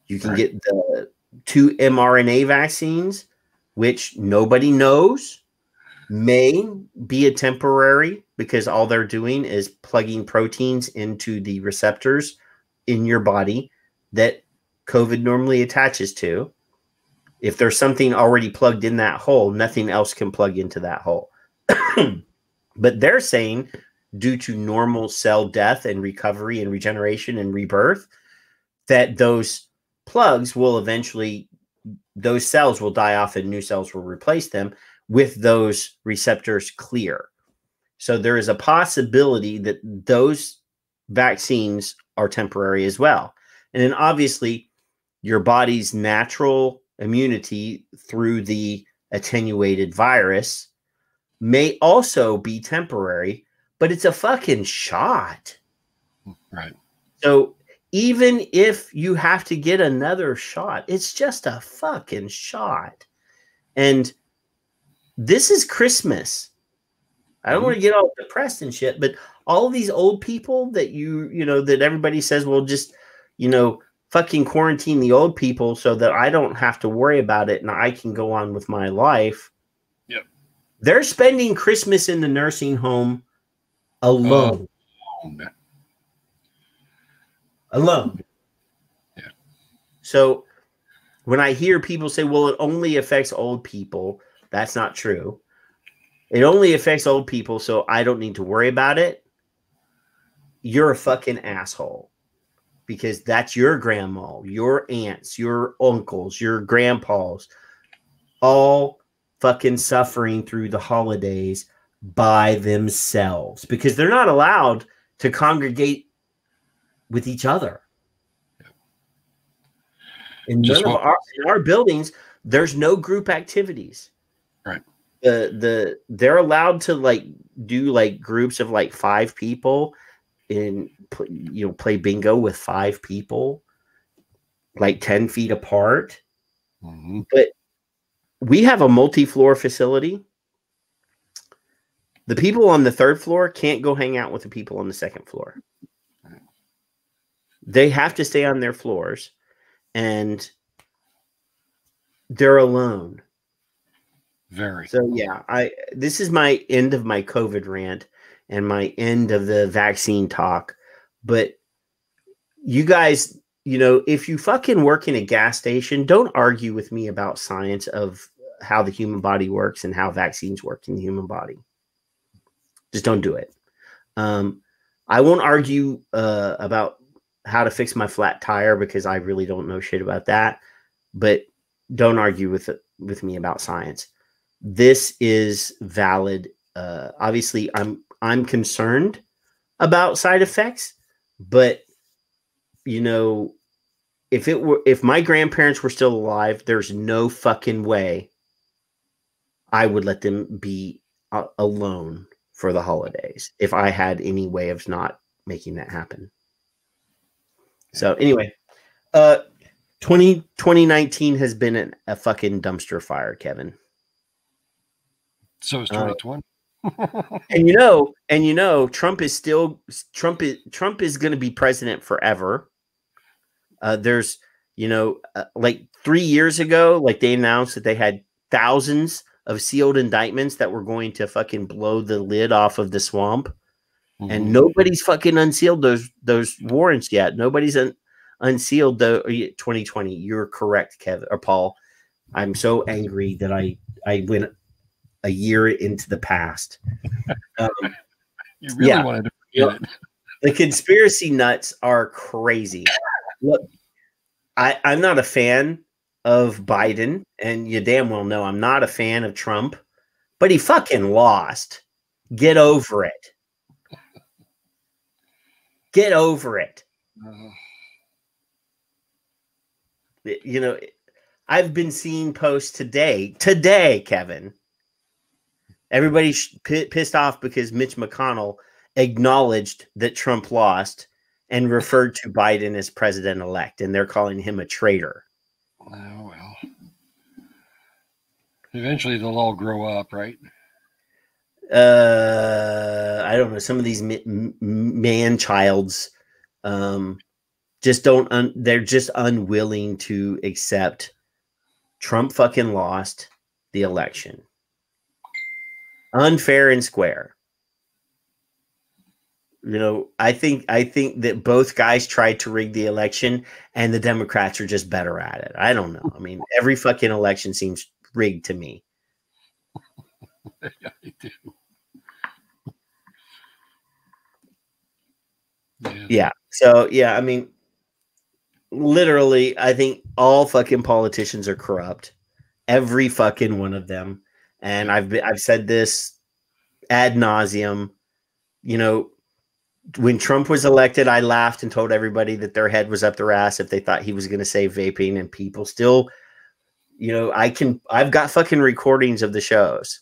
You can get the 2 mRNA vaccines, which nobody knows may be a temporary, because all they're doing is plugging proteins into the receptors in your body that COVID normally attaches to. If there's something already plugged in that hole, nothing else can plug into that hole. But they're saying, due to normal cell death and recovery and regeneration and rebirth, that those plugs will eventually, those cells will die off and new cells will replace them with those receptors clear. So there is a possibility that those vaccines are temporary as well. And then obviously your body's natural immunity through the attenuated virus may also be temporary, but it's a fucking shot. Right. So even if you have to get another shot, it's just a fucking shot. And this is Christmas. I don't want to get all depressed and shit, but all these old people that that everybody says, well, just, fucking quarantine the old people so that I don't have to worry about it and I can go on with my life. Yep. They're spending Christmas in the nursing home alone. Alone. Yeah. So when I hear people say, well, it only affects old people, that's not true. It only affects old people, so I don't need to worry about it. You're a fucking asshole, because that's your grandma, your aunts, your uncles, your grandpas, all fucking suffering through the holidays by themselves because they're not allowed to congregate with each other. In none of our buildings, there's no group activities. Right. They're allowed to do groups of 5 people and play bingo with 5 people 10 feet apart. Mm-hmm. But we have a multi-floor facility. The people on the 3rd floor can't go hang out with the people on the 2nd floor. They have to stay on their floors, and they're alone. Very. So yeah, this is my end of my COVID rant and my end of the vaccine talk. But you guys, if you fucking work in a gas station, don't argue with me about science of how the human body works and how vaccines work in the human body. Just don't do it. I won't argue about how to fix my flat tire because I really don't know shit about that. But don't argue with me about science. This is valid. Obviously, I'm concerned about side effects, but if my grandparents were still alive, there's no fucking way I would let them be alone for the holidays if I had any way of not making that happen. So anyway, 2019 has been a fucking dumpster fire, Kevin. So is 2020. And Trump is going to be president forever. There's 3 years ago, they announced that they had thousands of sealed indictments that were going to fucking blow the lid off of the swamp. Mm-hmm. And nobody's fucking unsealed those warrants yet. Nobody's unsealed the 2020. You're correct, Kevin or Paul. I'm so angry that I went a year into the past. You really wanted to forget it. The conspiracy nuts are crazy. Look, I'm not a fan of Biden, and you damn well know I'm not a fan of Trump, but he fucking lost. Get over it. Get over it. You know, I've been seeing posts today, Kevin. Everybody's pissed off because Mitch McConnell acknowledged that Trump lost and referred to Biden as president-elect, and they're calling him a traitor. Oh, well. Eventually they'll all grow up, right? I don't know. Some of these man-childs just don't, they're just unwilling to accept Trump fucking lost the election. Unfair and square. You know, I think that both guys tried to rig the election and the Democrats are just better at it. I don't know. I mean, every fucking election seems rigged to me. Yeah, I do. Yeah. So, yeah, I mean, literally, I think all fucking politicians are corrupt. Every fucking one of them. And I've said this ad nauseum. You know, when Trump was elected, I laughed and told everybody that their head was up their ass if they thought he was going to save vaping, and people still, you know, I've got fucking recordings of the shows.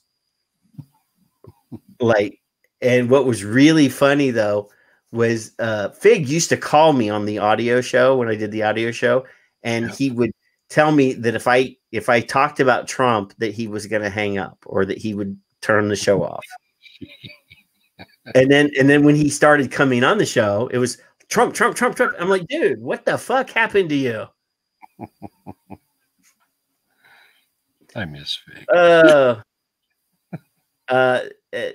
Like, and what was really funny though was Fig used to call me on the audio show when I did the audio show, and he would tell me that if I talked about Trump, that he was going to hang up or that he would turn the show off. And then when he started coming on the show, it was Trump. I'm like, dude, what the fuck happened to you? I miss Fig.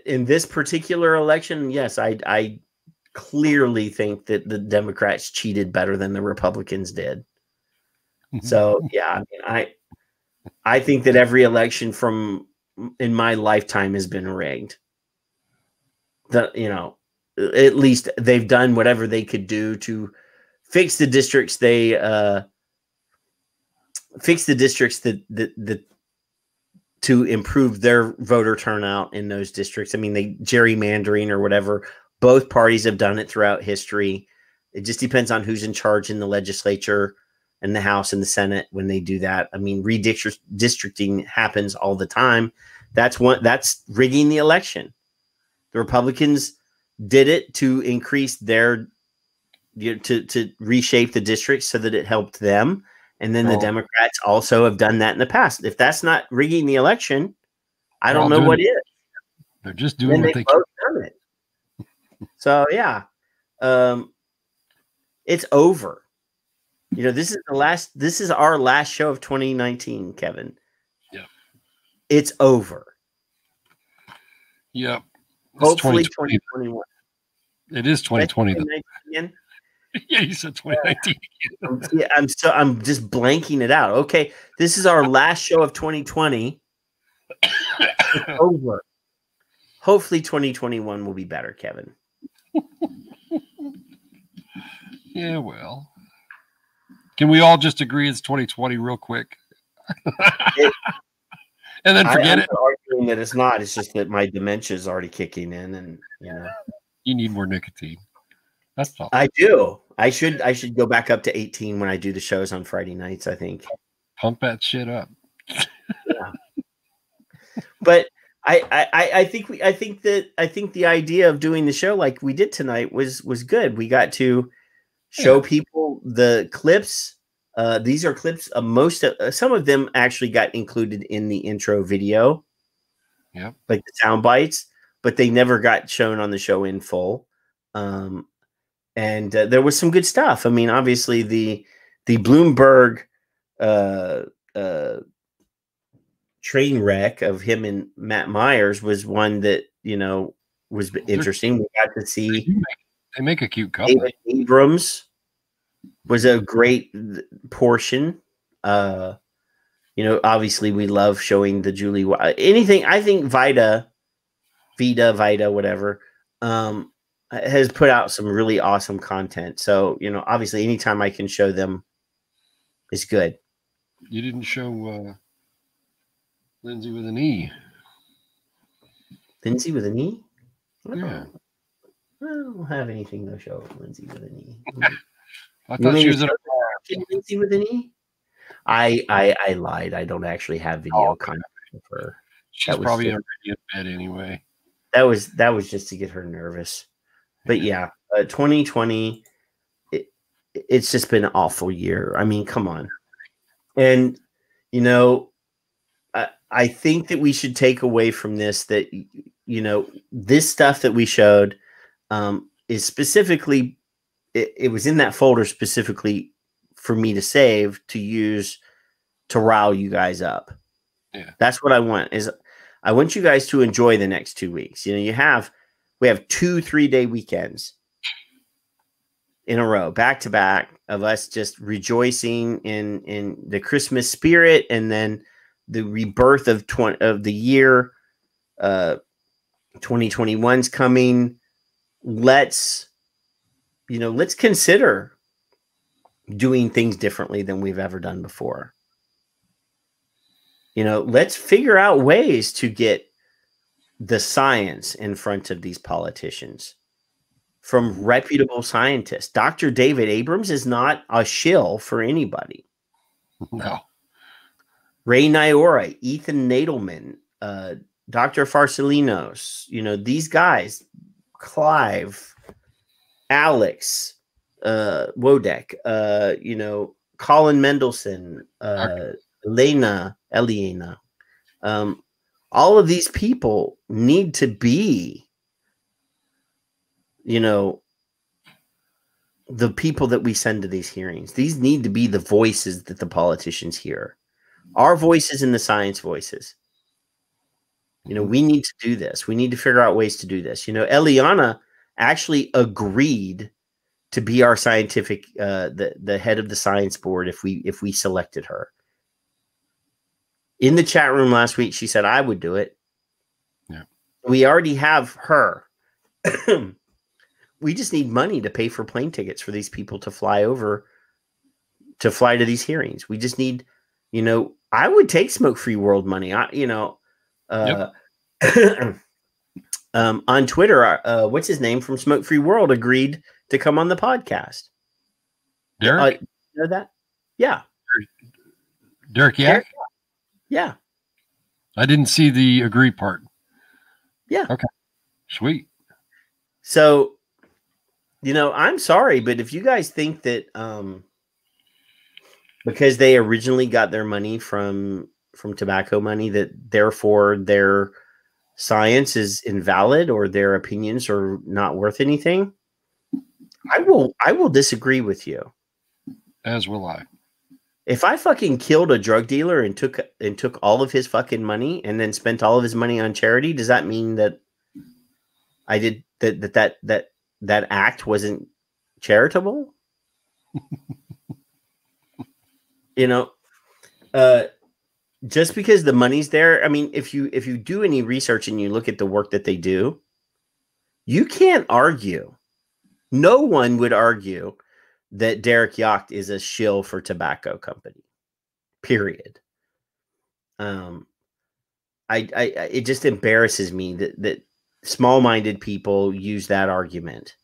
In this particular election, yes, I clearly think that the Democrats cheated better than the Republicans did. So yeah, I mean, I think that every election in my lifetime has been rigged. You know, at least they've done whatever they could do to fix the districts. They fix the districts that to improve their voter turnout in those districts. I mean, they gerrymandering or whatever. Both parties have done it throughout history. It just depends on who's in charge in the legislature and the House and the Senate when they do that. I mean, redistricting happens all the time. That's rigging the election. The Republicans did it to increase their, to reshape the districts so that it helped them. And then the Democrats also have done that in the past. If that's not rigging the election, I don't know what is. They're just doing what they can. Done it. So yeah, it's over. You know, this is our last show of 2019, Kevin. Yeah. It's over. Yep. Hopefully 2021. It is 2020. Again? Yeah, you said 2019. Yeah, I'm just blanking it out. Okay, this is our last show of 2020. It's over. Hopefully 2021 will be better, Kevin. Yeah, well. Can we all just agree it's 2020 real quick? And then forget it. I'm arguing that it's not. It's just that my dementia is already kicking in, and you know, you need more nicotine. That's all. I do. I should go back up to 18 when I do the shows on Friday nights. I think. Pump that shit up. Yeah. But I think the idea of doing the show like we did tonight was good. We got to show people the clips. These are clips. Some of them actually got included in the intro video. Yeah, like the sound bites, but they never got shown on the show in full. And there was some good stuff. I mean, obviously the Bloomberg train wreck of him and Matt Myers was one that, you know, was interesting. We got to see they make a cute couple. David Abrams was a great portion. You know, obviously we love showing the Julie anything. I think Vida, whatever, has put out some really awesome content. So, you know, obviously anytime I can show them is good. You didn't show Lindsay with an E. Lindsay with an E? Yeah. I don't have anything to show Lindsay with an E. I thought she was Lindsay with an E. I lied. I don't actually have video content of her. She's probably already in bed anyway. That was just to get her nervous. But yeah, 2020. It's just been an awful year. I mean, come on. And you know, I think that we should take away from this that this stuff that we showed is specifically. It was in that folder specifically for me to save to use to rile you guys up. Yeah. That's what I want I want you guys to enjoy the next 2 weeks. We have 2 3-day weekends in a row, back to back, of us just rejoicing in the Christmas spirit, and then the rebirth of the year. 2021's coming. Let's consider doing things differently than we've ever done before. Let's figure out ways to get the science in front of these politicians from reputable scientists. Dr. David Abrams is not a shill for anybody. No. Ray Nyora, Ethan Nadelman, Dr. Farsalinos, these guys, Clive, Alex, Wodek, Colin Mendelson, Eliana. All of these people need to be, the people that we send to these hearings. These need to be the voices that the politicians hear. Our voices and the science voices. We need to do this. We need to figure out ways to do this. Eliana actually agreed to be our scientific, the head of the science board if we selected her. In the chat room last week, she said I would do it. Yeah. We already have her. We just need money to pay for plane tickets for these people to fly to these hearings. We just need, I would take Smoke Free World money. On Twitter, what's his name from Smoke Free World agreed to come on the podcast. Derek? You know that? Yeah. Derek, yeah? Yeah. I didn't see the agree part. Yeah. Okay. Sweet. So, I'm sorry, but if you guys think that because they originally got their money from tobacco money, that therefore their science is invalid or their opinions are not worth anything, I will disagree with you. As will I. If I fucking killed a drug dealer and took all of his fucking money and then spent all of his money on charity, does that mean that I did that act wasn't charitable? Just because the money's there. I mean, if you do any research and you look at the work that they do, you can't argue. No one would argue that Derek Yacht is a shill for tobacco company. Period. It just embarrasses me that small-minded people use that argument.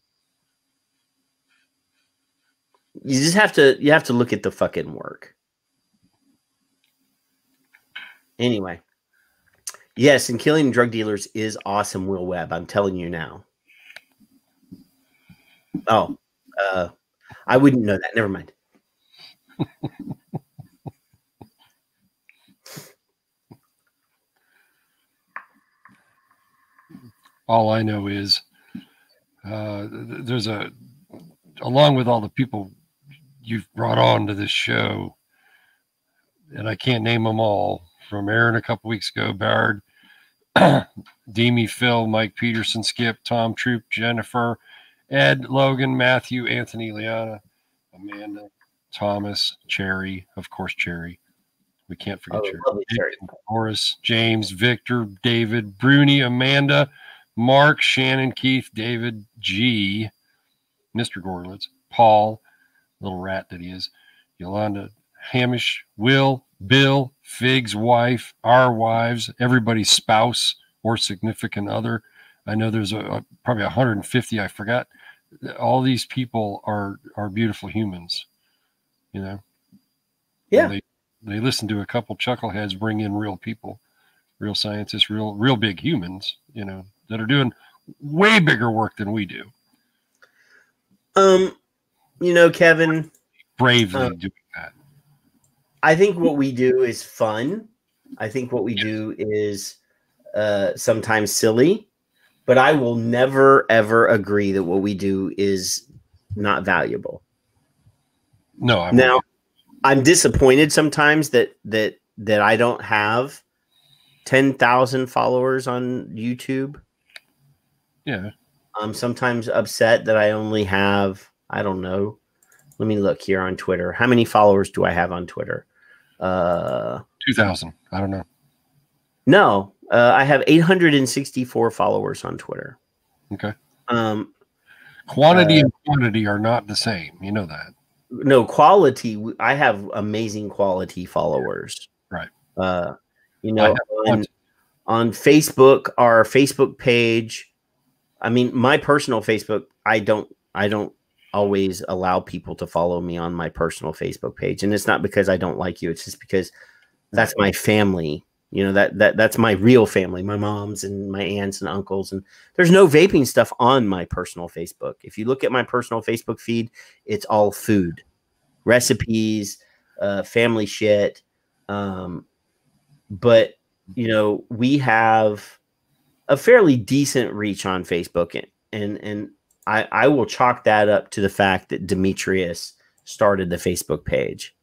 You have to look at the fucking work. Anyway, yes, and killing drug dealers is awesome, Will Webb. I'm telling you now. Oh, I wouldn't know that. Never mind. All I know is there's along with all the people you've brought on to this show, and I can't name them all, from Aaron a couple weeks ago, Bard, Demi, Phil, Mike Peterson, Skip, Tom Troop, Jennifer, Ed, Logan, Matthew, Anthony, Liana, Amanda, Thomas, Cherry, of course, Cherry. We can't forget Cherry. Horace, James, Victor, David, Bruni, Amanda, Mark, Shannon, Keith, David, G, Mr. Gorlitz, Paul, little rat that he is, Yolanda, Hamish, Will, Bill, Fig's wife, our wives, everybody's spouse or significant other, I know there's probably 150. I forgot. All these people are beautiful humans, you know. Yeah. And they listen to a couple chuckleheads bring in real people, real scientists, real big humans, you know, that are doing way bigger work than we do. You know, Kevin, bravely doing that. I think what we do is fun. I think what we do is sometimes silly, but I will never ever agree that what we do is not valuable. No, I'm disappointed sometimes that I don't have 10,000 followers on YouTube. Yeah. I'm sometimes upset that I only have, I don't know. Let me look here on Twitter. How many followers do I have on Twitter? 2,000. I don't know. No, I have 864 followers on Twitter. Okay. Quantity and quantity are not the same. You know that. No, quality. I have amazing quality followers. Right. You know, on Facebook, our Facebook page. I mean, my personal Facebook, I don't always allow people to follow me on my personal Facebook page. And it's not because I don't like you. It's just because that's my family. You know, that's my real family, my moms and my aunts and uncles. And there's no vaping stuff on my personal Facebook. If you look at my personal Facebook feed, it's all food, recipes, family shit. But, you know, we have a fairly decent reach on Facebook. And I will chalk that up to the fact that Demetrius started the Facebook page.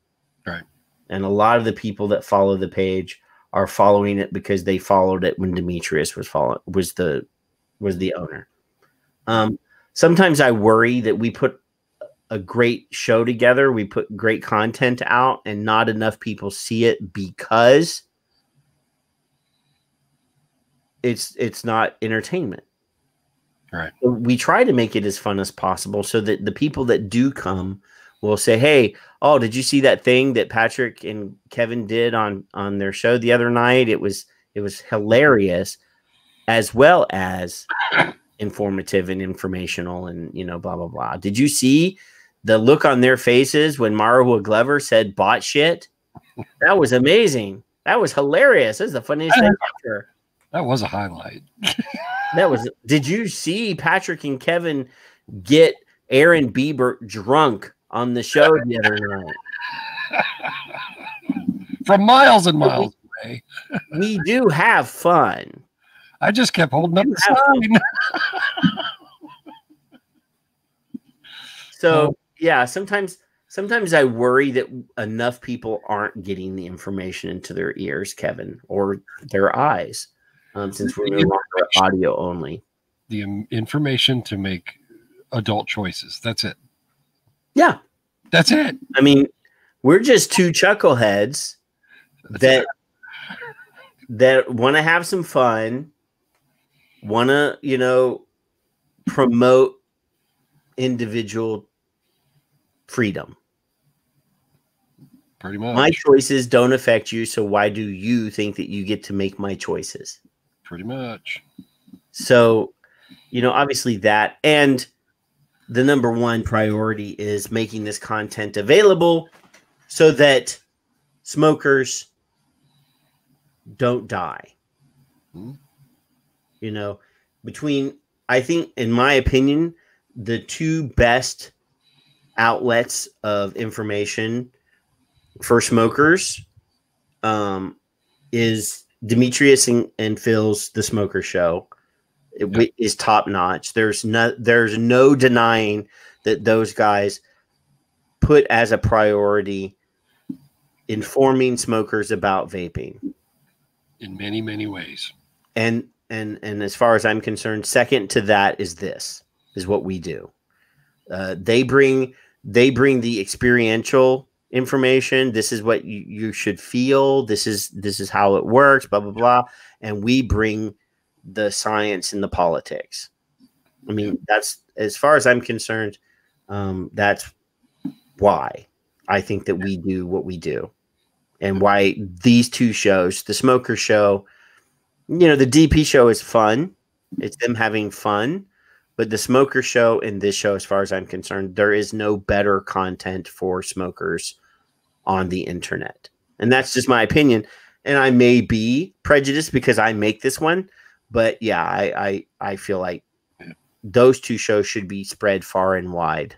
Right. And a lot of the people that follow the page are following it because they followed it when Demetrius was the owner. Sometimes I worry that we put a great show together, we put great content out, and not enough people see it because it's not entertainment. Right. We try to make it as fun as possible so that the people that do come will say, hey, oh, did you see that thing that Patrick and Kevin did on their show the other night? It was hilarious, as well as informative and informational and, you know, blah, blah, blah. Did you see the look on their faces when Marwa Glover said bot shit? That was amazing. That was hilarious. That was the funniest thing ever. That was a highlight. Did you see Patrick and Kevin get Aaron Bieber drunk on the show the other night? From miles and miles away. We do have fun. I just kept holding up the sign. So yeah, sometimes I worry that enough people aren't getting the information into their ears, Kevin, or their eyes. Since we're no longer audio only. The information to make adult choices. That's it. Yeah. That's it. I mean, we're just two chuckleheads that want to have some fun, want to, you know, promote individual freedom. Pretty much. My choices don't affect you, so why do you think that you get to make my choices? Pretty much. So, you know, obviously that, and the number one priority is making this content available so that smokers don't die. Mm-hmm. You know, I think, in my opinion, the two best outlets of information for smokers is Demetrius and Phil's The Smoker Show. It is top notch. There's no denying that those guys put as a priority informing smokers about vaping in many, many ways. And as far as I'm concerned, second to that is what we do. They bring the experiential information. This is what you should feel. This is how it works, blah, blah, blah. And we bring the science and the politics. I mean, that's, as far as I'm concerned, that's why I think that we do what we do, and why these two shows, the Smoker Show, you know, the DP show is fun. It's them having fun. But the smoker show and this show, as far as I'm concerned, there is no better content for smokers on the internet. And that's just my opinion. And I may be prejudiced because I make this one. But yeah, I feel like those two shows should be spread far and wide.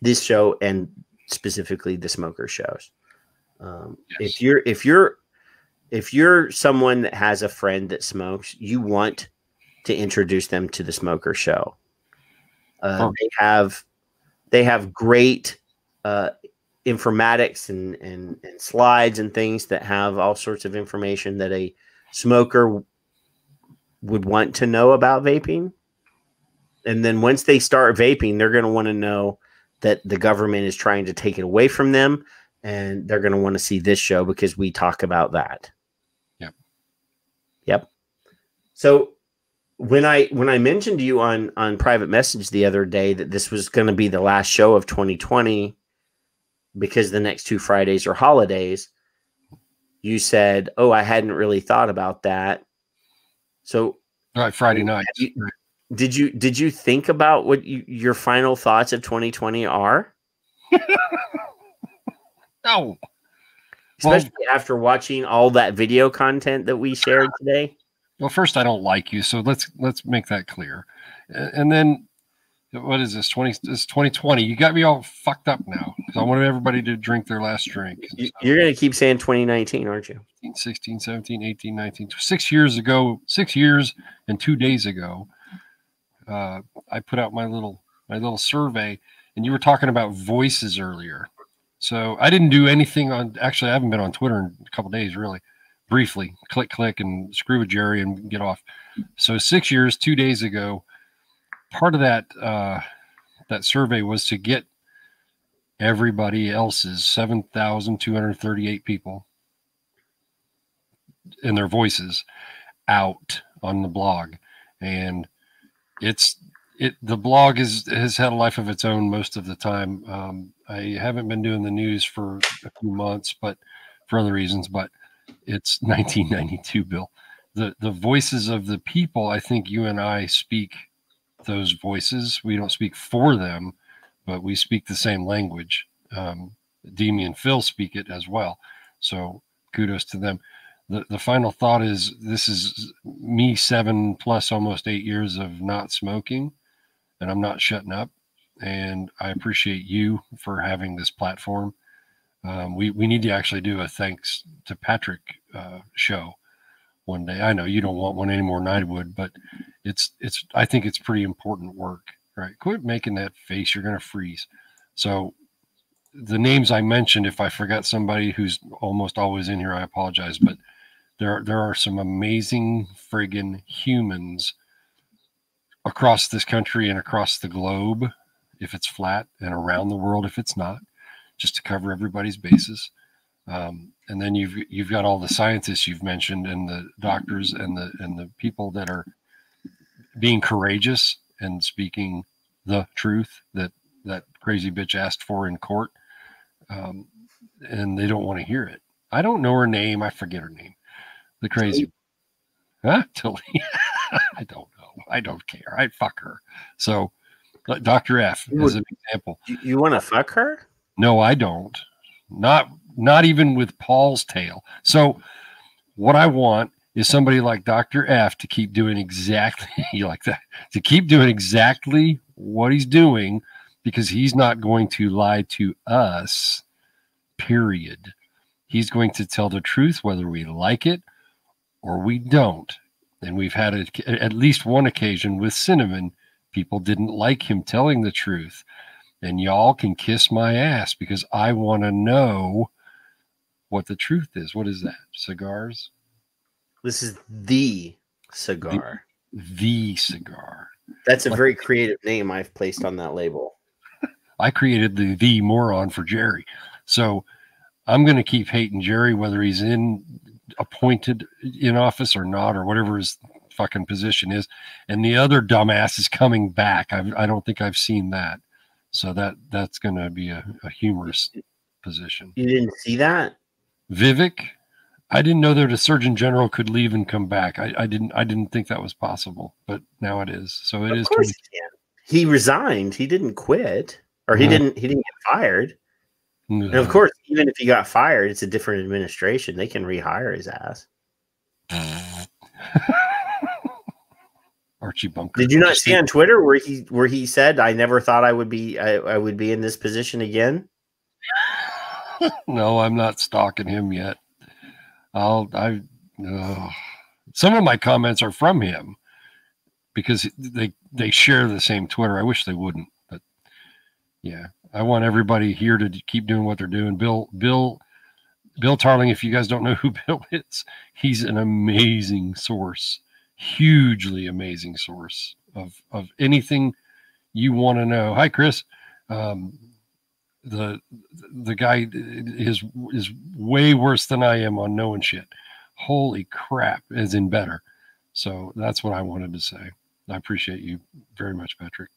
This show and specifically the smoker shows. Yes. If you're someone that has a friend that smokes, you want to introduce them to the smoker show. They have great informatics and slides and things that have all sorts of information that a smoker would want to know about vaping. And then once they start vaping, they're going to want to know that the government is trying to take it away from them, and they're going to want to see this show because we talk about that. Yep. So when I mentioned to you on private message the other day that this was going to be the last show of 2020 because the next 2 Fridays are holidays, you said, "Oh, I hadn't really thought about that." So, all right, Friday night. Did you think about what your final thoughts of 2020 are? No. Especially after watching all that video content that we shared today. Well, first, I don't like you, so let's make that clear. And then, what is this? 2020. You got me all fucked up now because I want everybody to drink their last drink. You're going to keep saying 2019, aren't you? 16, 17, 18, 19. 6 years ago, 6 years and 2 days ago, I put out my little survey, and you were talking about voices earlier. So I didn't do anything on. Actually, I haven't been on Twitter in a couple of days, really. Briefly, click, and screw with Jerry and get off. So 6 years, 2 days ago, part of that that survey was to get everybody else's 7,238 people and their voices out on the blog, and the blog has had a life of its own most of the time. I haven't been doing the news for a few months, but for other reasons. But it's 1992, Bill. The voices of the people. I think you and I speak those voices. We don't speak for them, but we speak the same language. Demi and Phil speak it as well. So kudos to them. The final thought is this is me 7 plus almost 8 years of not smoking, and I'm not shutting up. And I appreciate you for having this platform. We need to actually do a thanks to Patrick show one day. I know you don't want one any more than I would, but I think it's pretty important work, right? Quit making that face. You're going to freeze. So the names I mentioned, if I forgot somebody who's almost always in here, I apologize, but there are some amazing friggin' humans across this country and across the globe, if it's flat, and around the world if it's not, just to cover everybody's bases. And then you've got all the scientists you've mentioned, and the doctors, and the people that are being courageous and speaking the truth that crazy bitch asked for in court, and they don't want to hear it. I don't know her name. I forget her name. The crazy, huh? Tilly. I don't know. I don't care. I fuck her. So, Dr. F is an example. You want to fuck her? No, I don't. Not even with Paul's tail. So, what I want is somebody like Dr. F to keep doing exactly like that. To keep doing exactly what he's doing, because he's not going to lie to us. Period. He's going to tell the truth, whether we like it or we don't. And we've had at least one occasion with Cinnamon, people didn't like him telling the truth. And y'all can kiss my ass because I want to know what the truth is. What is that? Cigars? This is the cigar. The cigar. That's a very creative name I've placed on that label. I created the moron for Jerry. So I'm going to keep hating Jerry, whether he's appointed in office or not, or whatever his fucking position is. And the other dumbass is coming back. I don't think I've seen that. So that's going to be a humorous position. You didn't see that? Vivek, I didn't know that a surgeon general could leave and come back. I didn't think that was possible, but now it is. So it is. Of course he can. He resigned. He didn't quit, or he didn't get fired. No. And of course, even if he got fired, it's a different administration. They can rehire his ass. Archie Bunker. Did you not see on Twitter where he said, "I never thought I would be in this position again"? No, I'm not stalking him yet. Some of my comments are from him because they share the same Twitter. I wish they wouldn't, but yeah, I want everybody here to keep doing what they're doing. Bill Tarling, if you guys don't know who Bill is, he's an amazing source, hugely amazing source of anything you want to know. Hi, Chris. The guy is way worse than I am on knowing shit. Holy crap, as in better. So that's what I wanted to say. I appreciate you very much, Patrick.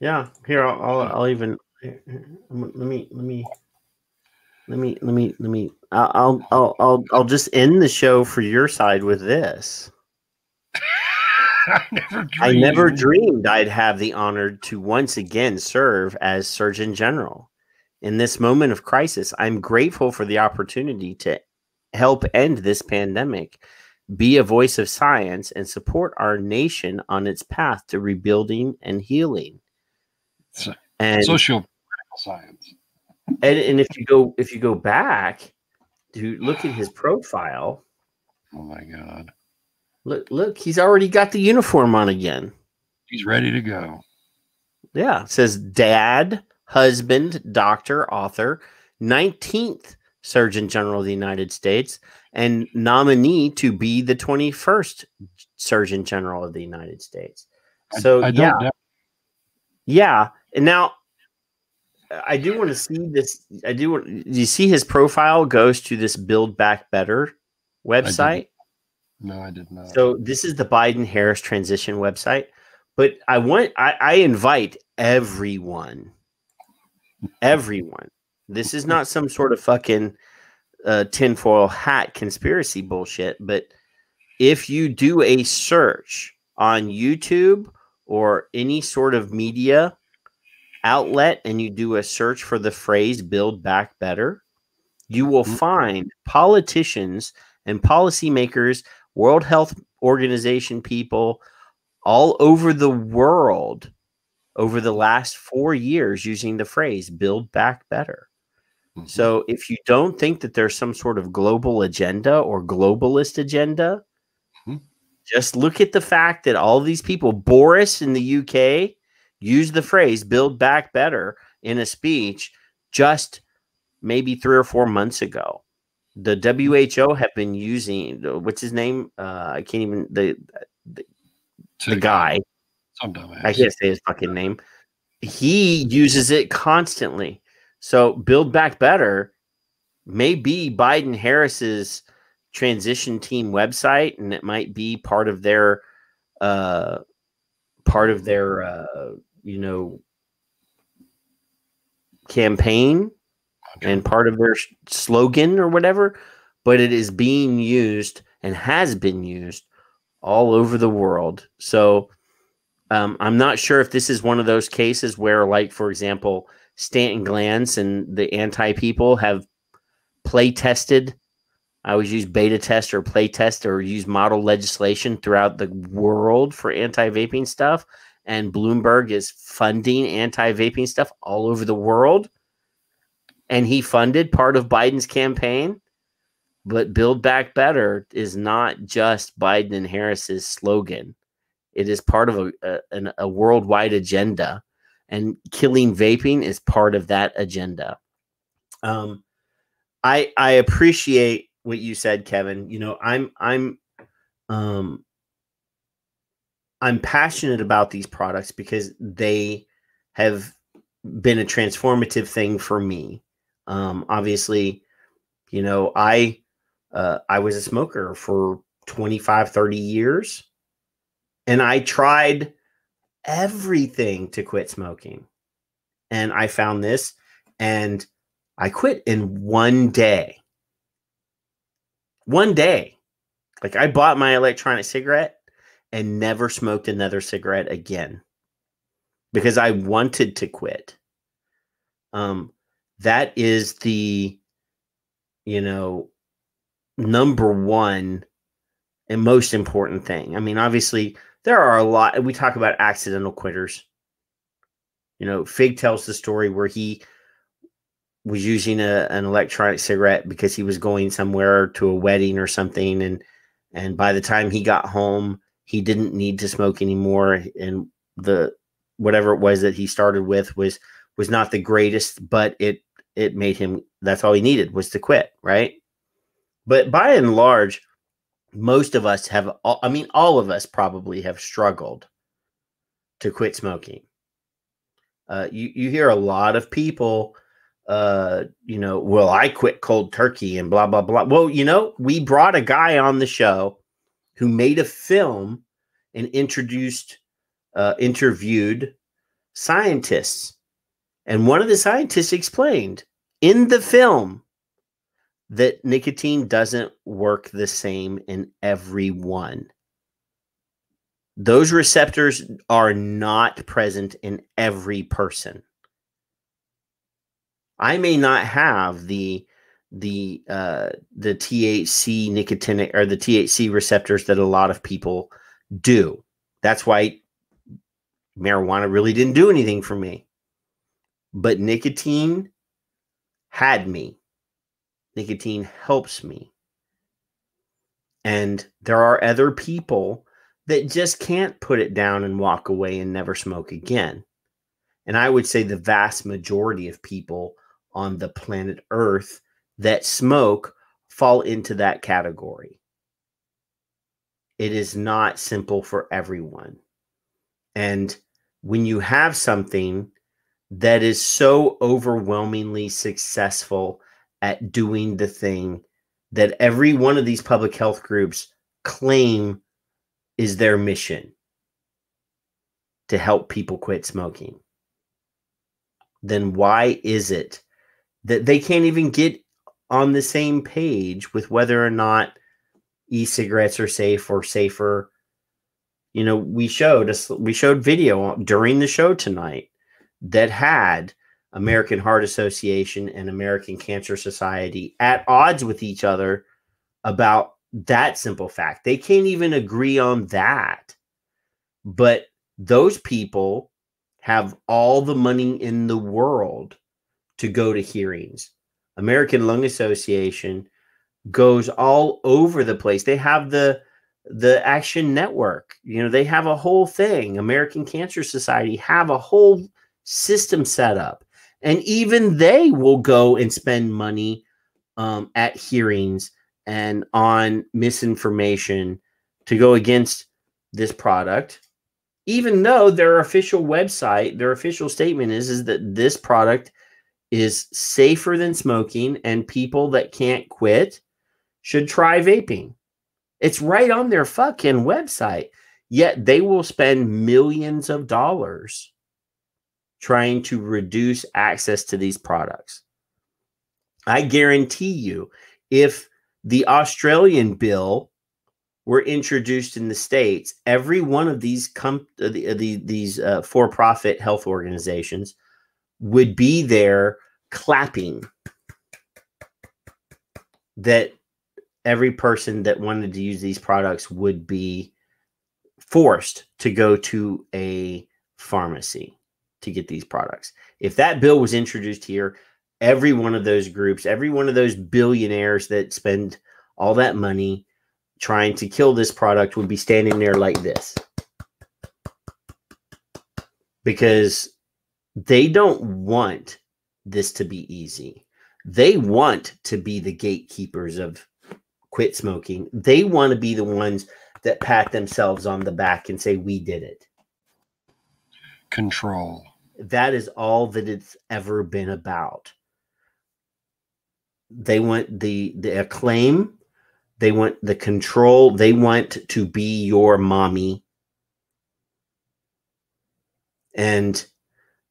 Yeah, here I'll even I'll just end the show for your side with this. I never dreamed I'd have the honor to once again serve as Surgeon General. In this moment of crisis, I'm grateful for the opportunity to help end this pandemic, be a voice of science, and support our nation on its path to rebuilding and healing. And social science. And if you go back to look at his profile, oh my God. Look, he's already got the uniform on again. He's ready to go. Yeah, it says dad, husband, doctor, author, 19th Surgeon General of the United States, and nominee to be the 21st Surgeon General of the United States. So yeah. And now I do want to see this. You see his profile goes to this Build Back Better website. No, I did not. So this is the Biden-Harris transition website, but I invite everyone. This is not some sort of fucking tinfoil hat conspiracy bullshit, but if you do a search on YouTube or any sort of media outlet and you do a search for the phrase Build Back Better, you will find politicians and policymakers, World Health Organization people all over the world over the last 4 years using the phrase Build Back Better. So if you don't think that there's some sort of global agenda or globalist agenda, just look at the fact that all these people, Boris in the UK, used the phrase Build Back Better in a speech just maybe 3 or 4 months ago. The WHO have been using, what's his name? I can't even, the guy. I can't say his fucking name. He uses it constantly. So Build Back Better may be Biden-Harris's transition team website, and it might be part of their campaign and part of their slogan or whatever, but it is being used and has been used all over the world. So I'm not sure if this is one of those cases where, like, for example, Stanton Glantz and the anti-people have play tested. I always use beta test or play test or use model legislation throughout the world for anti-vaping stuff. And Bloomberg is funding anti-vaping stuff all over the world. And he funded part of Biden's campaign. But Build Back Better is not just Biden and Harris's slogan. It is part of a worldwide agenda. And killing vaping is part of that agenda. I appreciate what you said, Kevin. You know, I'm passionate about these products because they have been a transformative thing for me. Obviously, you know, I was a smoker for 25, 30 years, and I tried everything to quit smoking. And I found this, and I quit in one day. One day, like I bought my electronic cigarette and never smoked another cigarette again because I wanted to quit. That is the, number one and most important thing. I mean, obviously, there are a lot. We talk about accidental quitters. Fig tells the story where he was using an electronic cigarette because he was going somewhere to a wedding or something, and by the time he got home, he didn't need to smoke anymore, and the whatever it was that he started with was not the greatest, but it made him. That's all he needed was to quit, right? But by and large, most of us have. I mean, all of us probably have struggled to quit smoking. You hear a lot of people, well, I quit cold turkey and blah, blah, blah. Well, we brought a guy on the show who made a film and interviewed scientists. And one of the scientists explained in the film that nicotine doesn't work the same in everyone. Those receptors are not present in every person. I may not have the THC nicotinic or the THC receptors that a lot of people do. That's why marijuana really didn't do anything for me. But nicotine had me. Nicotine helps me. And there are other people that just can't put it down and walk away and never smoke again. And I would say the vast majority of people on the planet Earth that smoke fall into that category. It is not simple for everyone. And when you have something that is so overwhelmingly successful at doing the thing that every one of these public health groups claim is their mission, to help people quit smoking, then why is it that they can't even get on the same page with whether or not e-cigarettes are safe or safer? We showed video during the show tonight that had American Heart Association and American Cancer Society at odds with each other about that simple fact. They can't even agree on that. But those people have all the money in the world to go to hearings. American Lung Association goes all over the place. They have the Action Network. They have a whole thing. American Cancer Society have a whole system set up. And even they will go and spend money at hearings and on misinformation to go against this product, even though their official website, their official statement is that this product is safer than smoking and people that can't quit should try vaping. It's right on their fucking website. Yet they will spend millions of dollars trying to reduce access to these products. I guarantee you, if the Australian bill were introduced in the States, every one of these for-profit health organizations would be there clapping that every person that wanted to use these products would be forced to go to a pharmacy to get these products. If that bill was introduced here, every one of those groups, every one of those billionaires that spend all that money trying to kill this product would be standing there like this. Because they don't want this to be easy. They want to be the gatekeepers of quit smoking. They want to be the ones that pat themselves on the back and say, we did it. Control. That is all that it's ever been about. They want the acclaim. They want the control. They want to be your mommy. And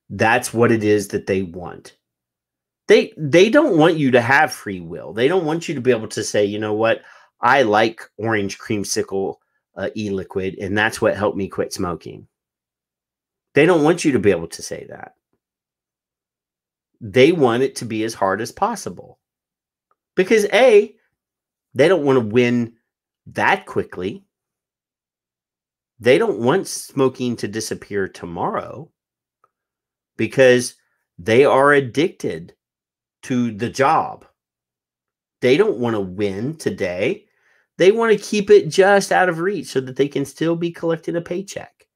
that's what it is that they want. They don't want you to have free will. They don't want you to be able to say, you know what, I like orange creamsicle e-liquid, and that's what helped me quit smoking. They don't want you to be able to say that. They want it to be as hard as possible. Because A, they don't want to win that quickly. They don't want smoking to disappear tomorrow because they are addicted to the job. They don't want to win today. They want to keep it just out of reach so that they can still be collecting a paycheck.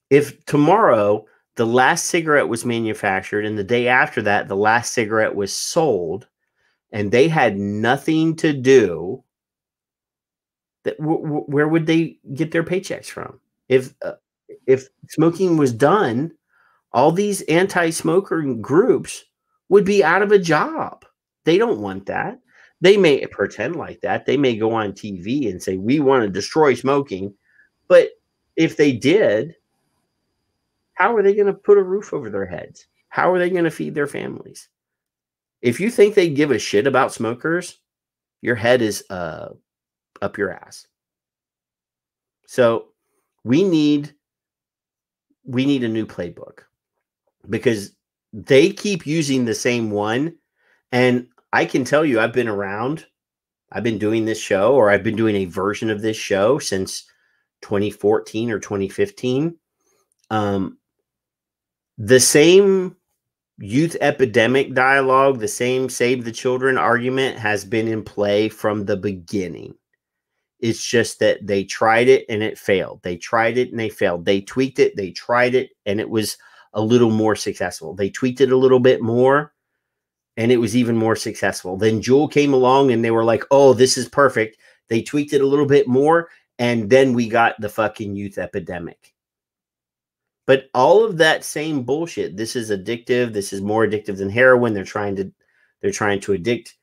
If tomorrow the last cigarette was manufactured and the day after that the last cigarette was sold and they had nothing to do, that where would they get their paychecks from? If smoking was done, all these anti-smoker groups would be out of a job. They don't want that. They may pretend like that. They may go on TV and say, we want to destroy smoking. But if they did, how are they going to put a roof over their heads? How are they going to feed their families? If you think they give a shit about smokers, your head is up your ass. So we need a new playbook because they keep using the same one. And I can tell you, I've been around. I've been doing this show, or I've been doing a version of this show since 2014 or 2015. The same youth epidemic dialogue, the same Save the Children argument has been in play from the beginning. It's just that they tried it and it failed. They tried it and they failed. They tweaked it, they tried it, and it was a little more successful. They tweaked it a little bit more, and it was even more successful. Then Juul came along and they were like, oh, this is perfect. They tweaked it a little bit more, and then we got the fucking youth epidemic. But all of that same bullshit, this is addictive. This is more addictive than heroin. They're trying to addict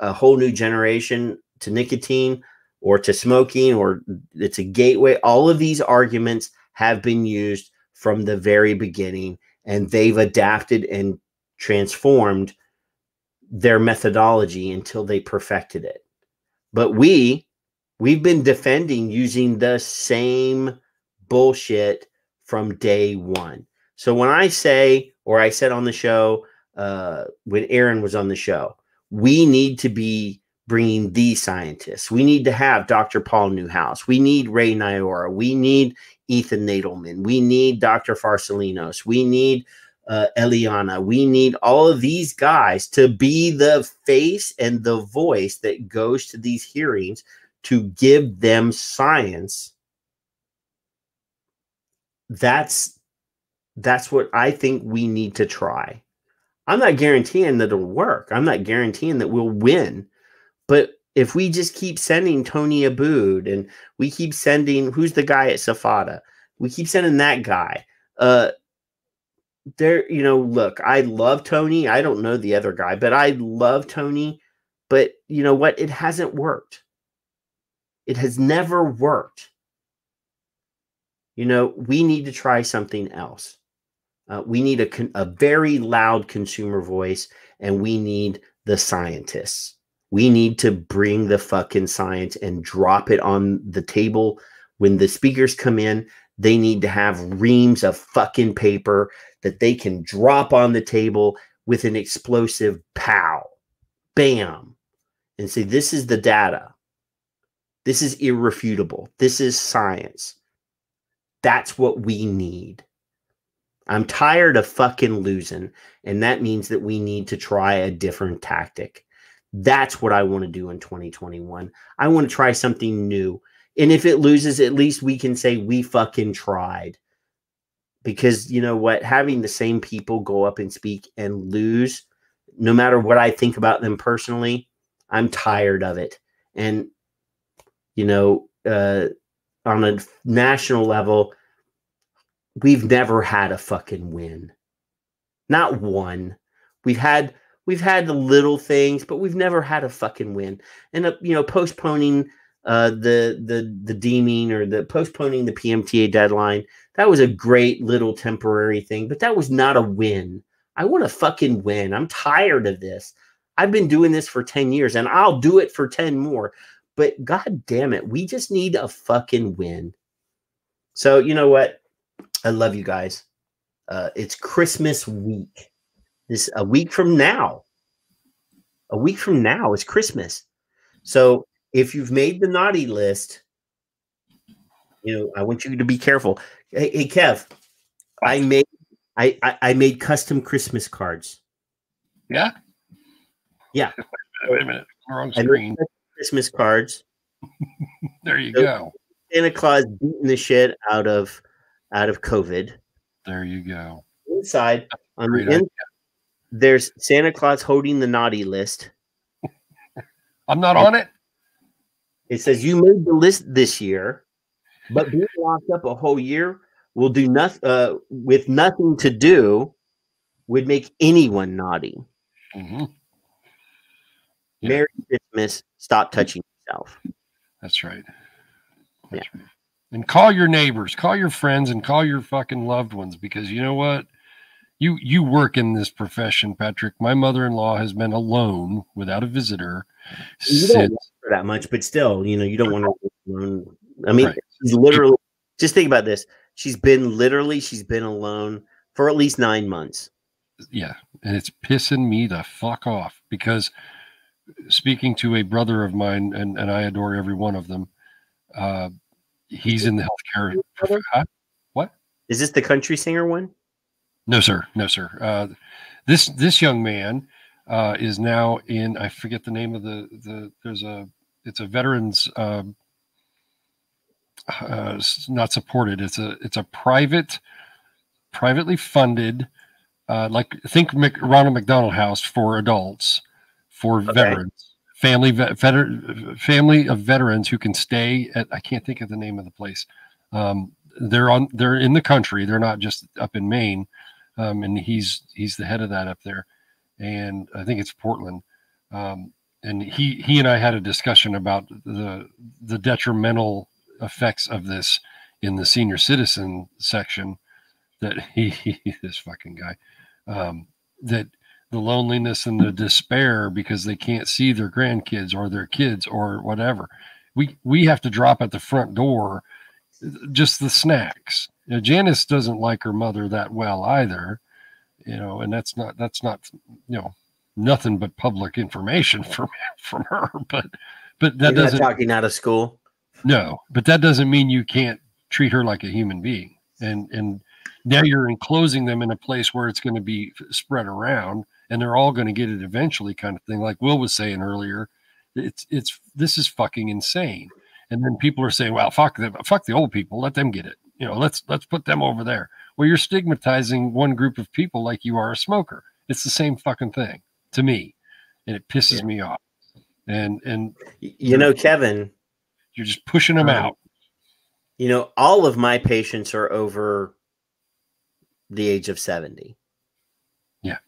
a whole new generation to nicotine or to smoking, or it's a gateway. All of these arguments have been used from the very beginning, and they've adapted and transformed their methodology until they perfected it. But we've been defending using the same bullshit from day one. So when I say, or I said on the show, when Aaron was on the show, we need to be bringing these scientists. We need to have Dr. Paul Newhouse. We need Ray Nyora. We need Ethan Nadelman. We need Dr. Farsalinos. We need Eliana. We need all of these guys to be the face and the voice that goes to these hearings to give them science. That's what I think we need to try. I'm not guaranteeing that it'll work. I'm not guaranteeing that we'll win. But if we just keep sending Tony Abood, and we keep sending, who's the guy at Safada? We keep sending that guy. Look, I love Tony. I don't know the other guy, but I love Tony. But you know what? It hasn't worked. It has never worked. We need to try something else. We need a very loud consumer voice, and we need the scientists. We need to bring the fucking science and drop it on the table. When the speakers come in, they need to have reams of fucking paper that they can drop on the table with an explosive pow, bam, and say, this is the data. This is irrefutable. This is science. That's what we need. I'm tired of fucking losing, and that means that we need to try a different tactic. That's what I want to do in 2021. I want to try something new. And if it loses, at least we can say we fucking tried. Because you know what? Having the same people go up and speak and lose, no matter what I think about them personally, I'm tired of it. And, on a national level, we've never had a fucking win. Not one. We've had the little things, but we've never had a fucking win. And postponing the deeming, or the postponing the PMTA deadline, that was a great little temporary thing, but that was not a win. I want to fucking win. I'm tired of this. I've been doing this for 10 years, and I'll do it for 10 more. but God damn it, we just need a fucking win. So you know what? I love you guys. It's Christmas week. This a week from now. A week from now is Christmas. So if you've made the naughty list, you know, I want you to be careful. Hey Kev, I made custom Christmas cards. Yeah. Yeah. Wait a minute. Wrong screen. Christmas cards. There you go. Santa Claus beating the shit out of COVID. There you go. Inside, on the inside, there's Santa Claus holding the naughty list. I'm not on it. It says you made the list this year, but being locked up a whole year will do nothing with nothing to do would make anyone naughty. Mm-hmm. Yeah. Merry Christmas. Stop touching yourself. That's right. That's right. And call your neighbors, call your friends, and call your fucking loved ones, because you know what? You work in this profession, Patrick. My mother-in-law has been alone without a visitor. You don't want her that much, but still, you know, you don't want her. I mean, right. She's literally. Just think about this. She's been alone for at least 9 months. Yeah, and it's pissing me the fuck off, because speaking to a brother of mine, and I adore every one of them. He's in the healthcare. Huh? What? Is this the country singer one? No, sir. No, sir. This young man is now in. I forget the name of the. It's a veterans. Not supported. It's a privately funded. Like think Ronald McDonald House for adults, for veterans. Family of veterans who can stay at, I can't think of the name of the place. They're in the country. They're not just up in Maine. And he's the head of that up there. And I think it's Portland. And he and I had a discussion about the detrimental effects of this in the senior citizen section, that this fucking guy, that the loneliness and the despair because they can't see their grandkids or their kids or whatever. We have to drop at the front door just the snacks. You know, Janice doesn't like her mother that well either, you know, and that's not you know, nothing but public information from her. But that You're doesn't not talking out of school. No, but that doesn't mean you can't treat her like a human being. And now you're enclosing them in a place where it's going to be spread around, and they're all going to get it eventually, kind of thing. Like Will was saying earlier, this is fucking insane. And then people are saying, well, fuck the old people, let them get it. You know, let's put them over there. Well, you're stigmatizing one group of people like you are a smoker. It's the same fucking thing to me, and it pisses me off. And you know, Kevin, you're just pushing them out. You know, all of my patients are over the age of 70. Yeah.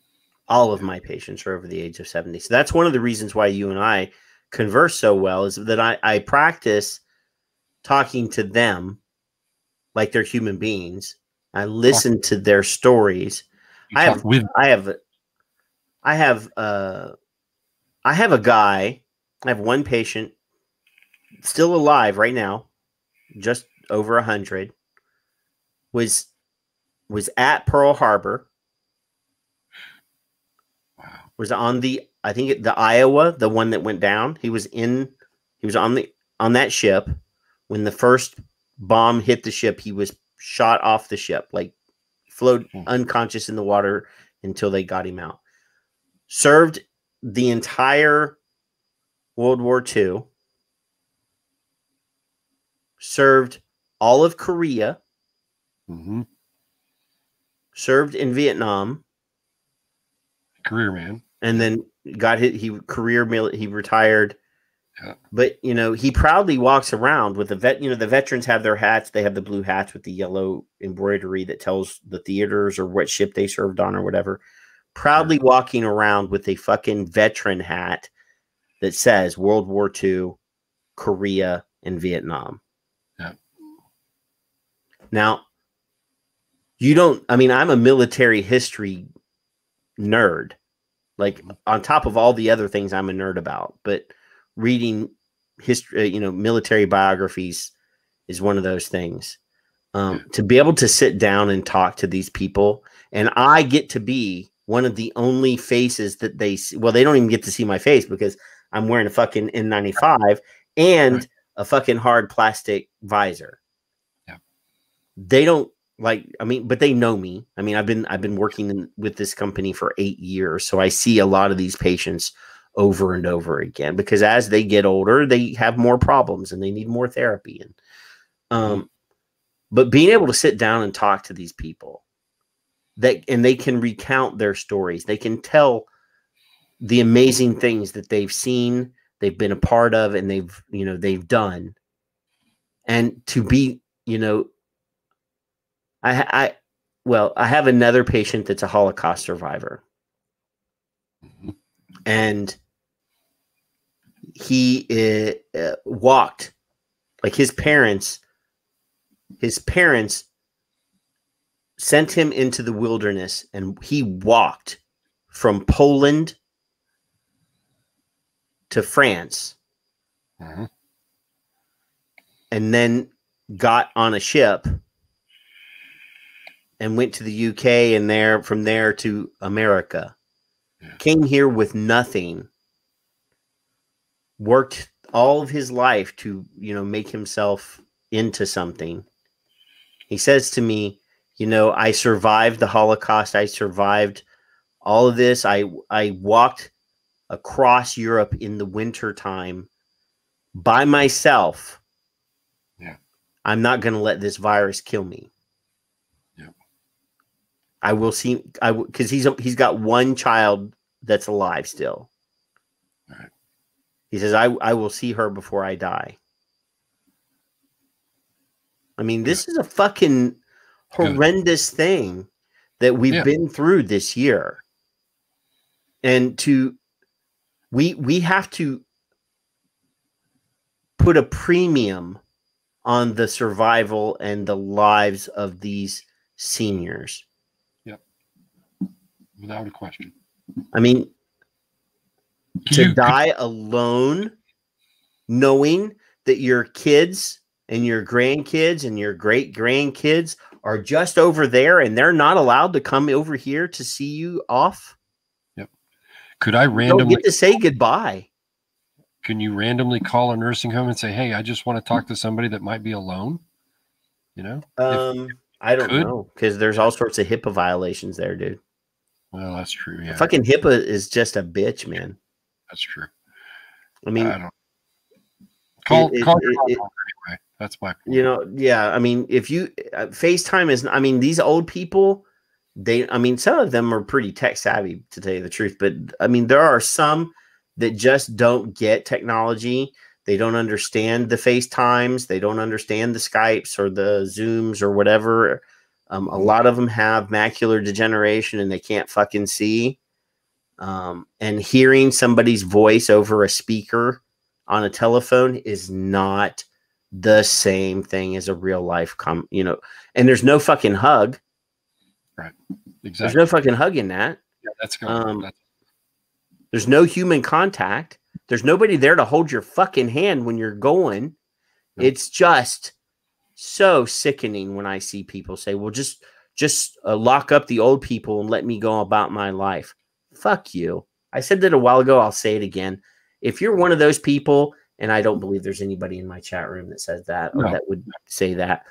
All of my patients are over the age of 70. So that's one of the reasons why you and I converse so well, is that I practice talking to them like they're human beings. I listen to their stories. I have a guy, I have one patient still alive right now, just over 100, was at Pearl Harbor, was on the, I think the Iowa, the one that went down. He was on that ship when the first bomb hit the ship. He was shot off the ship, like floated unconscious in the water until they got him out. Served the entire World War II. Served all of Korea. Mm-hmm. Served in Vietnam. Career man. And then got he retired. Yeah. But you know, he proudly walks around with the veterans have their hats. They have the blue hats with the yellow embroidery that tells the theaters or what ship they served on or whatever. Proudly walking around with a fucking veteran hat that says World War II, Korea, and Vietnam. Yeah. Now, I'm a military history nerd. Like, on top of all the other things I'm a nerd about, but reading history, military biographies is one of those things. To be able to sit down and talk to these people, and I get to be one of the only faces that they see. Well, they don't even get to see my face because I'm wearing a fucking N95 and a fucking hard plastic visor. Yeah. They don't but they know me. I mean, I've been working with this company for 8 years, so I see a lot of these patients over and over again because as they get older, they have more problems and they need more therapy. And but being able to sit down and talk to these people and they can recount their stories, they can tell the amazing things that they've seen, they've been a part of, and they've done. And to be, I have another patient that's a Holocaust survivor. And he walked, like his parents sent him into the wilderness, and he walked from Poland to France, and then got on a ship and went to the UK, and from there to America. Came here with nothing, worked all of his life to, make himself into something. He says to me, I survived the Holocaust. I survived all of this. I walked across Europe in the winter time by myself. Yeah. I'm not going to let this virus kill me. Yeah. I will see. Because he's got one child that's alive still. All right. He says, I will see her before I die. I mean, this is a fucking horrendous thing that we've been through this year. And we have to put a premium on the survival and the lives of these seniors. Yep. Without a question. I mean, to die alone, knowing that your kids and your grandkids and your great grandkids are just over there and they're not allowed to come over here to see you off. Yep. Could I randomly don't get to say goodbye? Can you randomly call a nursing home and say, "Hey, I just want to talk to somebody that might be alone"? I don't know, because there's all sorts of HIPAA violations there, dude. Well, that's true. Yeah. Fucking HIPAA is just a bitch, man. That's true. I mean, I don't call anyway. That's my point. Yeah. I mean, if you FaceTime is, I mean, these old people, some of them are pretty tech savvy, to tell you the truth. But I mean, there are some that just don't get technology. They don't understand the FaceTimes. They don't understand the Skypes or the Zooms or whatever. A lot of them have macular degeneration and they can't fucking see. And hearing somebody's voice over a speaker on a telephone is not the same thing as a real life and there's no fucking hug. Right. Exactly. There's no fucking hug in that. Yeah, that's good. There's no human contact. There's nobody there to hold your fucking hand when you're going. Nope. It's just so sickening when I see people say, well, just lock up the old people and let me go about my life. Fuck you. I said that a while ago. I'll say it again. If you're one of those people, and I don't believe there's anybody in my chat room that says that or that would say that,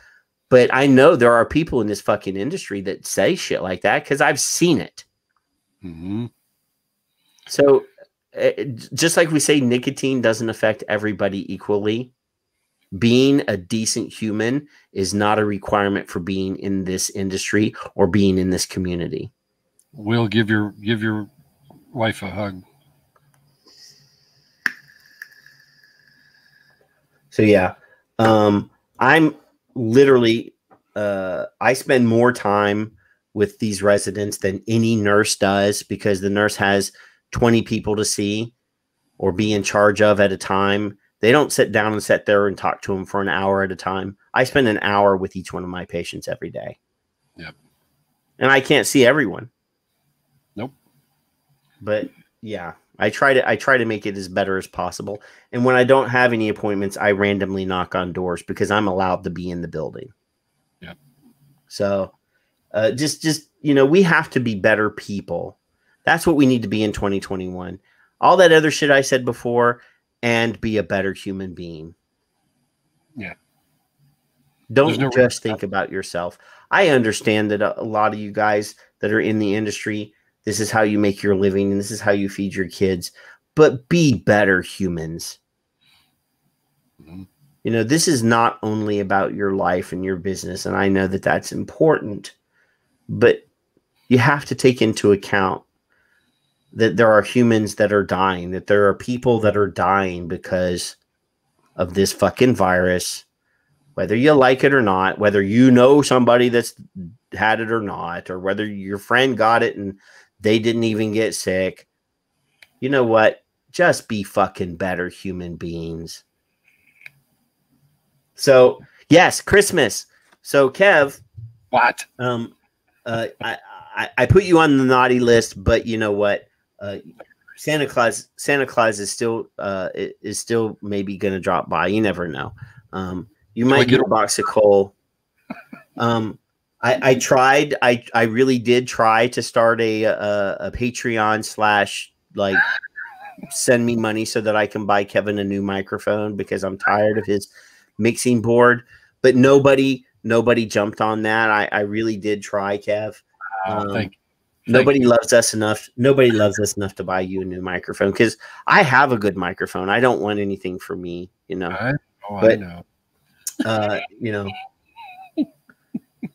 but I know there are people in this fucking industry that say shit like that because I've seen it. Mm-hmm. So just like we say, nicotine doesn't affect everybody equally. Being a decent human is not a requirement for being in this industry or being in this community. Will, give your wife a hug. So yeah, I'm literally, I spend more time with these residents than any nurse does because the nurse has 20 people to see or be in charge of at a time. They don't sit down and sit there and talk to them for an hour at a time. I spend an hour with each one of my patients every day. Yep. And I can't see everyone. Nope. But yeah, I try to make it as better as possible. And when I don't have any appointments, I randomly knock on doors because I'm allowed to be in the building. Yeah. So just we have to be better people. That's what we need to be in 2021. All that other shit I said before, and be a better human being. Yeah. Don't just think about yourself. I understand that a lot of you guys that are in the industry, this is how you make your living and this is how you feed your kids, but be better humans. Mm-hmm. This is not only about your life and your business, and I know that that's important, but you have to take into account that there are humans that are dying, that there are people that are dying because of this fucking virus, whether you like it or not, whether you know somebody that's had it or not, or whether your friend got it and they didn't even get sick. You know what? Just be fucking better human beings. So, yes, Christmas. So, Kev. What? I put you on the naughty list, but you know what? Santa Claus is still maybe going to drop by. You never know. You might get a box of coal. I tried. I really did try to start a Patreon / send me money so that I can buy Kevin a new microphone because I'm tired of his mixing board. But nobody jumped on that. I really did try, Kev. Thank you. Nobody loves us enough. Nobody loves us enough to buy you a new microphone because I have a good microphone. I don't want anything for me, I know.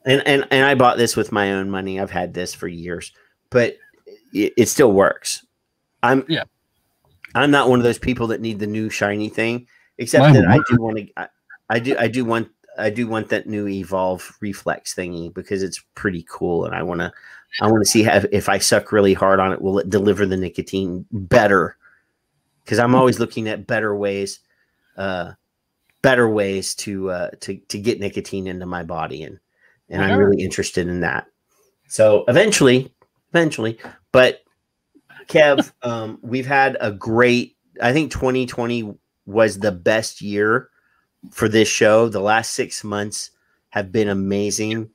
And I bought this with my own money. I've had this for years, but it still works. I'm not one of those people that need the new shiny thing, except that I do want that new Evolve Reflex thingy because it's pretty cool, and I want to see if I suck really hard on it, will it deliver the nicotine better? Because I'm always looking at better ways to get nicotine into my body, and I'm really interested in that. So eventually, but Kev, we've had a great. I think 2020 was the best year for this show. The last 6 months have been amazing.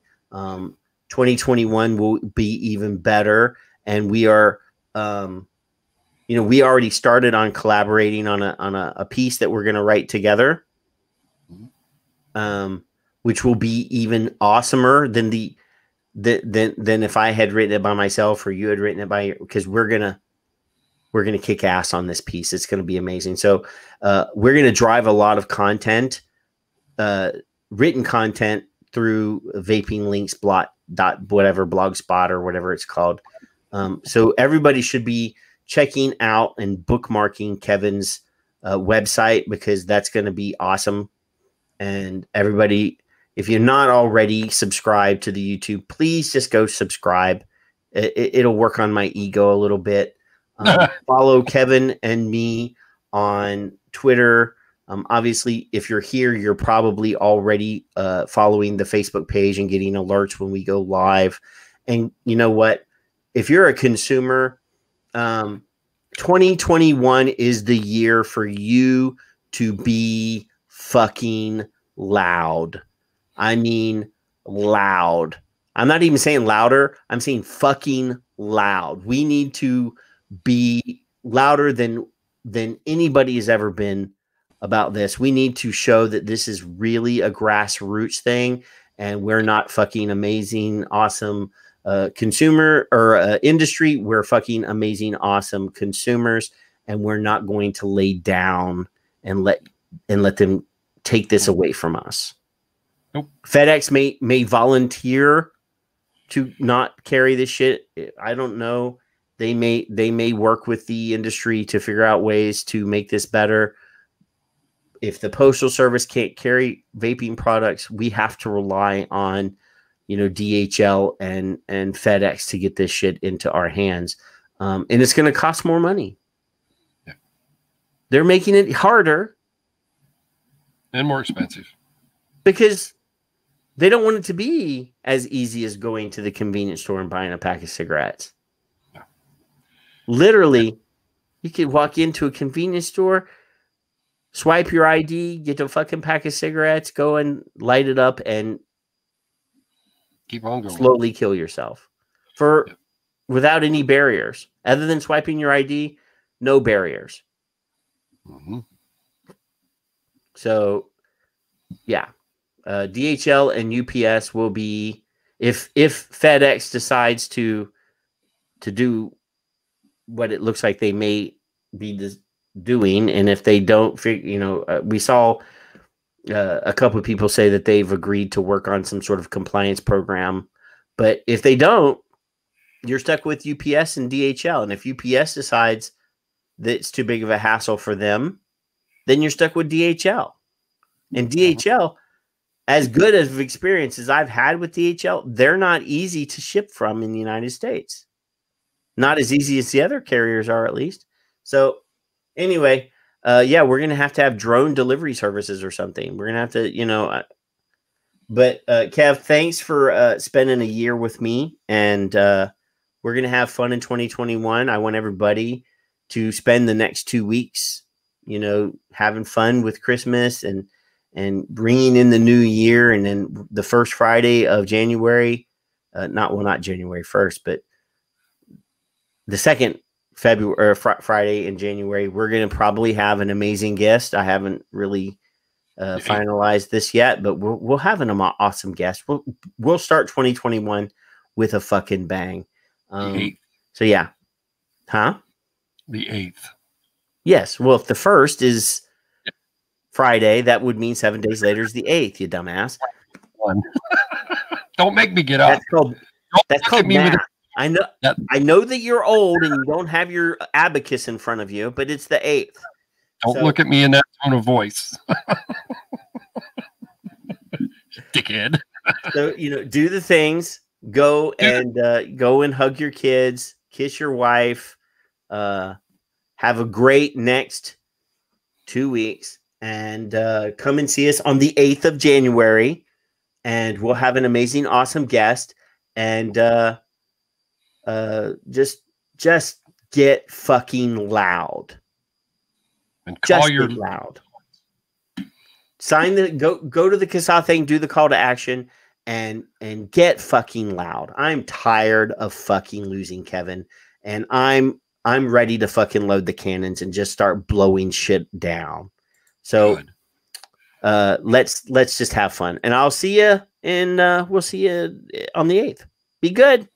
2021 will be even better, and we are, we already started on collaborating on a piece that we're going to write together, which will be even awesomer than than if I had written it by myself or you had written it because we're gonna kick ass on this piece. It's going to be amazing. So we're going to drive a lot of content, written content through Vaping Links blogspot or whatever it's called. So everybody should be checking out and bookmarking Kevin's website because that's going to be awesome. And everybody, if you're not already subscribed to the YouTube, please just go subscribe. It'll work on my ego a little bit. Follow Kevin and me on Twitter. Obviously, if you're here, you're probably already following the Facebook page and getting alerts when we go live. And you know what? If you're a consumer, 2021 is the year for you to be fucking loud. I mean, loud. I'm not even saying louder. I'm saying fucking loud. We need to be louder than anybody has ever been about this. We need to show that this is really a grassroots thing, and we're not fucking amazing, awesome consumer or industry. We're fucking amazing, awesome consumers, and we're not going to lay down and let them take this away from us. Nope. FedEx may volunteer to not carry this shit. I don't know. They may work with the industry to figure out ways to make this better. If the Postal Service can't carry vaping products, we have to rely on, DHL and FedEx to get this shit into our hands. And it's going to cost more money. Yeah. They're making it harder. And more expensive. Because they don't want it to be as easy as going to the convenience store and buying a pack of cigarettes. No. Literally, You could walk into a convenience store, swipe your ID, get a fucking pack of cigarettes, go and light it up, and keep on going. Slowly kill yourself without any barriers. Other than swiping your ID, no barriers. Mm-hmm. So, yeah. DHL and UPS will be, if FedEx decides to do what it looks like they may be doing, and if they don't, we saw a couple of people say that they've agreed to work on some sort of compliance program, but if they don't, you're stuck with UPS and DHL. And if UPS decides that it's too big of a hassle for them, then you're stuck with DHL. And DHL, as good of experience as I've had with DHL, they're not easy to ship from in the United States. Not as easy as the other carriers are, at least. So anyway, yeah, we're going to have drone delivery services or something. We're going to have to, but Kev, thanks for spending a year with me, and we're going to have fun in 2021. I want everybody to spend the next 2 weeks, having fun with Christmas and bringing in the new year. And then the first Friday of January, not January 1st, but the second February or Friday in January, we're going to probably have an amazing guest. I haven't really finalized this yet, but we'll have an awesome guest. We'll start 2021 with a fucking bang. So yeah. Huh? The 8th. Yes. Well, if the 1st is Friday, that would mean 7 days later is the 8th, you dumbass. Don't make me get up. That's called math. I know that you're old and you don't have your abacus in front of you, but it's the 8th. Don't look at me in that tone of voice. Dickhead. So, do the things. Go and hug your kids, kiss your wife, have a great next 2 weeks, and come and see us on the 8th of January, and we'll have an amazing, awesome guest, and just get fucking loud. And call your loud. Go to the CASA thing, do the call to action, and get fucking loud. I'm tired of fucking losing, Kevin, and I'm ready to fucking load the cannons and just start blowing shit down. So let's just have fun, and I'll see you we'll see you on the 8th. Be good.